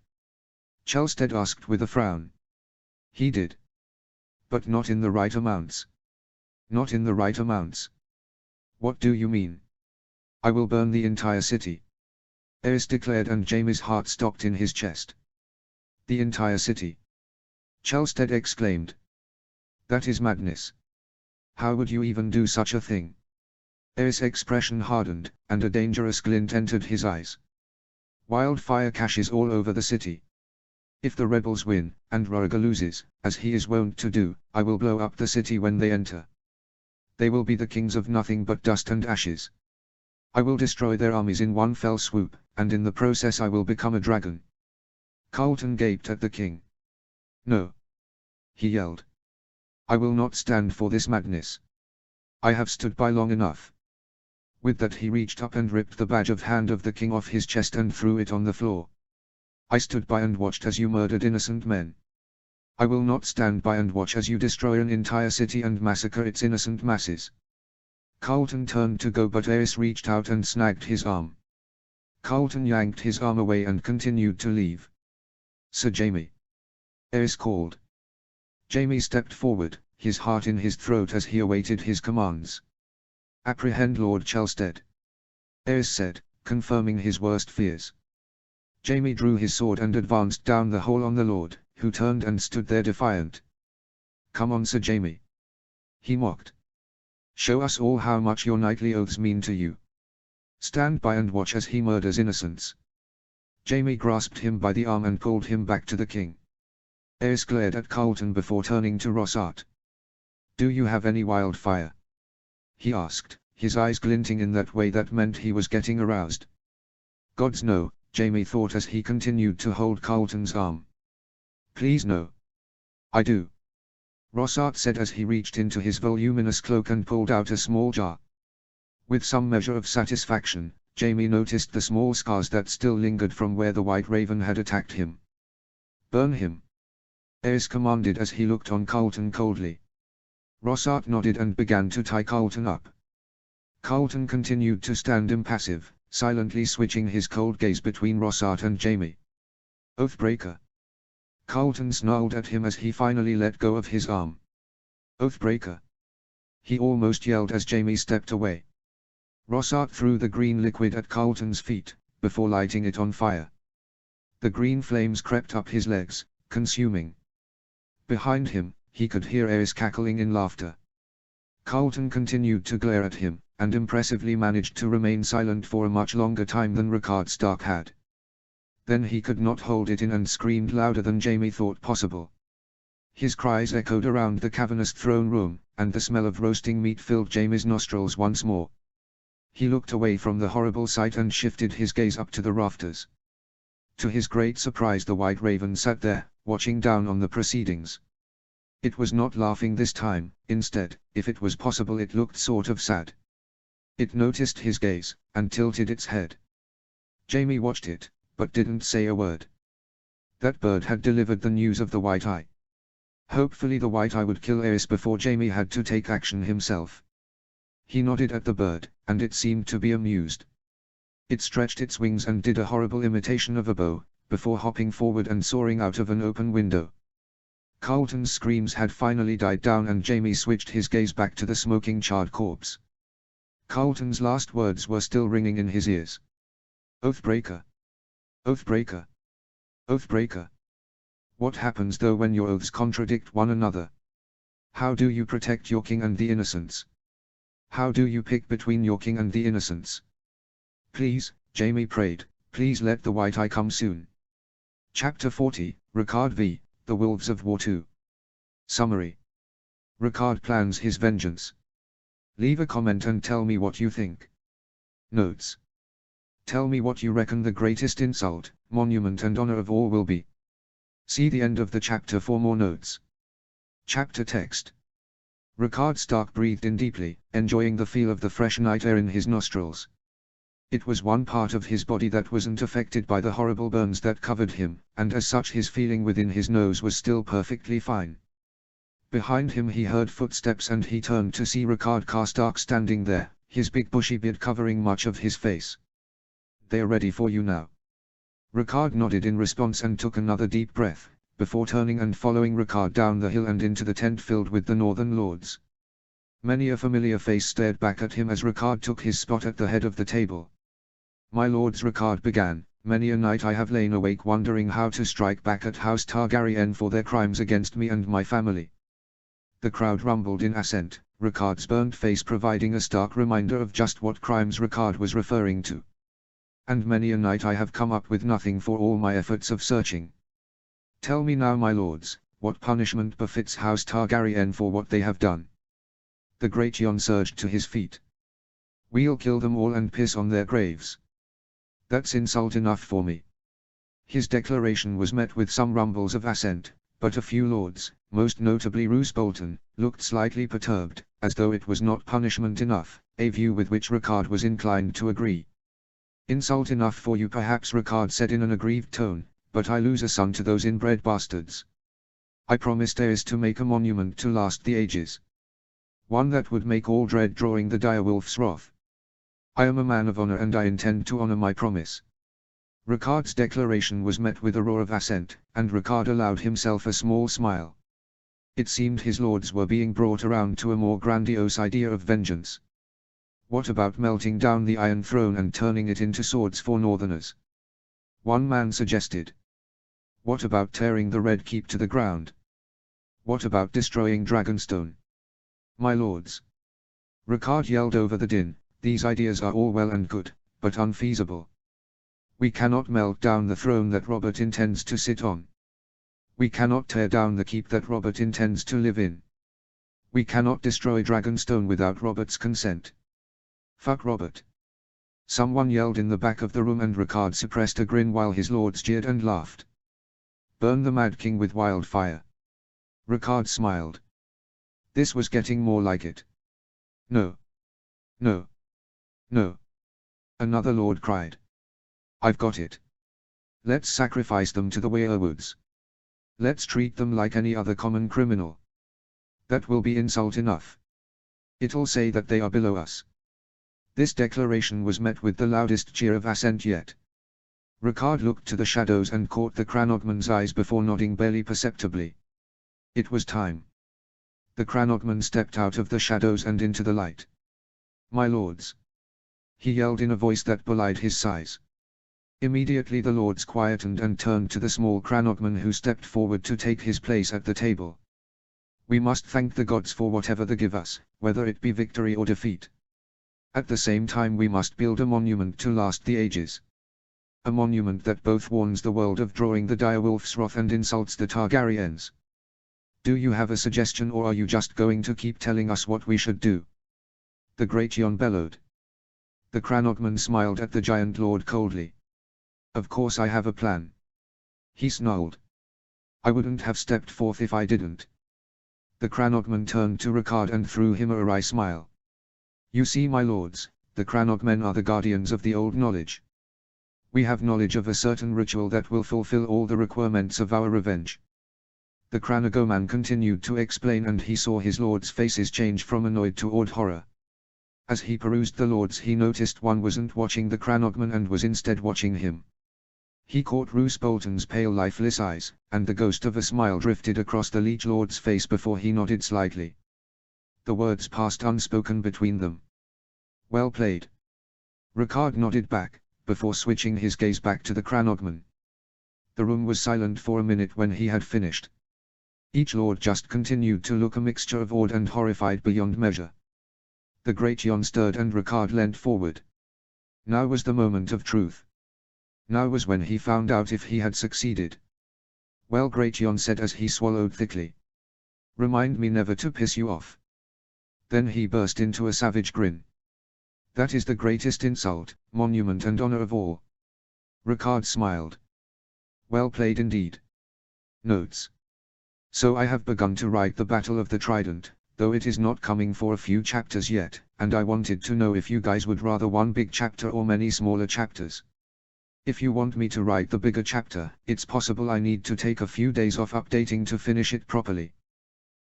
Chelstead asked with a frown. He did. But not in the right amounts. Not in the right amounts. What do you mean? I will burn the entire city. Aerys declared, and Jaime's heart stopped in his chest. The entire city? Chelstead exclaimed. That is madness. How would you even do such a thing? Aerys' expression hardened, and a dangerous glint entered his eyes. Wildfire caches all over the city. If the rebels win, and Rhaegar loses, as he is wont to do, I will blow up the city when they enter. They will be the kings of nothing but dust and ashes. I will destroy their armies in one fell swoop, and in the process I will become a dragon. Carlton gaped at the king. No. He yelled. I will not stand for this madness. I have stood by long enough. With that he reached up and ripped the badge of hand of the king off his chest and threw it on the floor. I stood by and watched as you murdered innocent men. I will not stand by and watch as you destroy an entire city and massacre its innocent masses. Carlton turned to go, but Aerys reached out and snagged his arm. Carlton yanked his arm away and continued to leave. Sir Jaime. Aerys called. Jaime stepped forward, his heart in his throat as he awaited his commands. Apprehend Lord Chelstead. Aerys said, confirming his worst fears. Jaime drew his sword and advanced down the hole on the lord, who turned and stood there defiant. "Come on, Sir Jaime," he mocked. "Show us all how much your knightly oaths mean to you. Stand by and watch as he murders innocents." Jaime grasped him by the arm and pulled him back to the king. Aerys glared at Carlton before turning to Rossart. "Do you have any wildfire?" he asked, his eyes glinting in that way that meant he was getting aroused. "Gods no," Jaime thought as he continued to hold Carlton's arm. "Please no." "I do," Rossart said as he reached into his voluminous cloak and pulled out a small jar. With some measure of satisfaction, Jaime noticed the small scars that still lingered from where the White Raven had attacked him. "Burn him," Aerys commanded as he looked on Carlton coldly. Rossart nodded and began to tie Carlton up. Carlton continued to stand impassive, silently switching his cold gaze between Rossart and Jaime. "Oathbreaker!" Carlton snarled at him as he finally let go of his arm. "Oathbreaker!" he almost yelled as Jaime stepped away. Rossart threw the green liquid at Carlton's feet, before lighting it on fire. The green flames crept up his legs, consuming. Behind him, he could hear Aerys cackling in laughter. Carlton continued to glare at him, and impressively managed to remain silent for a much longer time than Rickard Stark had. Then he could not hold it in and screamed louder than Jaime thought possible. His cries echoed around the cavernous throne room, and the smell of roasting meat filled Jaime's nostrils once more. He looked away from the horrible sight and shifted his gaze up to the rafters. To his great surprise, the White Raven sat there, watching down on the proceedings. It was not laughing this time; instead, if it was possible, it looked sort of sad. It noticed his gaze, and tilted its head. Jaime watched it, but didn't say a word. That bird had delivered the news of the White Eye. Hopefully the White Eye would kill Aerys before Jaime had to take action himself. He nodded at the bird, and it seemed to be amused. It stretched its wings and did a horrible imitation of a bow, before hopping forward and soaring out of an open window. Carlton's screams had finally died down and Jaime switched his gaze back to the smoking charred corpse. Carlton's last words were still ringing in his ears. "Oathbreaker! Oathbreaker! Oathbreaker! What happens though when your oaths contradict one another? How do you protect your king and the innocents? How do you pick between your king and the innocents? Please," Jaime prayed, "please let the White Eye come soon." Chapter 40, Rickard v. The Wolves of War 2. Summary. Rickard plans his vengeance. Leave a comment and tell me what you think. Notes. Tell me what you reckon the greatest insult, monument and honor of all will be. See the end of the chapter for more notes. Chapter text. Rickard Stark breathed in deeply, enjoying the feel of the fresh night air in his nostrils. It was one part of his body that wasn't affected by the horrible burns that covered him, and as such his feeling within his nose was still perfectly fine. Behind him he heard footsteps and he turned to see Rickard Stark standing there, his big bushy beard covering much of his face. "They're ready for you now." Rickard nodded in response and took another deep breath, before turning and following Rickard down the hill and into the tent filled with the Northern Lords. Many a familiar face stared back at him as Rickard took his spot at the head of the table. "My lords," Rickard began, "many a night I have lain awake wondering how to strike back at House Targaryen for their crimes against me and my family." The crowd rumbled in assent, Rickard's burnt face providing a stark reminder of just what crimes Rickard was referring to. "And many a night I have come up with nothing for all my efforts of searching. Tell me now, my lords, what punishment befits House Targaryen for what they have done?" The great Jon surged to his feet. "We'll kill them all and piss on their graves. That's insult enough for me." His declaration was met with some rumbles of assent, but a few lords, most notably Roose Bolton, looked slightly perturbed, as though it was not punishment enough, a view with which Rickard was inclined to agree. "Insult enough for you perhaps," Rickard said in an aggrieved tone, "but I lose a son to those inbred bastards. I promised Aerys to make a monument to last the ages. One that would make all dread drawing the direwolf's wrath. I am a man of honor and I intend to honor my promise." Rickard's declaration was met with a roar of assent, and Rickard allowed himself a small smile. It seemed his lords were being brought around to a more grandiose idea of vengeance. What about melting down the Iron Throne and turning it into swords for Northerners? One man suggested. What about tearing the Red Keep to the ground? What about destroying Dragonstone? My lords. Ricard yelled over the din, these ideas are all well and good, but unfeasible. We cannot melt down the throne that Robert intends to sit on. We cannot tear down the keep that Robert intends to live in. We cannot destroy Dragonstone without Robert's consent. Fuck Robert. Someone yelled in the back of the room, and Ricard suppressed a grin while his lords jeered and laughed. Burn the Mad King with wildfire. Ricard smiled. This was getting more like it. No. No. No. Another lord cried. I've got it. Let's sacrifice them to the werewolves. Let's treat them like any other common criminal. That will be insult enough. It'll say that they are below us. This declaration was met with the loudest cheer of assent yet. Ricard looked to the shadows and caught the Cranogman's eyes before nodding barely perceptibly. It was time. The Cranogman stepped out of the shadows and into the light. My lords. He yelled in a voice that belied his size. Immediately the lords quietened and turned to the small Cranogman, who stepped forward to take his place at the table. We must thank the gods for whatever they give us, whether it be victory or defeat. At the same time we must build a monument to last the ages. A monument that both warns the world of drawing the direwolf's wrath and insults the Targaryens. Do you have a suggestion, or are you just going to keep telling us what we should do? The Great Jon bellowed. The Cranogman smiled at the giant lord coldly. Of course I have a plan. He snarled. I wouldn't have stepped forth if I didn't. The Cranogman turned to Ricard and threw him a wry smile. You see, my lords, the Cranogmen are the guardians of the old knowledge. We have knowledge of a certain ritual that will fulfill all the requirements of our revenge. The Cranogoman continued to explain, and he saw his lords' faces change from annoyed to awed horror. As he perused the lords, he noticed one wasn't watching the Cranogman and was instead watching him. He caught Roose Bolton's pale lifeless eyes, and the ghost of a smile drifted across the Liege Lord's face before he nodded slightly. The words passed unspoken between them. Well played. Ricard nodded back, before switching his gaze back to the Cranogman. The room was silent for a minute when he had finished. Each lord just continued to look a mixture of awed and horrified beyond measure. The Great Jon stirred and Ricard leant forward. Now was the moment of truth. Now was when he found out if he had succeeded. Well, Great Jon said as he swallowed thickly. Remind me never to piss you off. Then he burst into a savage grin. That is the greatest insult, monument and honor of all. Ricard smiled. Well played indeed. Notes. So I have begun to write the Battle of the Trident, though it is not coming for a few chapters yet, and I wanted to know if you guys would rather one big chapter or many smaller chapters. If you want me to write the bigger chapter, it's possible I need to take a few days off updating to finish it properly.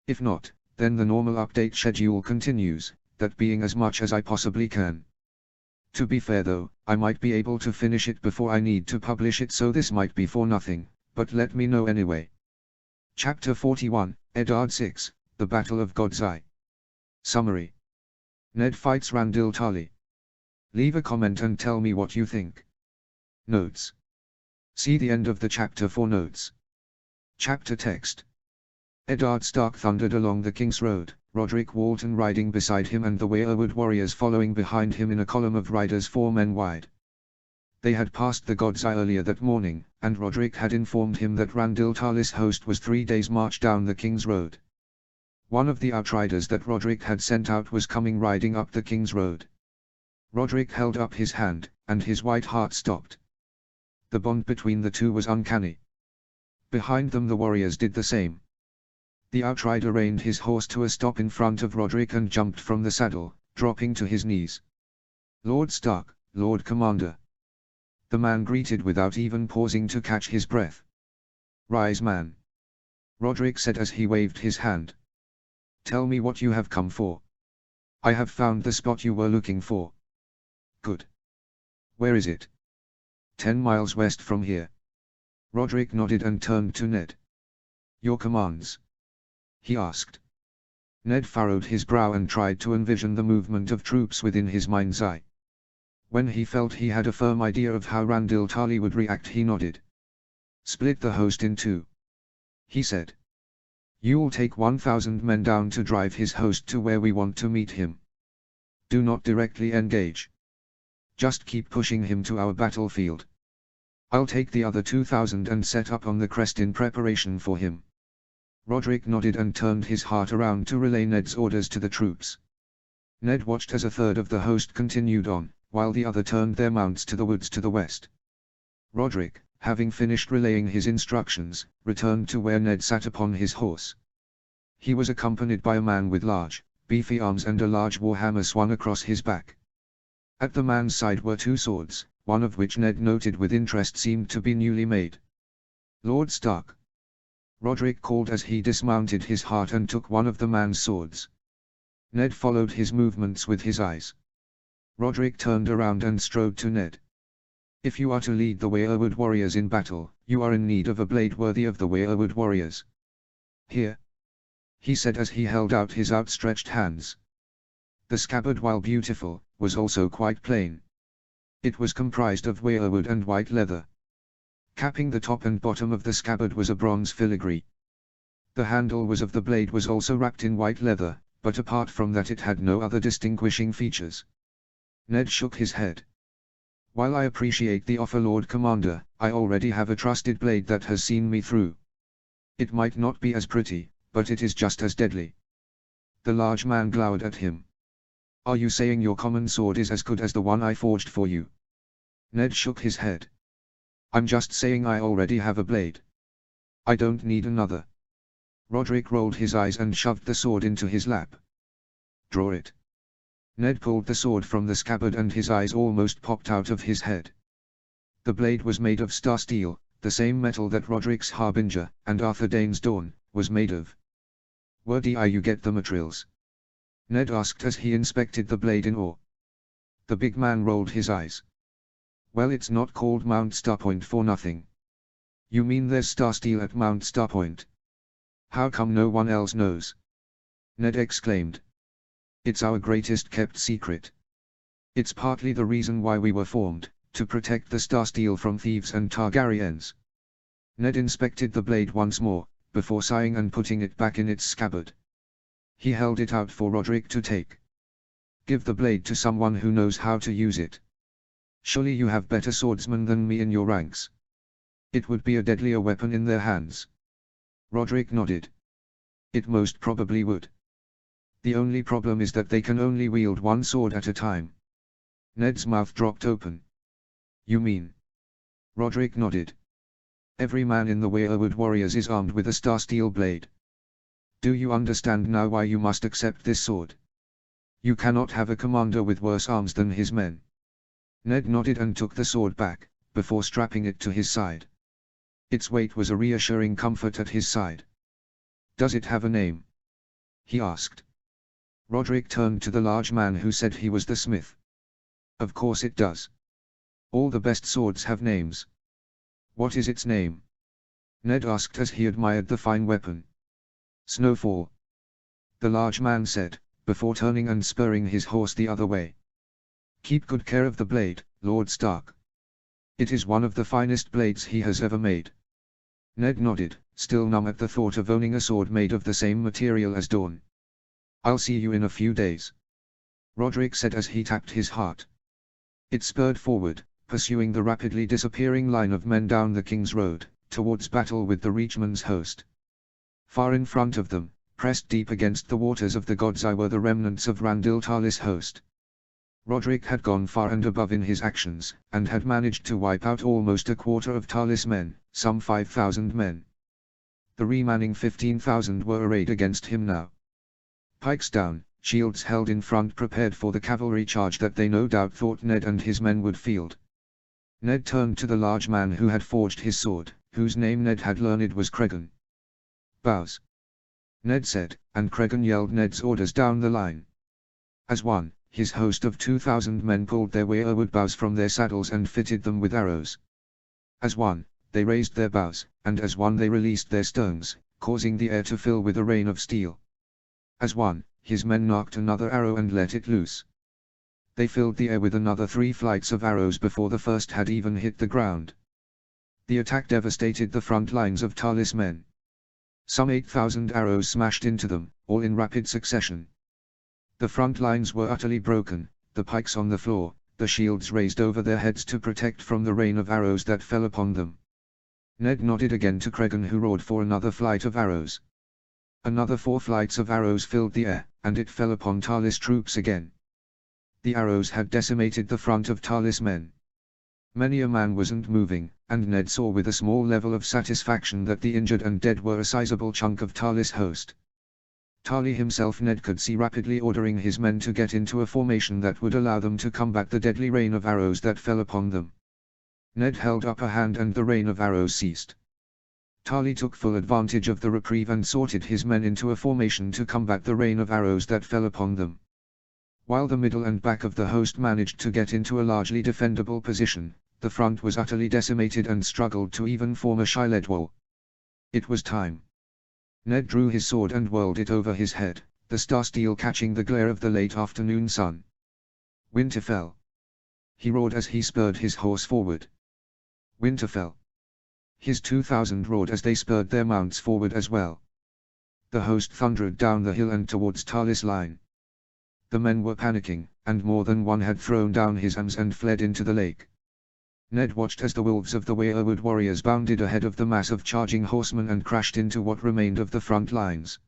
If not, then the normal update schedule continues, that being as much as I possibly can. To be fair though, I might be able to finish it before I need to publish it, so this might be for nothing, but let me know anyway. Chapter 41, Eddard 6, The Battle of God's Eye. Summary. Ned fights Randyll Tarly. Leave a comment and tell me what you think. Notes. See the end of the chapter for notes. Chapter text. Eddard Stark thundered along the King's Road, Roderick Walton riding beside him and the weirwood warriors following behind him in a column of riders 4 men wide. They had passed the God's Eye earlier that morning, and Roderick had informed him that Randyll Tarly's host was 3 days' march down the King's Road. One of the outriders that Roderick had sent out was coming riding up the King's Road. Roderick held up his hand, and his white heart stopped. The bond between the two was uncanny. Behind them the warriors did the same. The outrider reined his horse to a stop in front of Roderick and jumped from the saddle, dropping to his knees. Lord Stark, Lord Commander. The man greeted without even pausing to catch his breath. Rise, man. Roderick said as he waved his hand. Tell me what you have come for. I have found the spot you were looking for. Good. Where is it? 10 miles west from here. Roderick nodded and turned to Ned. Your commands? He asked. Ned furrowed his brow and tried to envision the movement of troops within his mind's eye. When he felt he had a firm idea of how Randil Tali would react, he nodded. "Split the host in two," he said. "You'll take 1,000 men down to drive his host to where we want to meet him. Do not directly engage. Just keep pushing him to our battlefield. I'll take the other 2,000 and set up on the crest in preparation for him." Roderick nodded and turned his heart around to relay Ned's orders to the troops. Ned watched as a third of the host continued on, while the other turned their mounts to the woods to the west. Roderick, having finished relaying his instructions, returned to where Ned sat upon his horse. He was accompanied by a man with large, beefy arms and a large warhammer swung across his back. At the man's side were two swords, one of which Ned noted with interest seemed to be newly made. "Lord Stark," Roderick called as he dismounted his heart and took one of the man's swords. Ned followed his movements with his eyes. Roderick turned around and strode to Ned. "If you are to lead the Weirwood warriors in battle, you are in need of a blade worthy of the Weirwood warriors. Here," he said as he held out his outstretched hands. The scabbard, while beautiful, was also quite plain. It was comprised of weirwood and white leather. Capping the top and bottom of the scabbard was a bronze filigree. The handle of the blade was also wrapped in white leather, but apart from that it had no other distinguishing features. Ned shook his head. "While I appreciate the offer, Lord Commander, I already have a trusted blade that has seen me through. It might not be as pretty, but it is just as deadly." The large man glowered at him. "Are you saying your common sword is as good as the one I forged for you?" Ned shook his head. "I'm just saying I already have a blade. I don't need another." Roderick rolled his eyes and shoved the sword into his lap. "Draw it." Ned pulled the sword from the scabbard and his eyes almost popped out of his head. The blade was made of star steel, the same metal that Roderick's Harbinger, and Arthur Dane's Dawn, was made of. "Where do you get the materials?" Ned asked as he inspected the blade in awe. The big man rolled his eyes. "Well, it's not called Mount Starpoint for nothing. You mean there's star steel at Mount Starpoint? How come no one else knows?" Ned exclaimed. "It's our greatest kept secret. It's partly the reason why we were formed, to protect the star steel from thieves and Targaryens." Ned inspected the blade once more, before sighing and putting it back in its scabbard. He held it out for Roderick to take. "Give the blade to someone who knows how to use it. Surely you have better swordsmen than me in your ranks. It would be a deadlier weapon in their hands." Roderick nodded. "It most probably would. The only problem is that they can only wield one sword at a time." Ned's mouth dropped open. "You mean?" Roderick nodded. "Every man in the Weirwood warriors is armed with a star steel blade. Do you understand now why you must accept this sword? You cannot have a commander with worse arms than his men." Ned nodded and took the sword back, before strapping it to his side. Its weight was a reassuring comfort at his side. "Does it have a name?" he asked. Roderick turned to the large man who said he was the smith. "Of course it does. All the best swords have names." "What is its name?" Ned asked as he admired the fine weapon. "Snowfall," the large man said, before turning and spurring his horse the other way. "Keep good care of the blade, Lord Stark. It is one of the finest blades he has ever made." Ned nodded, still numb at the thought of owning a sword made of the same material as Dawn. "I'll see you in a few days," Roderick said as he tapped his heart. It spurred forward, pursuing the rapidly disappearing line of men down the King's Road, towards battle with the Reachman's host. Far in front of them, pressed deep against the waters of the God's Eye, were the remnants of Randil Talis' host. Roderick had gone far and above in his actions, and had managed to wipe out almost a quarter of Talis' men, some 5,000 men. The remaining 15,000 were arrayed against him now. Pikes down, shields held in front, prepared for the cavalry charge that they no doubt thought Ned and his men would field. Ned turned to the large man who had forged his sword, whose name Ned had learned was Cregan. "Bows," Ned said, and Cregan yelled Ned's orders down the line. As one, his host of 2,000 men pulled their weirwood bows from their saddles and fitted them with arrows. As one, they raised their bows, and as one they released their stones, causing the air to fill with a rain of steel. As one, his men knocked another arrow and let it loose. They filled the air with another 3 flights of arrows before the first had even hit the ground. The attack devastated the front lines of Talis men. Some 8,000 arrows smashed into them, all in rapid succession. The front lines were utterly broken, the pikes on the floor, the shields raised over their heads to protect from the rain of arrows that fell upon them. Ned nodded again to Cregan, who roared for another flight of arrows. Another 4 flights of arrows filled the air, and it fell upon Talis troops again. The arrows had decimated the front of Talis men. Many a man wasn't moving, and Ned saw with a small level of satisfaction that the injured and dead were a sizable chunk of Talis' host. Tali himself, Ned could see rapidly ordering his men to get into a formation that would allow them to combat the deadly rain of arrows that fell upon them. Ned held up a hand and the rain of arrows ceased. Tali took full advantage of the reprieve and sorted his men into a formation to combat the rain of arrows that fell upon them. While the middle and back of the host managed to get into a largely defendable position, the front was utterly decimated and struggled to even form a shield wall. It was time. Ned drew his sword and whirled it over his head, the star steel catching the glare of the late afternoon sun. Winter fell. He roared as he spurred his horse forward. Winter fell. His 2,000 roared as they spurred their mounts forward as well. The host thundered down the hill and towards Talis' line. The men were panicking, and more than one had thrown down his arms and fled into the lake. Ned watched as the wolves of the Weirwood warriors bounded ahead of the mass of charging horsemen and crashed into what remained of the front lines.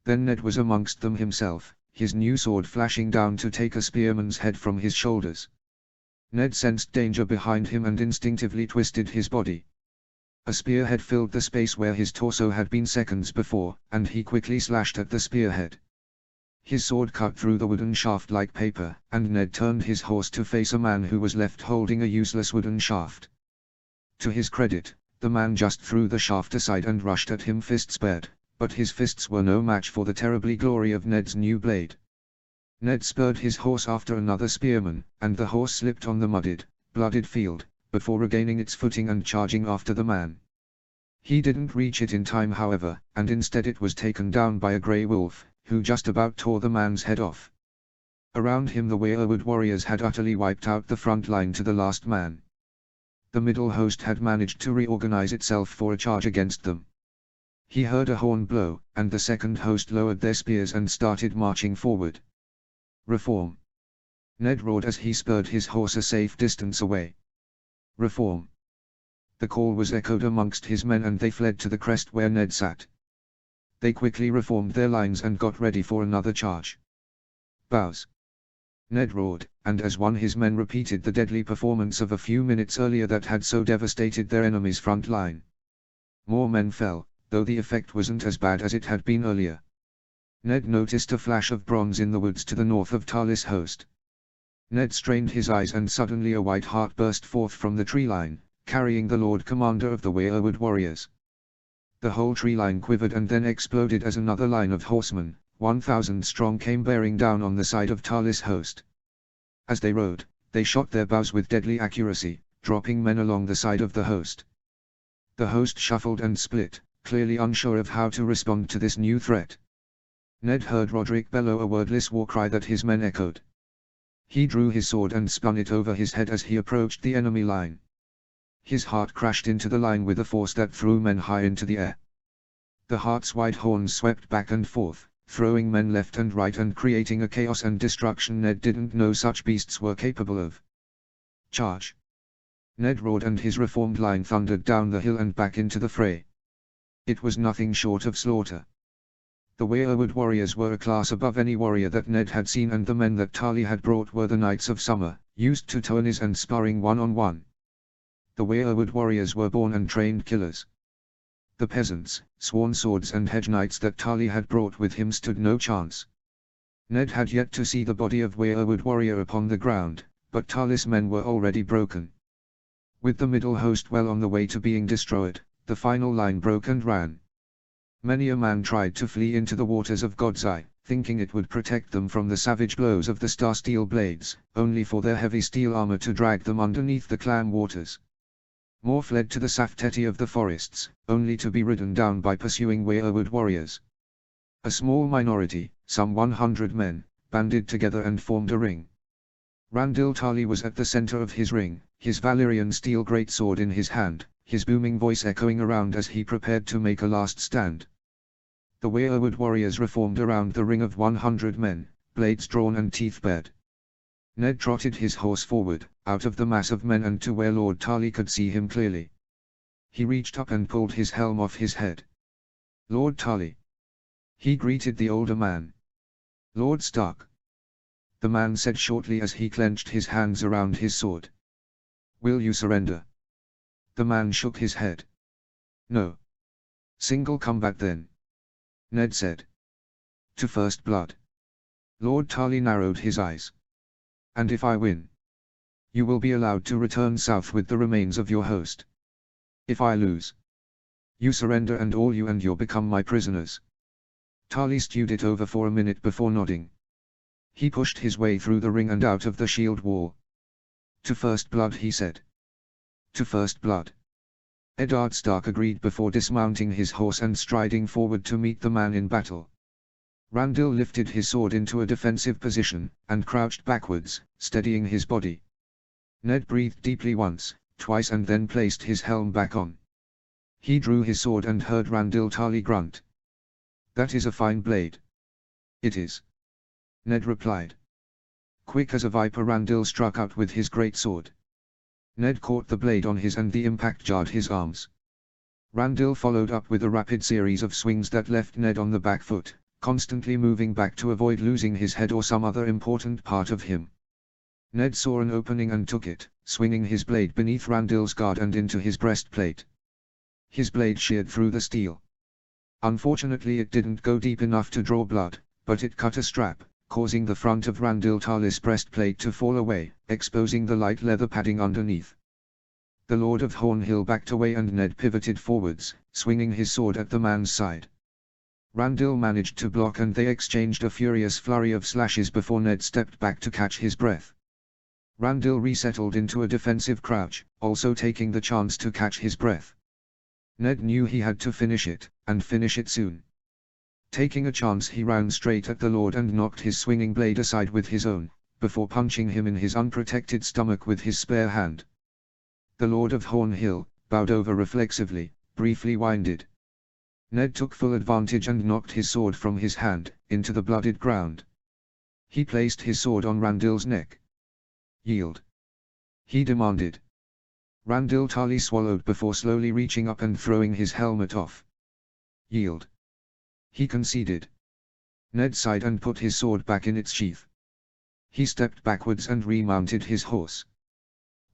Then Ned was amongst them himself, his new sword flashing down to take a spearman's head from his shoulders. Ned sensed danger behind him and instinctively twisted his body. A spearhead filled the space where his torso had been seconds before, and he quickly slashed at the spearhead. His sword cut through the wooden shaft like paper, and Ned turned his horse to face a man who was left holding a useless wooden shaft. To his credit, the man just threw the shaft aside and rushed at him fists bared, but his fists were no match for the terribly glory of Ned's new blade. Ned spurred his horse after another spearman, and the horse slipped on the mudded, blooded field, before regaining its footing and charging after the man. He didn't reach it in time, however, and instead it was taken down by a grey wolf, who just about tore the man's head off. Around him the Weirwood warriors had utterly wiped out the front line to the last man. The middle host had managed to reorganize itself for a charge against them. He heard a horn blow, and the second host lowered their spears and started marching forward. Reform! Ned roared as he spurred his horse a safe distance away. Reform! The call was echoed amongst his men and they fled to the crest where Ned sat. They quickly reformed their lines and got ready for another charge. Bows! Ned roared, and as one his men repeated the deadly performance of a few minutes earlier that had so devastated their enemy's front line. More men fell, though the effect wasn't as bad as it had been earlier. Ned noticed a flash of bronze in the woods to the north of Talis' host. Ned strained his eyes and suddenly a white heart burst forth from the tree line, carrying the Lord Commander of the Weirwood warriors. The whole tree line quivered and then exploded as another line of horsemen, 1,000 strong, came bearing down on the side of Talis' host. As they rode, they shot their bows with deadly accuracy, dropping men along the side of the host. The host shuffled and split, clearly unsure of how to respond to this new threat. Ned heard Roderick bellow a wordless war cry that his men echoed. He drew his sword and spun it over his head as he approached the enemy line. His heart crashed into the line with a force that threw men high into the air. The heart's wide horns swept back and forth, throwing men left and right and creating a chaos and destruction Ned didn't know such beasts were capable of. Charge! Ned roared and his reformed line thundered down the hill and back into the fray. It was nothing short of slaughter. The Weirwood warriors were a class above any warrior that Ned had seen, and the men that Tali had brought were the Knights of Summer, used to tourneys and sparring one-on-one. The Weirwood warriors were born and trained killers. The peasants, sworn swords and hedge knights that Tali had brought with him stood no chance. Ned had yet to see the body of Weirwood warrior upon the ground, but Talis' men were already broken. With the middle host well on the way to being destroyed, the final line broke and ran. Many a man tried to flee into the waters of God's Eye, thinking it would protect them from the savage blows of the star steel blades, only for their heavy steel armor to drag them underneath the clam waters. More fled to the Safteti of the forests, only to be ridden down by pursuing Weirwood warriors. A small minority, some 100 men, banded together and formed a ring. Randil Tali was at the center of his ring, his Valyrian steel greatsword in his hand, his booming voice echoing around as he prepared to make a last stand. The weirwood warriors reformed around the ring of 100 men, blades drawn and teeth bared. Ned trotted his horse forward, out of the mass of men and to where Lord Tali could see him clearly. He reached up and pulled his helm off his head. "Lord Tali." He greeted the older man. "Lord Stark," the man said shortly as he clenched his hands around his sword. "Will you surrender?" The man shook his head. "No. Single combat then," Ned said. "To first blood." Lord Tali narrowed his eyes. "And if I win? You will be allowed to return south with the remains of your host. If I lose? You surrender and all you and your become my prisoners." Tali stewed it over for a minute before nodding. He pushed his way through the ring and out of the shield wall. "To first blood," he said. "To first blood." Eddard Stark agreed before dismounting his horse and striding forward to meet the man in battle. Randil lifted his sword into a defensive position, and crouched backwards, steadying his body. Ned breathed deeply once, twice and then placed his helm back on. He drew his sword and heard Randil Tali grunt. "That is a fine blade." "It is," Ned replied. Quick as a viper, Randil struck out with his great sword. Ned caught the blade on his and the impact jarred his arms. Randil followed up with a rapid series of swings that left Ned on the back foot, constantly moving back to avoid losing his head or some other important part of him. Ned saw an opening and took it, swinging his blade beneath Randil's guard and into his breastplate. His blade sheared through the steel. Unfortunately it didn't go deep enough to draw blood, but it cut a strap, causing the front of Randil Tali's breastplate to fall away, exposing the light leather padding underneath. The Lord of Hornhill backed away and Ned pivoted forwards, swinging his sword at the man's side. Randil managed to block and they exchanged a furious flurry of slashes before Ned stepped back to catch his breath. Randil resettled into a defensive crouch, also taking the chance to catch his breath. Ned knew he had to finish it, and finish it soon. Taking a chance, he ran straight at the Lord and knocked his swinging blade aside with his own, before punching him in his unprotected stomach with his spare hand. The Lord of Hornhill, bowed over reflexively, briefly winded. Ned took full advantage and knocked his sword from his hand, into the blooded ground. He placed his sword on Randil's neck. "Yield," he demanded. Randil Tali swallowed before slowly reaching up and throwing his helmet off. "Yield," he conceded. Ned sighed and put his sword back in its sheath. He stepped backwards and remounted his horse.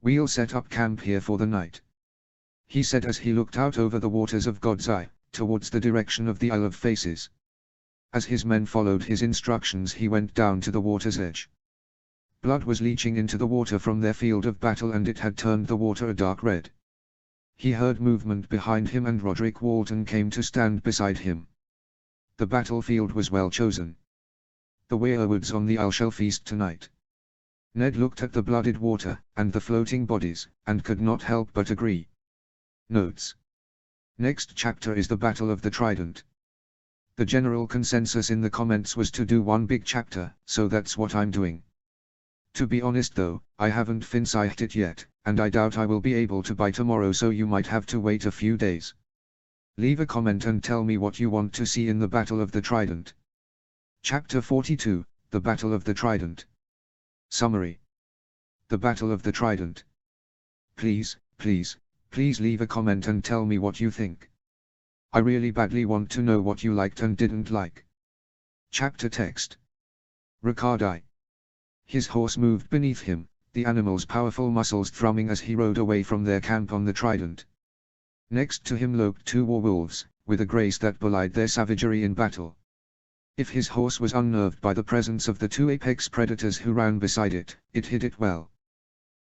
"We'll set up camp here for the night," he said as he looked out over the waters of God's Eye, towards the direction of the Isle of Faces. As his men followed his instructions, he went down to the water's edge. Blood was leaching into the water from their field of battle and it had turned the water a dark red. He heard movement behind him and Roderick Walton came to stand beside him. The battlefield was well chosen. The weirwoods on the Isle shall feast tonight. Ned looked at the blooded water, and the floating bodies, and could not help but agree. Notes. Next chapter is the Battle of the Trident. The general consensus in the comments was to do one big chapter, so that's what I'm doing. To be honest though, I haven't finished it yet, and I doubt I will be able to by tomorrow, so you might have to wait a few days. Leave a comment and tell me what you want to see in the Battle of the Trident. Chapter 42, The Battle of the Trident. Summary. The Battle of the Trident. Please leave a comment and tell me what you think. I really badly want to know what you liked and didn't like. Chapter text. Ricardi. His horse moved beneath him, the animal's powerful muscles thrumming as he rode away from their camp on the Trident. Next to him loped two werewolves, with a grace that belied their savagery in battle. If his horse was unnerved by the presence of the two apex predators who ran beside it, it hid it well.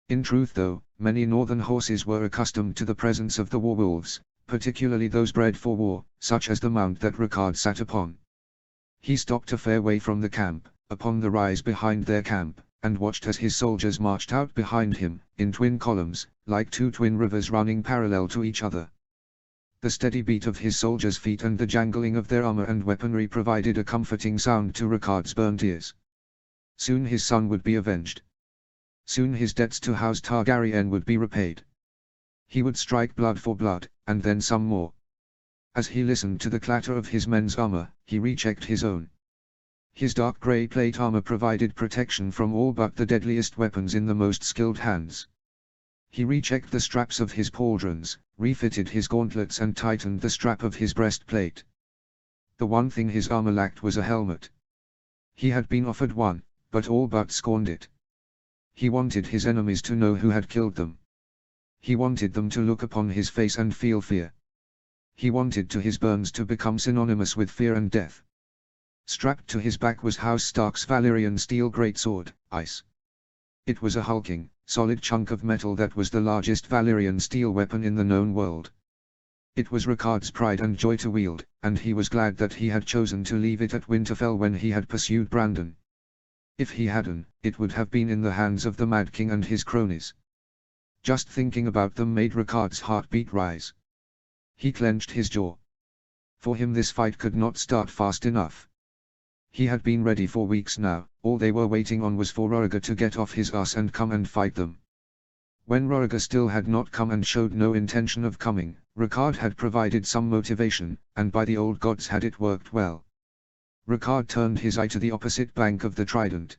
In truth though, many northern horses were accustomed to the presence of the werewolves, particularly those bred for war, such as the mount that Ricard sat upon. He stopped a fair way from the camp, upon the rise behind their camp, and watched as his soldiers marched out behind him, in twin columns, like two twin rivers running parallel to each other. The steady beat of his soldiers' feet and the jangling of their armor and weaponry provided a comforting sound to Ricard's burnt ears. Soon his son would be avenged. Soon his debts to House Targaryen would be repaid. He would strike blood for blood, and then some more. As he listened to the clatter of his men's armor, he rechecked his own. His dark grey plate armor provided protection from all but the deadliest weapons in the most skilled hands. He rechecked the straps of his pauldrons, refitted his gauntlets and tightened the strap of his breastplate. The one thing his armor lacked was a helmet. He had been offered one, but all but scorned it. He wanted his enemies to know who had killed them. He wanted them to look upon his face and feel fear. He wanted his burns to become synonymous with fear and death. Strapped to his back was House Stark's Valyrian steel greatsword, Ice. It was a hulking, solid chunk of metal that was the largest Valyrian steel weapon in the known world. It was Rickard's pride and joy to wield, and he was glad that he had chosen to leave it at Winterfell when he had pursued Brandon. If he hadn't, it would have been in the hands of the Mad King and his cronies. Just thinking about them made Rickard's heartbeat rise. He clenched his jaw. For him this fight could not start fast enough. He had been ready for weeks now, all they were waiting on was for Rhaegar to get off his ass and come and fight them. When Rhaegar still had not come and showed no intention of coming, Rickard had provided some motivation, and by the old gods had it worked well. Rickard turned his eye to the opposite bank of the Trident.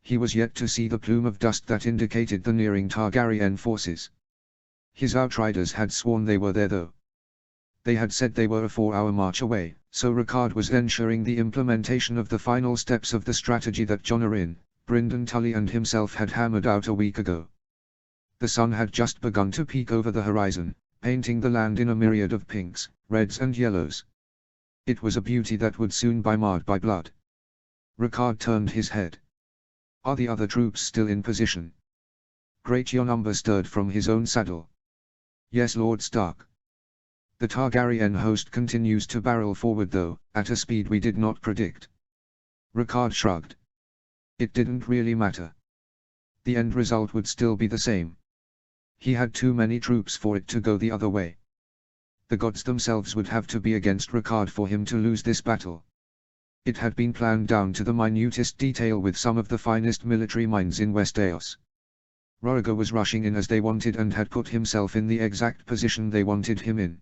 He was yet to see the plume of dust that indicated the nearing Targaryen forces. His outriders had sworn they were there though. They had said they were a 4-hour march away, so Rickard was ensuring the implementation of the final steps of the strategy that Jon Arryn, Brynden Tully and himself had hammered out a week ago. The sun had just begun to peek over the horizon, painting the land in a myriad of pinks, reds and yellows. It was a beauty that would soon be marred by blood. Rickard turned his head. Are the other troops still in position? Great Jon Umber stirred from his own saddle. Yes, Lord Stark. The Targaryen host continues to barrel forward though, at a speed we did not predict. Rickard shrugged. It didn't really matter. The end result would still be the same. He had too many troops for it to go the other way. The gods themselves would have to be against Rickard for him to lose this battle. It had been planned down to the minutest detail with some of the finest military minds in Westeros. Rhaegar was rushing in as they wanted and had put himself in the exact position they wanted him in.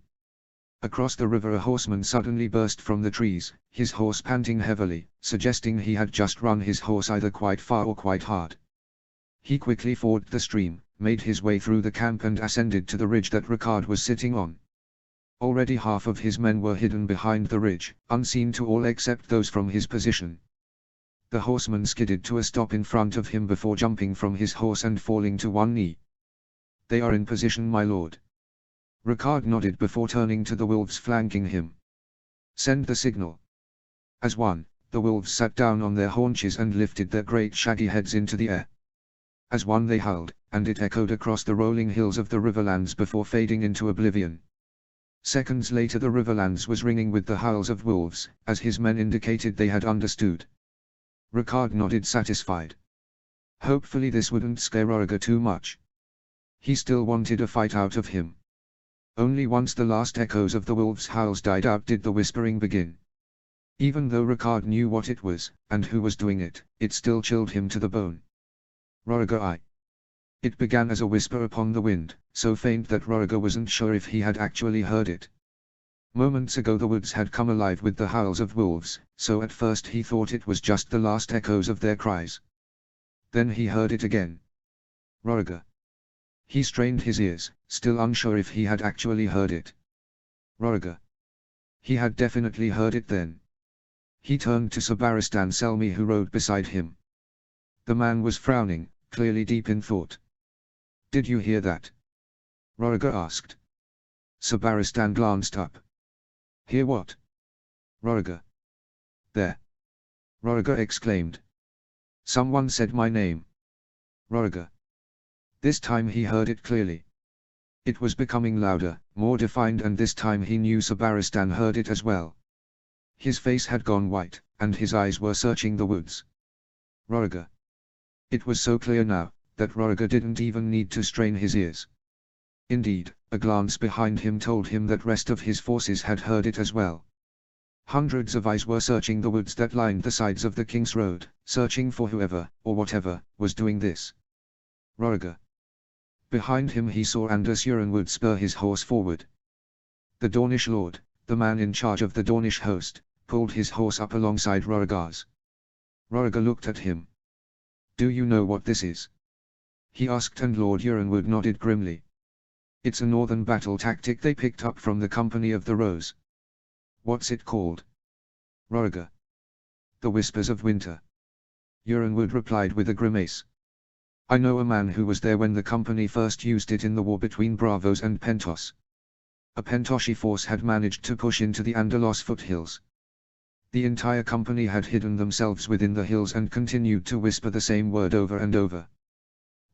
Across the river a horseman suddenly burst from the trees, his horse panting heavily, suggesting he had just run his horse either quite far or quite hard. He quickly forded the stream, made his way through the camp and ascended to the ridge that Rickard was sitting on. Already half of his men were hidden behind the ridge, unseen to all except those from his position. The horseman skidded to a stop in front of him before jumping from his horse and falling to one knee. They are in position, my lord. Rickard nodded before turning to the wolves flanking him. Send the signal. As one, the wolves sat down on their haunches and lifted their great shaggy heads into the air. As one they howled, and it echoed across the rolling hills of the Riverlands before fading into oblivion. Seconds later the Riverlands was ringing with the howls of wolves, as his men indicated they had understood. Rickard nodded satisfied. Hopefully this wouldn't scare Rhaegar too much. He still wanted a fight out of him. Only once the last echoes of the wolves' howls died out did the whispering begin. Even though Rickard knew what it was, and who was doing it, it still chilled him to the bone. Rhaegar. It began as a whisper upon the wind, so faint that Rhaegar wasn't sure if he had actually heard it. Moments ago the woods had come alive with the howls of wolves, so at first he thought it was just the last echoes of their cries. Then he heard it again. Rhaegar. He strained his ears, still unsure if he had actually heard it. Rhaegar. He had definitely heard it then. He turned to Sir Barristan Selmy who rode beside him. The man was frowning, clearly deep in thought. Did you hear that? Rhaegar asked. Sir Barristan glanced up. Hear what? Rhaegar. There. Rhaegar exclaimed. Someone said my name. Rhaegar. This time he heard it clearly. It was becoming louder, more defined, and this time he knew Sir Barristan heard it as well. His face had gone white, and his eyes were searching the woods. Rhaegar. It was so clear now, that Rhaegar didn't even need to strain his ears. Indeed, a glance behind him told him that rest of his forces had heard it as well. Hundreds of eyes were searching the woods that lined the sides of the King's Road, searching for whoever, or whatever, was doing this. Roriger. Behind him he saw Anders Urenwood spur his horse forward. The Dornish lord, the man in charge of the Dornish host, pulled his horse up alongside Roriger's. Roriger looked at him. "Do you know what this is?" he asked, and Lord Urenwood nodded grimly. "It's a northern battle tactic they picked up from the Company of the Rose." "What's it called?" Roriger. "The Whispers of Winter." Urenwood replied with a grimace. "I know a man who was there when the company first used it in the war between Bravos and Pentos. A Pentoshi force had managed to push into the Andalos foothills. The entire company had hidden themselves within the hills and continued to whisper the same word over and over.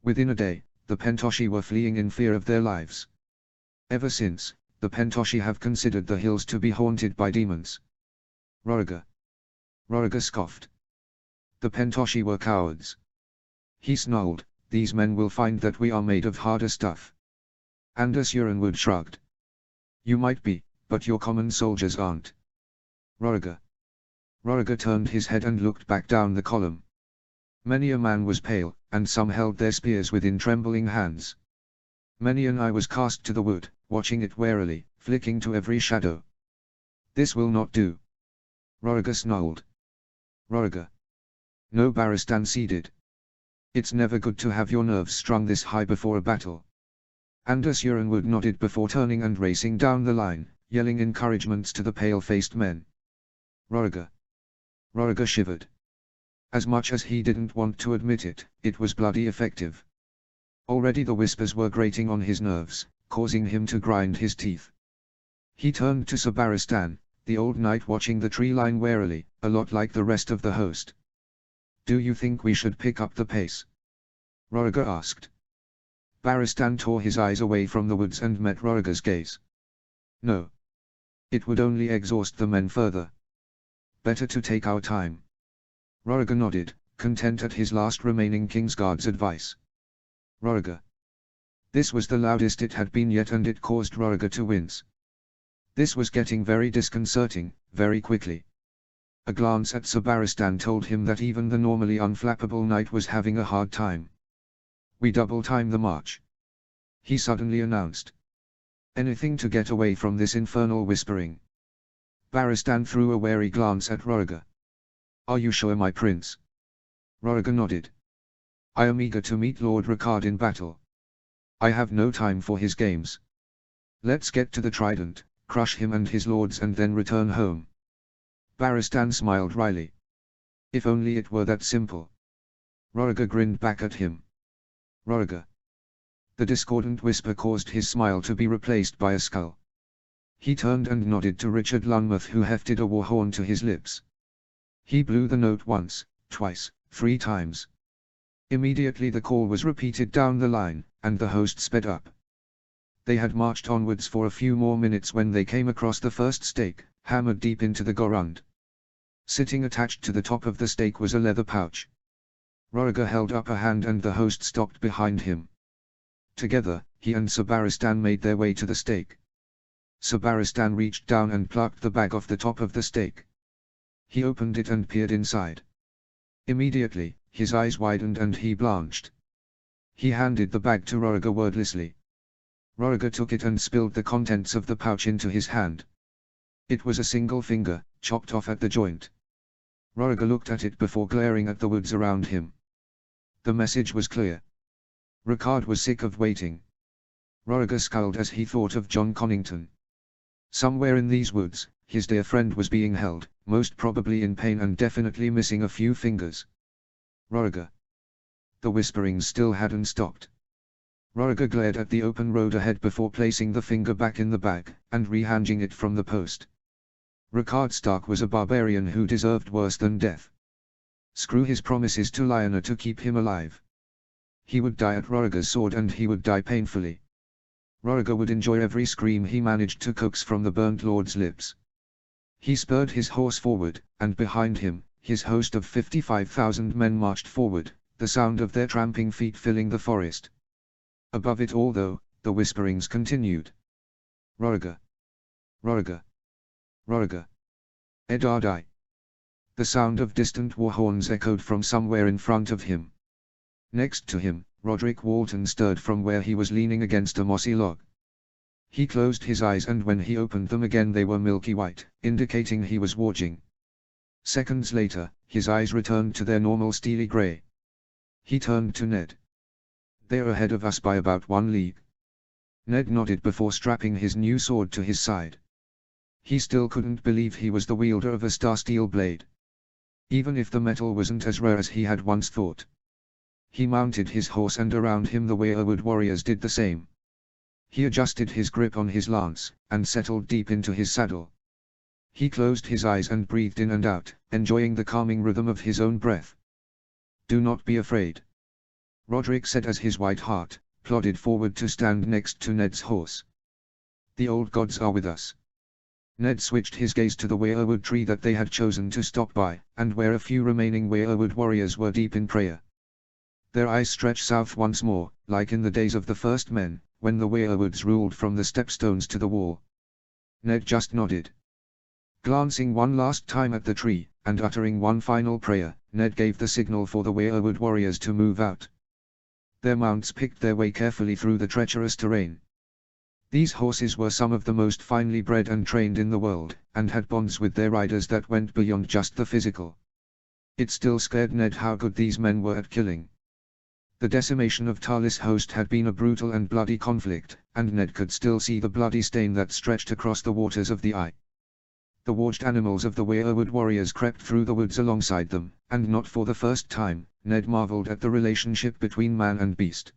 Within a day, the Pentoshi were fleeing in fear of their lives. Ever since, the Pentoshi have considered the hills to be haunted by demons." Roriger. Roriger scoffed. "The Pentoshi were cowards." He snarled, "These men will find that we are made of harder stuff." Anders Urenwood shrugged. "You might be, but your common soldiers aren't." Roriger. Roriger turned his head and looked back down the column. Many a man was pale, and some held their spears within trembling hands. Many an eye was cast to the wood, watching it warily, flicking to every shadow. "This will not do." Roriger snarled. Roriger. No, Barristan ceded. "It's never good to have your nerves strung this high before a battle." Anders Urenwood nodded before turning and racing down the line, yelling encouragements to the pale-faced men. Roriger. Roriger shivered. As much as he didn't want to admit it, it was bloody effective. Already the whispers were grating on his nerves, causing him to grind his teeth. He turned to Sir Barristan, the old knight watching the tree line warily, a lot like the rest of the host. "Do you think we should pick up the pace?" Roriger asked. Barristan tore his eyes away from the woods and met Roriger's gaze. "No. It would only exhaust the men further. Better to take our time." Roriger nodded, content at his last remaining Kingsguard's advice. Roriger. This was the loudest it had been yet, and it caused Roriger to wince. This was getting very disconcerting, very quickly. A glance at Sir Barristan told him that even the normally unflappable knight was having a hard time. "We double time the march," he suddenly announced. "Anything to get away from this infernal whispering." Barristan threw a wary glance at Roriger. "Are you sure, my prince?" Roriger nodded. "I am eager to meet Lord Ricard in battle. I have no time for his games. Let's get to the Trident, crush him and his lords, and then return home." Barristan smiled wryly. If only it were that simple. Roriger grinned back at him. Roriger. The discordant whisper caused his smile to be replaced by a scowl. He turned and nodded to Richard Lunmouth, who hefted a war horn to his lips. He blew the note once, twice, 3 times. Immediately the call was repeated down the line, and the host sped up. They had marched onwards for a few more minutes when they came across the first stake, hammered deep into the Gorund. Sitting attached to the top of the stake was a leather pouch. Roriger held up a hand and the host stopped behind him. Together, he and Sir Barristan made their way to the stake. Sir Barristan reached down and plucked the bag off the top of the stake. He opened it and peered inside. Immediately, his eyes widened and he blanched. He handed the bag to Roriger wordlessly. Roriger took it and spilled the contents of the pouch into his hand. It was a single finger, chopped off at the joint. Roriger looked at it before glaring at the woods around him. The message was clear. Ricard was sick of waiting. Roriger scowled as he thought of John Connington. Somewhere in these woods, his dear friend was being held, most probably in pain and definitely missing a few fingers. Roriger. The whisperings still hadn't stopped. Roriger glared at the open road ahead before placing the finger back in the bag, and rehanging it from the post. Ricard Stark was a barbarian who deserved worse than death. Screw his promises to Lyanna to keep him alive. He would die at Roriger's sword, and he would die painfully. Roriger would enjoy every scream he managed to coax from the burnt lord's lips. He spurred his horse forward, and behind him, his host of 55,000 men marched forward, the sound of their tramping feet filling the forest. Above it all, though, the whisperings continued. Roriger. Roriger. Roriger. Edardai. The sound of distant war horns echoed from somewhere in front of him. Next to him, Roderick Walton stirred from where he was leaning against a mossy log. He closed his eyes, and when he opened them again they were milky white, indicating he was watching. Seconds later, his eyes returned to their normal steely grey. He turned to Ned. "They're ahead of us by about 1 league." Ned nodded before strapping his new sword to his side. He still couldn't believe he was the wielder of a star steel blade. Even if the metal wasn't as rare as he had once thought. He mounted his horse, and around him the Weirwood warriors did the same. He adjusted his grip on his lance, and settled deep into his saddle. He closed his eyes and breathed in and out, enjoying the calming rhythm of his own breath. "Do not be afraid," Roderick said as his white hart plodded forward to stand next to Ned's horse. "The old gods are with us." Ned switched his gaze to the Weirwood tree that they had chosen to stop by, and where a few remaining Weirwood warriors were deep in prayer. Their eyes stretched south once more, like in the days of the first men, when the Weirwoods ruled from the stepstones to the wall. Ned just nodded. Glancing one last time at the tree, and uttering one final prayer, Ned gave the signal for the Weirwood warriors to move out. Their mounts picked their way carefully through the treacherous terrain. These horses were some of the most finely bred and trained in the world, and had bonds with their riders that went beyond just the physical. It still scared Ned how good these men were at killing. The decimation of Talis' host had been a brutal and bloody conflict, and Ned could still see the bloody stain that stretched across the waters of the Eye. The watched animals of the Weirwood warriors crept through the woods alongside them, and not for the first time, Ned marveled at the relationship between man and beast.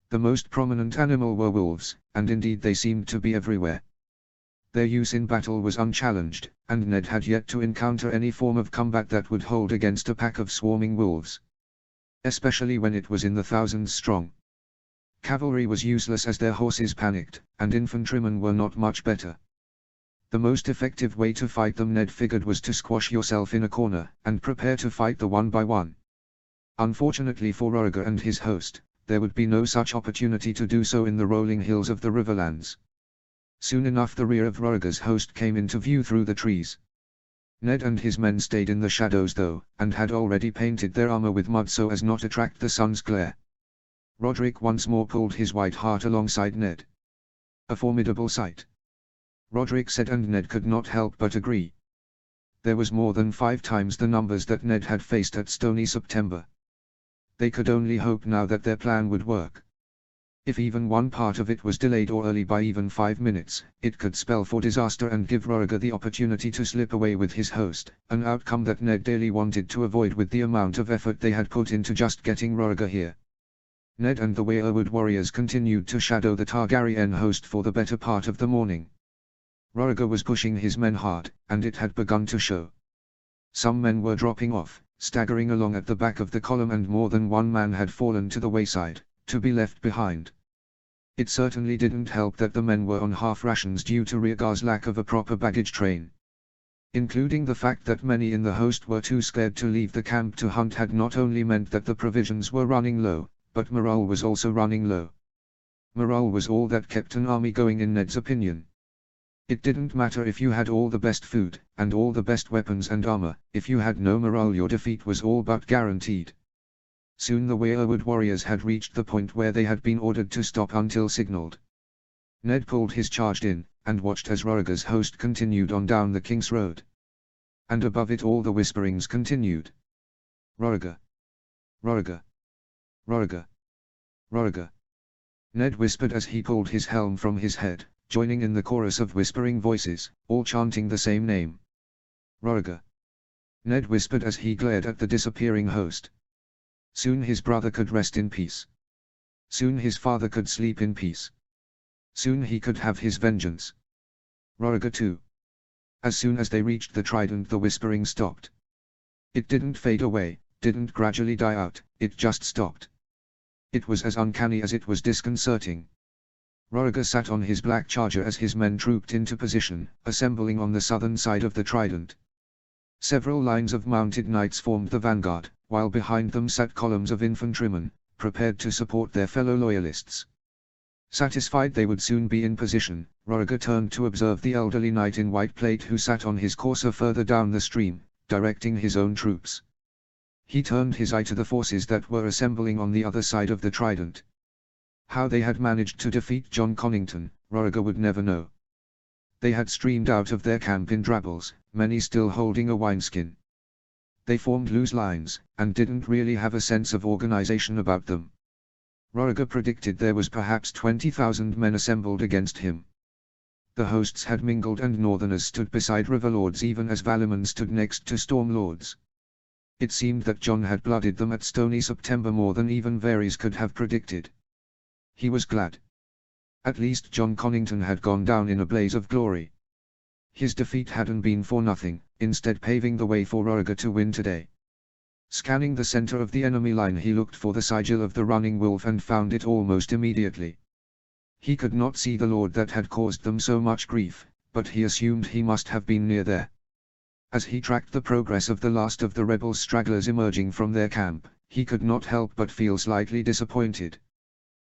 The most prominent animal were wolves, and indeed they seemed to be everywhere. Their use in battle was unchallenged, and Ned had yet to encounter any form of combat that would hold against a pack of swarming wolves. Especially when it was in the thousands strong. Cavalry was useless as their horses panicked, and infantrymen were not much better. The most effective way to fight them, Ned figured, was to squash yourself in a corner, and prepare to fight the one by one. Unfortunately for Roriger and his host, there would be no such opportunity to do so in the rolling hills of the Riverlands. Soon enough the rear of Roriger's host came into view through the trees. Ned and his men stayed in the shadows though, and had already painted their armor with mud so as not attract the sun's glare. Roderick once more pulled his white hart alongside Ned. A formidable sight, Roderick said, and Ned could not help but agree. There was more than 5 times the numbers that Ned had faced at Stony September. They could only hope now that their plan would work. If even one part of it was delayed or early by even 5 minutes, it could spell for disaster and give Roriger the opportunity to slip away with his host, an outcome that Ned dearly wanted to avoid with the amount of effort they had put into just getting Roriger here. Ned and the Weirwood warriors continued to shadow the Targaryen host for the better part of the morning. Roriger was pushing his men hard, and it had begun to show. Some men were dropping off, staggering along at the back of the column, and more than one man had fallen to the wayside, to be left behind. It certainly didn't help that the men were on half rations due to Reargar's lack of a proper baggage train. Including the fact that many in the host were too scared to leave the camp to hunt had not only meant that the provisions were running low, but morale was also running low. Morale was all that kept an army going in Ned's opinion. It didn't matter if you had all the best food, and all the best weapons and armor, if you had no morale your defeat was all but guaranteed. Soon the Weirwood warriors had reached the point where they had been ordered to stop until signaled. Ned pulled his charge in, and watched as Roriger's host continued on down the King's Road. And above it all the whisperings continued. "Roriger! Roriger! Roriger! Roriger!" Ned whispered as he pulled his helm from his head, joining in the chorus of whispering voices, all chanting the same name. "Roriger!" Ned whispered as he glared at the disappearing host. Soon his brother could rest in peace. Soon his father could sleep in peace. Soon he could have his vengeance. Roriger too. As soon as they reached the trident the whispering stopped. It didn't fade away, didn't gradually die out, it just stopped. It was as uncanny as it was disconcerting. Roriger sat on his black charger as his men trooped into position, assembling on the southern side of the trident. Several lines of mounted knights formed the vanguard, while behind them sat columns of infantrymen, prepared to support their fellow loyalists. Satisfied they would soon be in position, Roriger turned to observe the elderly knight in white plate who sat on his courser further down the stream, directing his own troops. He turned his eye to the forces that were assembling on the other side of the Trident. How they had managed to defeat John Connington, Roriger would never know. They had streamed out of their camp in drabbles, many still holding a wineskin. They formed loose lines, and didn't really have a sense of organization about them. Roriger predicted there was perhaps 20,000 men assembled against him. The hosts had mingled and Northerners stood beside Riverlords even as Valumen stood next to Stormlords. It seemed that John had blooded them at Stony September more than even Varys could have predicted. He was glad. At least John Connington had gone down in a blaze of glory. His defeat hadn't been for nothing, instead paving the way for Roriger to win today. Scanning the center of the enemy line, he looked for the sigil of the Running Wolf and found it almost immediately. He could not see the lord that had caused them so much grief, but he assumed he must have been near there. As he tracked the progress of the last of the rebel stragglers emerging from their camp, he could not help but feel slightly disappointed.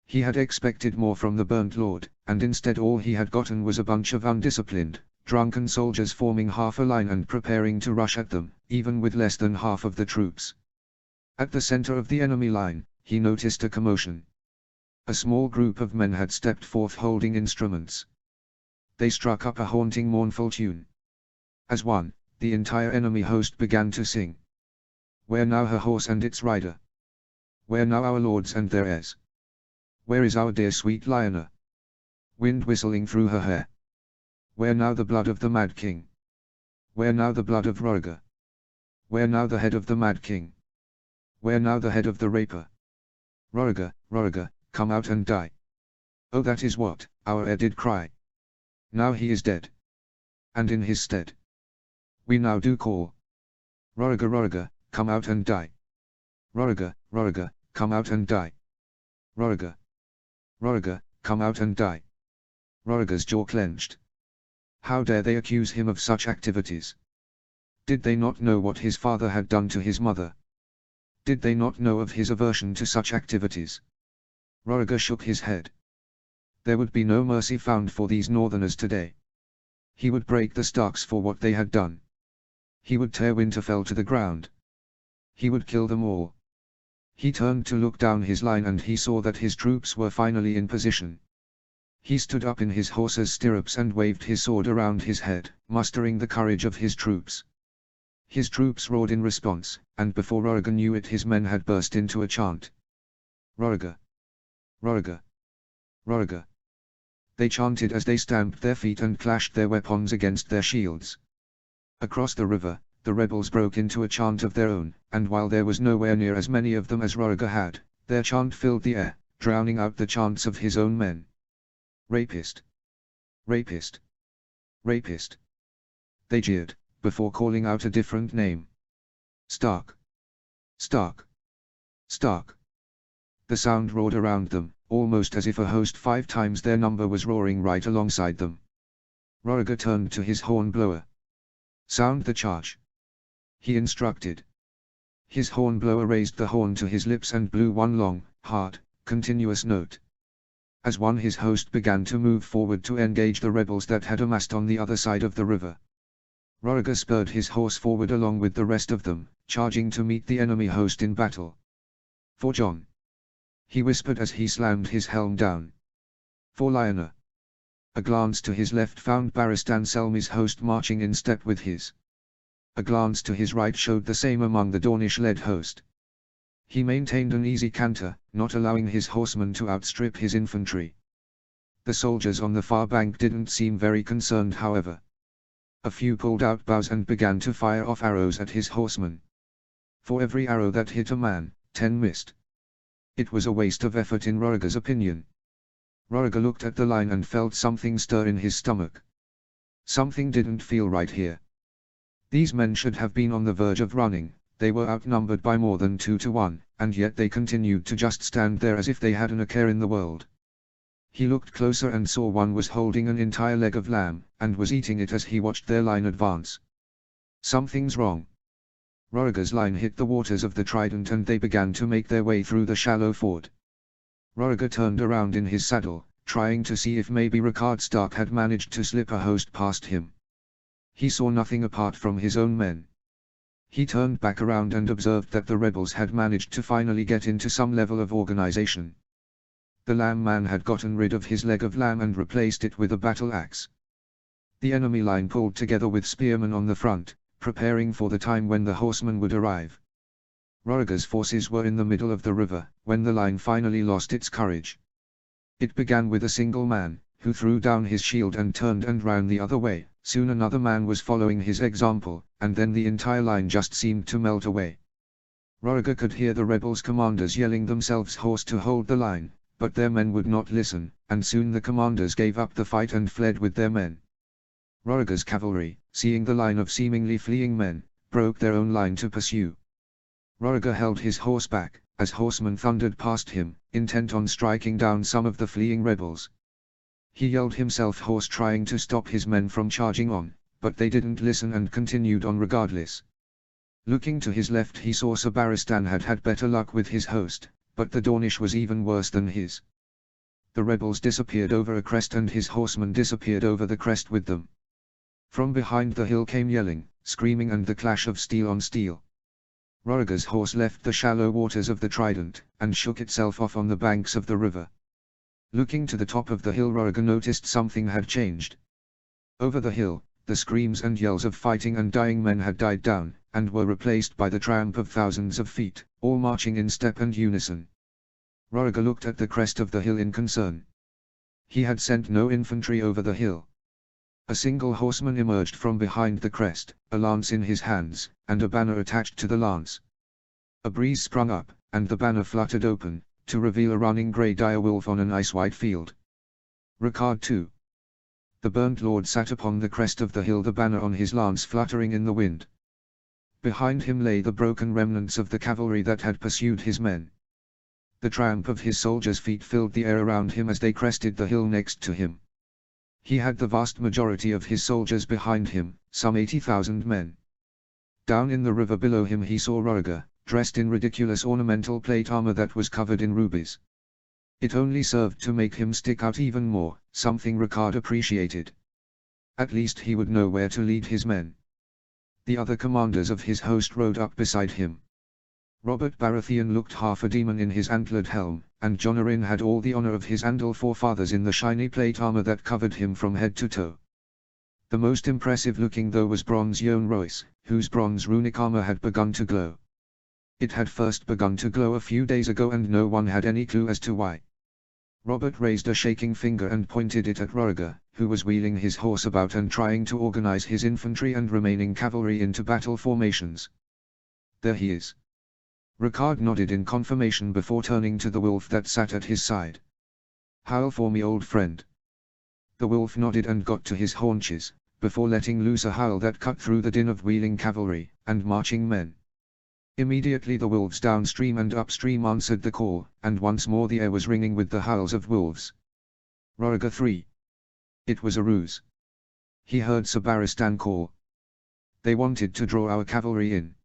He had expected more from the Burnt Lord, and instead all he had gotten was a bunch of undisciplined, drunken soldiers forming half a line and preparing to rush at them, even with less than half of the troops. At the center of the enemy line, he noticed a commotion. A small group of men had stepped forth holding instruments. They struck up a haunting mournful tune. As one, the entire enemy host began to sing. Where now her horse and its rider? Where now our lords and their heirs? Where is our dear sweet Lyanna? Wind whistling through her hair. Where now the blood of the Mad King? Where now the blood of Roriger? Where now the head of the Mad King? Where now the head of the Raper? Roriger, Roriger, come out and die. Oh, that is what our heir did cry. Now he is dead. And in his stead we now do call. Roriger, Roriger, come out and die. Roriger, Roriger, come out and die. Roriger. Roriger, come out and die. Roriger's jaw clenched. How dare they accuse him of such activities? Did they not know what his father had done to his mother? Did they not know of his aversion to such activities? Roriger shook his head. There would be no mercy found for these Northerners today. He would break the Starks for what they had done. He would tear Winterfell to the ground. He would kill them all. He turned to look down his line and he saw that his troops were finally in position. He stood up in his horse's stirrups and waved his sword around his head, mustering the courage of his troops. His troops roared in response, and before Roriger knew it his men had burst into a chant. Roriger. Roriger. Roriger. They chanted as they stamped their feet and clashed their weapons against their shields. Across the river, the rebels broke into a chant of their own, and while there was nowhere near as many of them as Roriger had, their chant filled the air, drowning out the chants of his own men. Rapist! Rapist! Rapist! They jeered, before calling out a different name. Stark! Stark! Stark! The sound roared around them, almost as if a host 5 times their number was roaring right alongside them. Roriger turned to his hornblower. Sound the charge. He instructed. His hornblower raised the horn to his lips and blew one long, hard, continuous note. As one his host began to move forward to engage the rebels that had amassed on the other side of the river. Roriger spurred his horse forward along with the rest of them, charging to meet the enemy host in battle. For John. He whispered as he slammed his helm down. For Lyanna. A glance to his left found Barristan Selmy's host marching in step with his. A glance to his right showed the same among the Dornish-led host. He maintained an easy canter, not allowing his horsemen to outstrip his infantry. The soldiers on the far bank didn't seem very concerned, however. A few pulled out bows and began to fire off arrows at his horsemen. For every arrow that hit a man, 10 missed. It was a waste of effort in Roriger's opinion. Roriger looked at the line and felt something stir in his stomach. Something didn't feel right here. These men should have been on the verge of running, they were outnumbered by more than 2 to 1, and yet they continued to just stand there as if they hadn't a care in the world. He looked closer and saw one was holding an entire leg of lamb, and was eating it as he watched their line advance. Something's wrong. Roriger's line hit the waters of the Trident and they began to make their way through the shallow ford. Roriger turned around in his saddle, trying to see if maybe Rickard Stark had managed to slip a host past him. He saw nothing apart from his own men. He turned back around and observed that the rebels had managed to finally get into some level of organization. The lamb man had gotten rid of his leg of lamb and replaced it with a battle axe. The enemy line pulled together with spearmen on the front, preparing for the time when the horsemen would arrive. Roriger's forces were in the middle of the river, when the line finally lost its courage. It began with a single man, who threw down his shield and turned and ran the other way. Soon another man was following his example, and then the entire line just seemed to melt away. Roriger could hear the rebels' commanders yelling themselves hoarse to hold the line, but their men would not listen, and soon the commanders gave up the fight and fled with their men. Roriger's cavalry, seeing the line of seemingly fleeing men, broke their own line to pursue. Roriger held his horse back, as horsemen thundered past him, intent on striking down some of the fleeing rebels. He yelled himself hoarse, trying to stop his men from charging on, but they didn't listen and continued on regardless. Looking to his left, he saw Sabaristan had had better luck with his host, but the Dornish was even worse than his. The rebels disappeared over a crest and his horsemen disappeared over the crest with them. From behind the hill came yelling, screaming and the clash of steel on steel. Roriger's horse left the shallow waters of the Trident, and shook itself off on the banks of the river. Looking to the top of the hill, Roriger noticed something had changed. Over the hill, the screams and yells of fighting and dying men had died down, and were replaced by the tramp of thousands of feet, all marching in step and unison. Roriger looked at the crest of the hill in concern. He had sent no infantry over the hill. A single horseman emerged from behind the crest, a lance in his hands, and a banner attached to the lance. A breeze sprung up, and the banner fluttered open, to reveal a running grey direwolf on an ice-white field. Ricard too. The burnt lord sat upon the crest of the hill, the banner on his lance fluttering in the wind. Behind him lay the broken remnants of the cavalry that had pursued his men. The tramp of his soldiers' feet filled the air around him as they crested the hill next to him. He had the vast majority of his soldiers behind him, some 80,000 men. Down in the river below him he saw Roriger, dressed in ridiculous ornamental plate armor that was covered in rubies. It only served to make him stick out even more, something Ricard appreciated. At least he would know where to lead his men. The other commanders of his host rode up beside him. Robert Baratheon looked half a demon in his antlered helm, and Jon Arryn had all the honor of his Andal forefathers in the shiny plate armor that covered him from head to toe. The most impressive looking though was Bronze Yohn Royce, whose bronze runic armor had begun to glow. It had first begun to glow a few days ago and no one had any clue as to why. Robert raised a shaking finger and pointed it at Roriger, who was wheeling his horse about and trying to organize his infantry and remaining cavalry into battle formations. There he is. Ricard nodded in confirmation before turning to the wolf that sat at his side. Howl for me, old friend. The wolf nodded and got to his haunches, before letting loose a howl that cut through the din of wheeling cavalry and marching men. Immediately the wolves downstream and upstream answered the call, and once more the air was ringing with the howls of wolves. Roriger 3. It was a ruse. He heard Sabaristan call. They wanted to draw our cavalry in.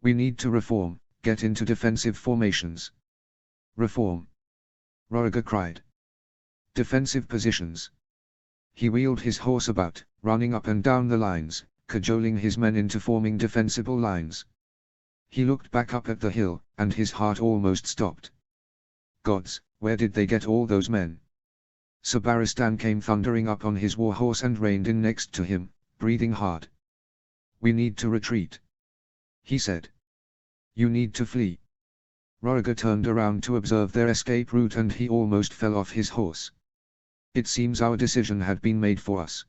We need to reform, get into defensive formations. Reform. Roriger cried. Defensive positions. He wheeled his horse about, running up and down the lines, cajoling his men into forming defensible lines. He looked back up at the hill, and his heart almost stopped. Gods, where did they get all those men? Sabaristan came thundering up on his war horse and reined in next to him, breathing hard. We need to retreat, he said. You need to flee. Roriger turned around to observe their escape route and he almost fell off his horse. It seems our decision had been made for us.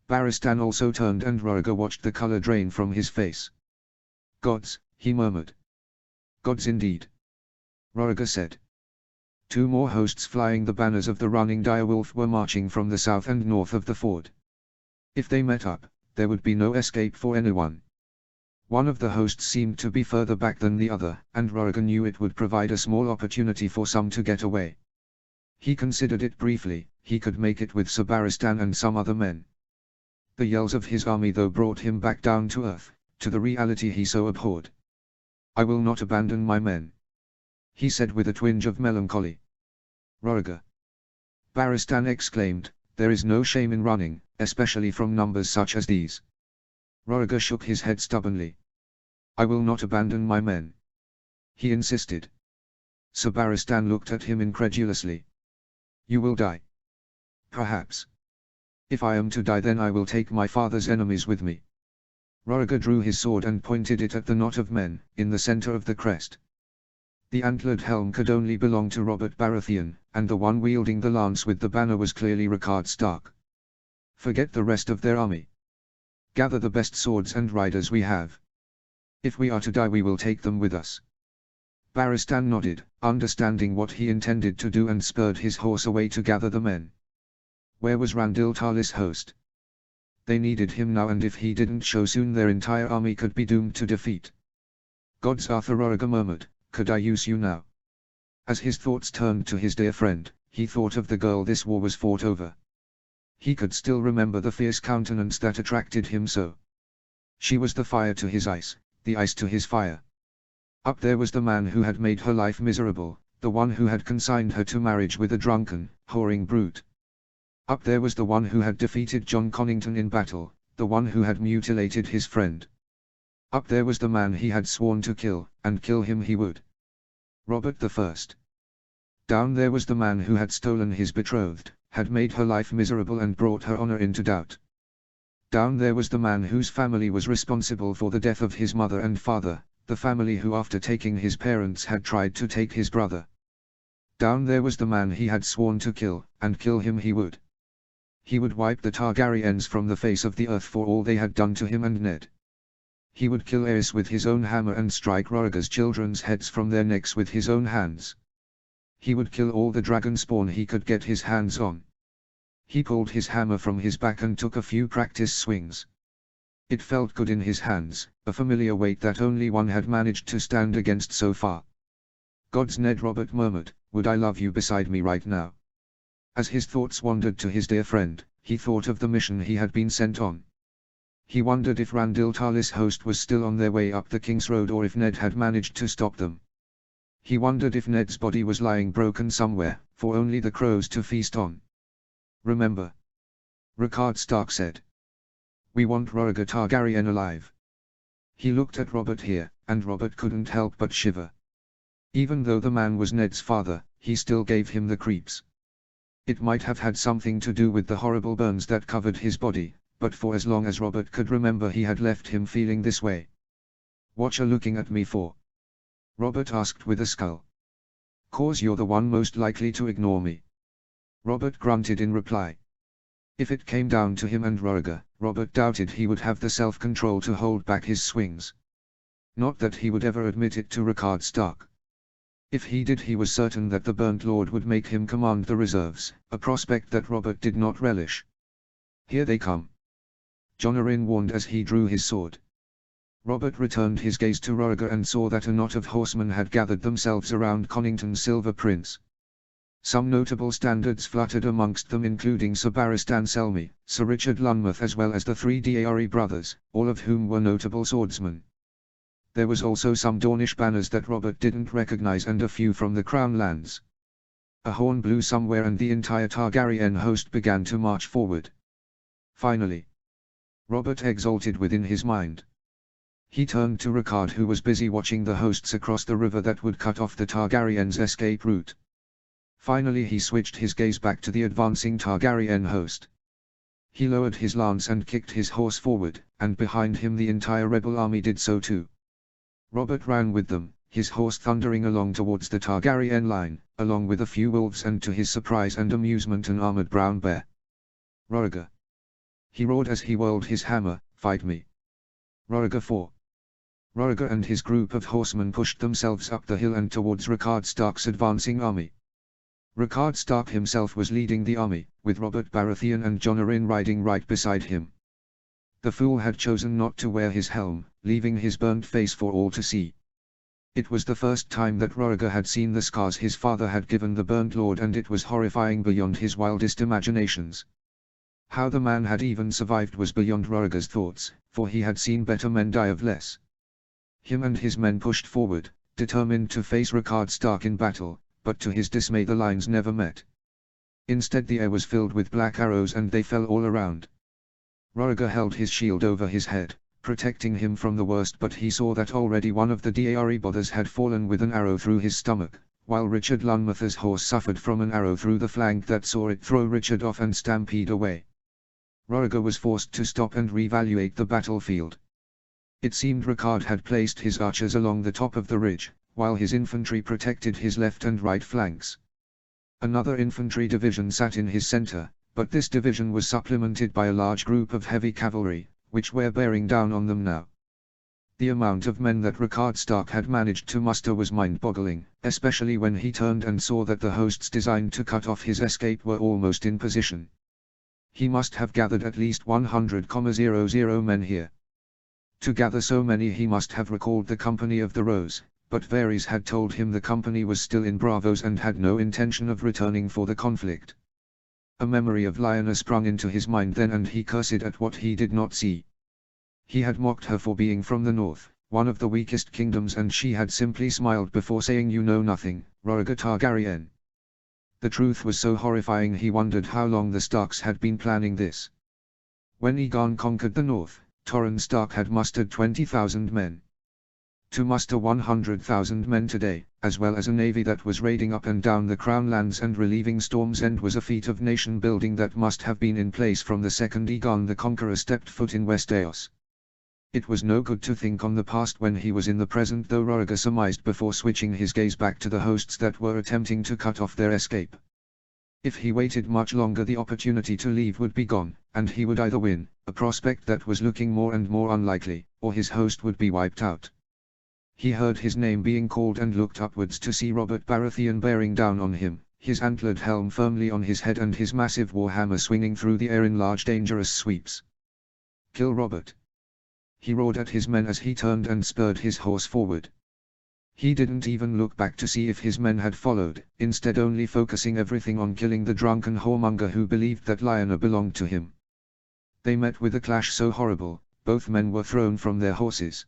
Barristan also turned and Roriger watched the color drain from his face. Gods, he murmured. Gods indeed. Roriger said. Two more hosts flying the banners of the running direwolf were marching from the south and north of the ford. If they met up, there would be no escape for anyone. One of the hosts seemed to be further back than the other, and Roriger knew it would provide a small opportunity for some to get away. He considered it briefly, he could make it with Sabaristan and some other men. The yells of his army though brought him back down to earth, to the reality he so abhorred. I will not abandon my men, he said with a twinge of melancholy. Roriger. Barristan exclaimed, there is no shame in running, especially from numbers such as these. Roriger shook his head stubbornly. I will not abandon my men, he insisted. Sir Barristan looked at him incredulously. You will die. Perhaps. If I am to die, then I will take my father's enemies with me. Roriger drew his sword and pointed it at the knot of men, in the center of the crest. The antlered helm could only belong to Robert Baratheon, and the one wielding the lance with the banner was clearly Rickard Stark. Forget the rest of their army. Gather the best swords and riders we have. If we are to die, we will take them with us. Barristan nodded, understanding what he intended to do, and spurred his horse away to gather the men. Where was Randil Tarlis' host? They needed him now, and if he didn't show soon, their entire army could be doomed to defeat. Gods, Arthur, Roriger murmured, could I use you now? As his thoughts turned to his dear friend, he thought of the girl this war was fought over. He could still remember the fierce countenance that attracted him so. She was the fire to his ice, the ice to his fire. Up there was the man who had made her life miserable, the one who had consigned her to marriage with a drunken, whoring brute. Up there was the one who had defeated Jon Connington in battle, the one who had mutilated his friend. Up there was the man he had sworn to kill, and kill him he would. Robert the First. Down there was the man who had stolen his betrothed, had made her life miserable and brought her honor into doubt. Down there was the man whose family was responsible for the death of his mother and father, the family who after taking his parents had tried to take his brother. Down there was the man he had sworn to kill, and kill him he would. He would wipe the Targaryens from the face of the earth for all they had done to him and Ned. He would kill Aerys with his own hammer and strike Roriger's children's heads from their necks with his own hands. He would kill all the dragon spawn he could get his hands on. He pulled his hammer from his back and took a few practice swings. It felt good in his hands, a familiar weight that only one had managed to stand against so far. Gods, Ned, Robert murmured, would I love you beside me right now? As his thoughts wandered to his dear friend, he thought of the mission he had been sent on. He wondered if Randil Tarlis' host was still on their way up the King's Road, or if Ned had managed to stop them. He wondered if Ned's body was lying broken somewhere, for only the crows to feast on. Remember, Rickard Stark said. We want Roriger Targaryen alive. He looked at Robert here, and Robert couldn't help but shiver. Even though the man was Ned's father, he still gave him the creeps. It might have had something to do with the horrible burns that covered his body, but for as long as Robert could remember he had left him feeling this way. What you looking at me for? Robert asked with a scowl. Cause you're the one most likely to ignore me. Robert grunted in reply. If it came down to him and Roriger, Robert doubted he would have the self-control to hold back his swings. Not that he would ever admit it to Rickard Stark. If he did, he was certain that the Burnt Lord would make him command the reserves, a prospect that Robert did not relish. Here they come, Jon Arryn warned as he drew his sword. Robert returned his gaze to Roriger and saw that a knot of horsemen had gathered themselves around Connington's Silver Prince. Some notable standards fluttered amongst them, including Sir Barristan Selmy, Sir Richard Lunmouth, as well as the 3 Daeari brothers, all of whom were notable swordsmen. There was also some Dornish banners that Robert didn't recognize and a few from the Crown lands. A horn blew somewhere and the entire Targaryen host began to march forward. Finally, Robert exulted within his mind. He turned to Rickard, who was busy watching the hosts across the river that would cut off the Targaryens' escape route. Finally he switched his gaze back to the advancing Targaryen host. He lowered his lance and kicked his horse forward, and behind him the entire rebel army did so too. Robert ran with them, his horse thundering along towards the Targaryen line, along with a few wolves and to his surprise and amusement an armored brown bear. Roriger! He roared as he whirled his hammer, fight me! Roriger 4. Roriger and his group of horsemen pushed themselves up the hill and towards Rickard Stark's advancing army. Rickard Stark himself was leading the army, with Robert Baratheon and Jon Arryn riding right beside him. The fool had chosen not to wear his helm, leaving his burnt face for all to see. It was the first time that Roriger had seen the scars his father had given the Burnt Lord, and it was horrifying beyond his wildest imaginations. How the man had even survived was beyond Roriger's thoughts, for he had seen better men die of less. Him and his men pushed forward, determined to face Rickard Stark in battle, but to his dismay the lines never met. Instead the air was filled with black arrows and they fell all around. Roriger held his shield over his head, protecting him from the worst, but he saw that already one of the Dare brothers had fallen with an arrow through his stomach, while Richard Lunmouth's horse suffered from an arrow through the flank that saw it throw Richard off and stampede away. Roriger was forced to stop and reevaluate the battlefield. It seemed Ricard had placed his archers along the top of the ridge, while his infantry protected his left and right flanks. Another infantry division sat in his center, but this division was supplemented by a large group of heavy cavalry, which were bearing down on them now. The amount of men that Ricard Stark had managed to muster was mind-boggling, especially when he turned and saw that the hosts designed to cut off his escape were almost in position. He must have gathered at least 100,00 men here. To gather so many he must have recalled the Company of the Rose, but Varys had told him the company was still in Braavos and had no intention of returning for the conflict. A memory of Lyanna sprung into his mind then, and he cursed at what he did not see. He had mocked her for being from the north, one of the weakest kingdoms, and she had simply smiled before saying, "You know nothing, Roriger Targaryen." The truth was so horrifying he wondered how long the Starks had been planning this. When Aegon conquered the north, Torrhen Stark had mustered 20,000 men. To muster 100,000 men today, as well as a navy that was raiding up and down the Crown lands and relieving Storm's End, was a feat of nation building that must have been in place from the second Aegon the Conqueror stepped foot in Westeros. It was no good to think on the past when he was in the present, though Roriger surmised before switching his gaze back to the hosts that were attempting to cut off their escape. If he waited much longer the opportunity to leave would be gone, and he would either win, a prospect that was looking more and more unlikely, or his host would be wiped out. He heard his name being called and looked upwards to see Robert Baratheon bearing down on him, his antlered helm firmly on his head and his massive warhammer swinging through the air in large dangerous sweeps. "Kill Robert!" he roared at his men as he turned and spurred his horse forward. He didn't even look back to see if his men had followed, instead only focusing everything on killing the drunken whoremonger who believed that Lyanna belonged to him. They met with a clash so horrible, both men were thrown from their horses.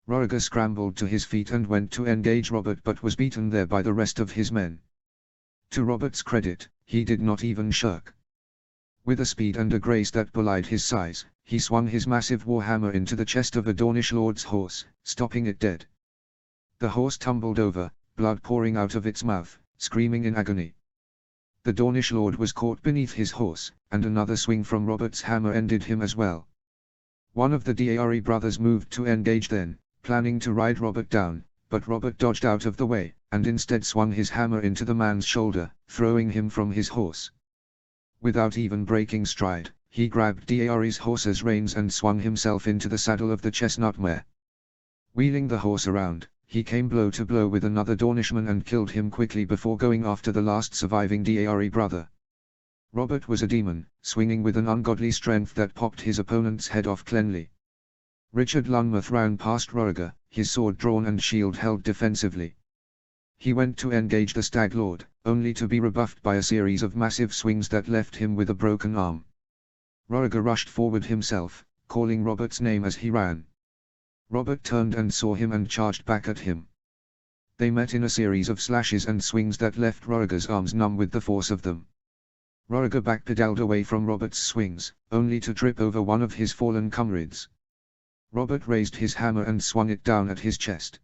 Roriger scrambled to his feet and went to engage Robert, but was beaten there by the rest of his men. To Robert's credit, he did not even shirk. With a speed and a grace that belied his size, he swung his massive warhammer into the chest of a Dornish lord's horse, stopping it dead. The horse tumbled over, blood pouring out of its mouth, screaming in agony. The Dornish lord was caught beneath his horse, and another swing from Robert's hammer ended him as well. One of the Dare brothers moved to engage then, planning to ride Robert down, but Robert dodged out of the way, and instead swung his hammer into the man's shoulder, throwing him from his horse. Without even breaking stride, he grabbed Dare's horse's reins and swung himself into the saddle of the chestnut mare. Wheeling the horse around, he came blow to blow with another Dornishman and killed him quickly before going after the last surviving Dare brother. Robert was a demon, swinging with an ungodly strength that popped his opponent's head off cleanly. Richard Lunmouth ran past Roriger, his sword drawn and shield held defensively. He went to engage the Stag Lord, only to be rebuffed by a series of massive swings that left him with a broken arm. Roriger rushed forward himself, calling Robert's name as he ran. Robert turned and saw him and charged back at him. They met in a series of slashes and swings that left Roriger's arms numb with the force of them. Roriger backpedaled away from Robert's swings, only to trip over one of his fallen comrades. Robert raised his hammer and swung it down at his chest.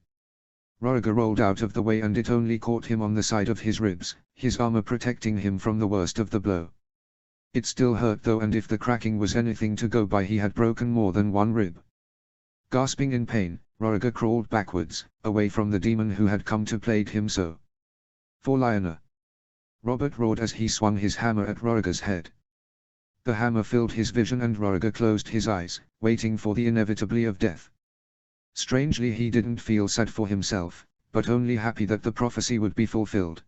Roriger rolled out of the way and it only caught him on the side of his ribs, his armor protecting him from the worst of the blow. It still hurt though, and if the cracking was anything to go by, he had broken more than one rib. Gasping in pain, Roriger crawled backwards, away from the demon who had come to plague him so. "For Lyanna!" Robert roared as he swung his hammer at Roriger's head. The hammer filled his vision and Roriger closed his eyes, waiting for the inevitability of death. Strangely, he didn't feel sad for himself, but only happy that the prophecy would be fulfilled.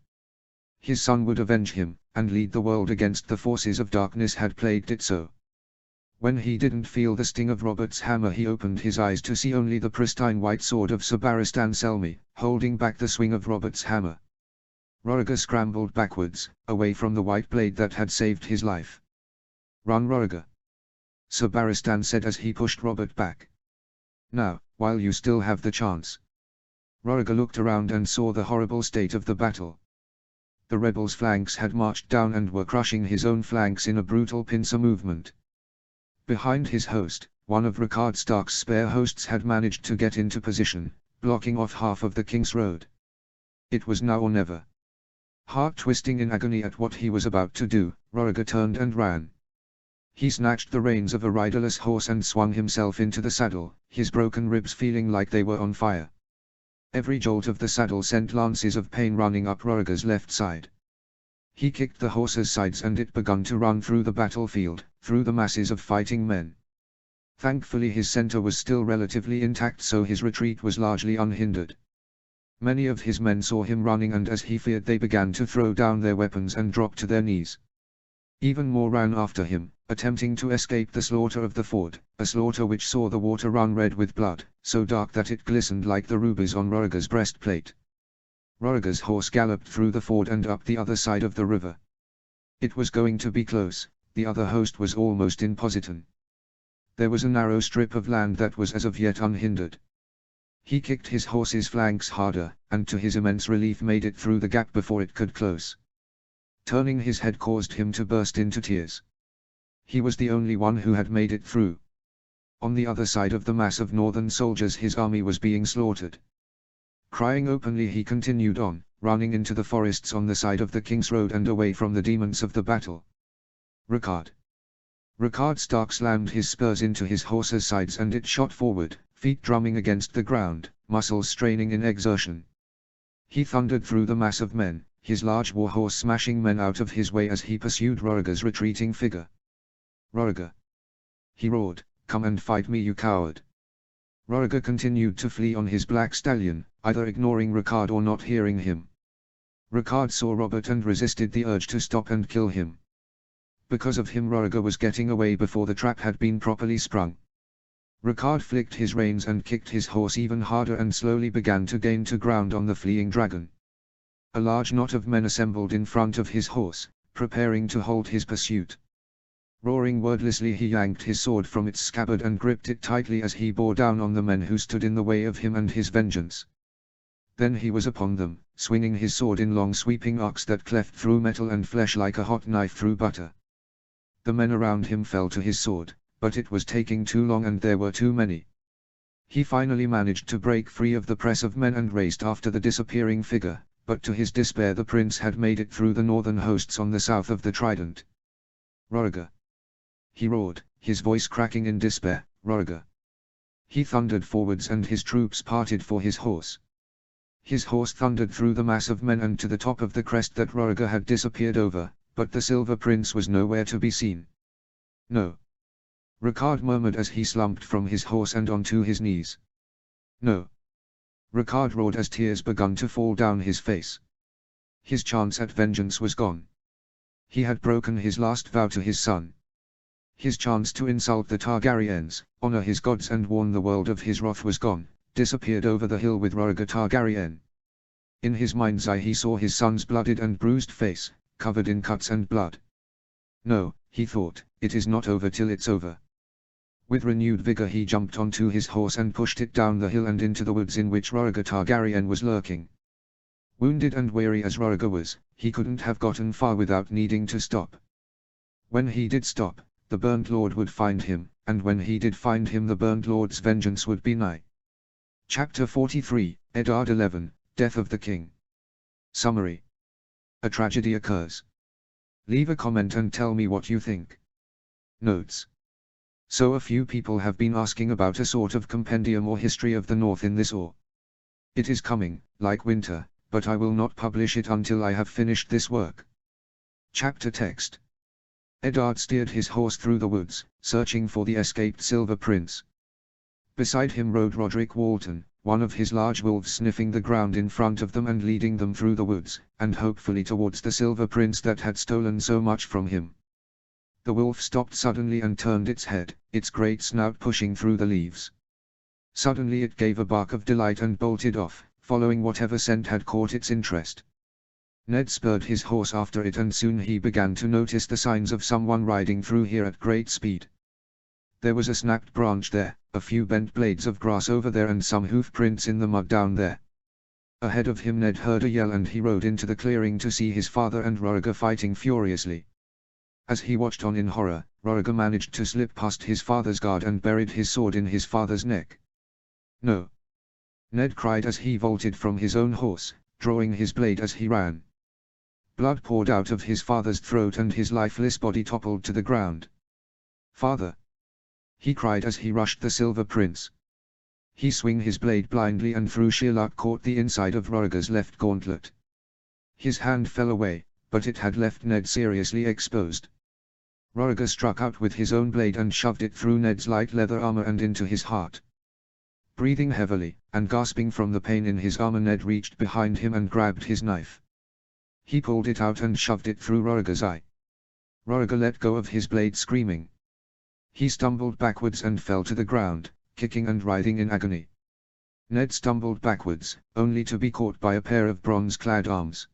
His son would avenge him, and lead the world against the forces of darkness had plagued it so. When he didn't feel the sting of Robert's hammer, he opened his eyes to see only the pristine white sword of Sir Barristan Selmy, holding back the swing of Robert's hammer. Roriger scrambled backwards, away from the white blade that had saved his life. "Run, Roriger," Sir Barristan said as he pushed Robert back. "Now, while you still have the chance." Roriger looked around and saw the horrible state of the battle. The rebels' flanks had marched down and were crushing his own flanks in a brutal pincer movement. Behind his host, One of Rickard Stark's spare hosts had managed to get into position, blocking off half of the King's Road. It was now or never. Heart twisting in agony at what he was about to do, Roriger turned and ran. He snatched the reins of a riderless horse and swung himself into the saddle, his broken ribs feeling like they were on fire. Every jolt of the saddle sent lances of pain running up Roriger's left side. He kicked the horse's sides and it began to run through the battlefield, through the masses of fighting men. Thankfully his center was still relatively intact, so his retreat was largely unhindered. Many of his men saw him running, and as he feared, they began to throw down their weapons and drop to their knees. Even more ran after him, attempting to escape the slaughter of the ford, a slaughter which saw the water run red with blood, so dark that it glistened like the rubies on Roriger's breastplate. Roriger's horse galloped through the ford and up the other side of the river. It was going to be close, the other host was almost in Positon. There was a narrow strip of land that was as of yet unhindered. He kicked his horse's flanks harder, and to his immense relief made it through the gap before it could close. Turning his head caused him to burst into tears. He was the only one who had made it through. On the other side of the mass of northern soldiers his army was being slaughtered. Crying openly he continued on, running into the forests on the side of the King's Road and away from the demons of the battle. Rickard Stark slammed his spurs into his horse's sides and it shot forward, feet drumming against the ground, muscles straining in exertion. He thundered through the mass of men, his large warhorse smashing men out of his way as he pursued Roriger's retreating figure. "Roriger!" he roared, "come and fight me, you coward!" Roriger continued to flee on his black stallion, either ignoring Rickard or not hearing him. Rickard saw Robert and resisted the urge to stop and kill him. Because of him Roriger was getting away before the trap had been properly sprung. Rickard flicked his reins and kicked his horse even harder and slowly began to gain ground on the fleeing dragon. A large knot of men assembled in front of his horse, preparing to hold his pursuit. Roaring wordlessly he yanked his sword from its scabbard and gripped it tightly as he bore down on the men who stood in the way of him and his vengeance. Then he was upon them, swinging his sword in long sweeping arcs that cleft through metal and flesh like a hot knife through butter. The men around him fell to his sword, but it was taking too long and there were too many. He finally managed to break free of the press of men and raced after the disappearing figure, but to his despair the prince had made it through the northern hosts on the south of the Trident. "Roriger!" he roared, his voice cracking in despair, "Roriger!" He thundered forwards and his troops parted for his horse. His horse thundered through the mass of men and to the top of the crest that Roriger had disappeared over, but the Silver Prince was nowhere to be seen. "No!" Rickard murmured as he slumped from his horse and onto his knees. "No!" Rickard roared as tears began to fall down his face. His chance at vengeance was gone. He had broken his last vow to his son. His chance to insult the Targaryens, honor his gods and warn the world of his wrath was gone, disappeared over the hill with Roriger Targaryen. In his mind's eye he saw his son's blooded and bruised face, covered in cuts and blood. "No," he thought, "it is not over till it's over." With renewed vigor he jumped onto his horse and pushed it down the hill and into the woods in which Roriger Targaryen was lurking. Wounded and weary as Roriger was, he couldn't have gotten far without needing to stop. When he did stop, the Burnt Lord would find him, and when he did find him the Burnt Lord's vengeance would be nigh. Chapter 43, Eddard 11, Death of the King. Summary. A tragedy occurs. Leave a comment and tell me what you think. Notes. So a few people have been asking about a sort of compendium or history of the North in this or. It is coming, like winter, but I will not publish it until I have finished this work. Chapter text. Eddard steered his horse through the woods, searching for the escaped Silver Prince. Beside him rode Roderick Walton, one of his large wolves sniffing the ground in front of them and leading them through the woods, and hopefully towards the Silver Prince that had stolen so much from him. The wolf stopped suddenly and turned its head, its great snout pushing through the leaves. Suddenly it gave a bark of delight and bolted off, following whatever scent had caught its interest. Ned spurred his horse after it and soon he began to notice the signs of someone riding through here at great speed. There was a snapped branch there, a few bent blades of grass over there and some hoof prints in the mud down there. Ahead of him Ned heard a yell and he rode into the clearing to see his father and Roriger fighting furiously. As he watched on in horror, Roriger managed to slip past his father's guard and buried his sword in his father's neck. "No!" Ned cried as he vaulted from his own horse, drawing his blade as he ran. Blood poured out of his father's throat and his lifeless body toppled to the ground. "Father!" he cried as he rushed the Silver Prince. He swung his blade blindly and through sheer luck caught the inside of Roriger's left gauntlet. His hand fell away, but it had left Ned seriously exposed. Roriger struck out with his own blade and shoved it through Ned's light leather armor and into his heart. Breathing heavily, and gasping from the pain in his armor, Ned reached behind him and grabbed his knife. He pulled it out and shoved it through Roriger's eye. Roriger let go of his blade screaming. He stumbled backwards and fell to the ground, kicking and writhing in agony. Ned stumbled backwards, only to be caught by a pair of bronze-clad arms.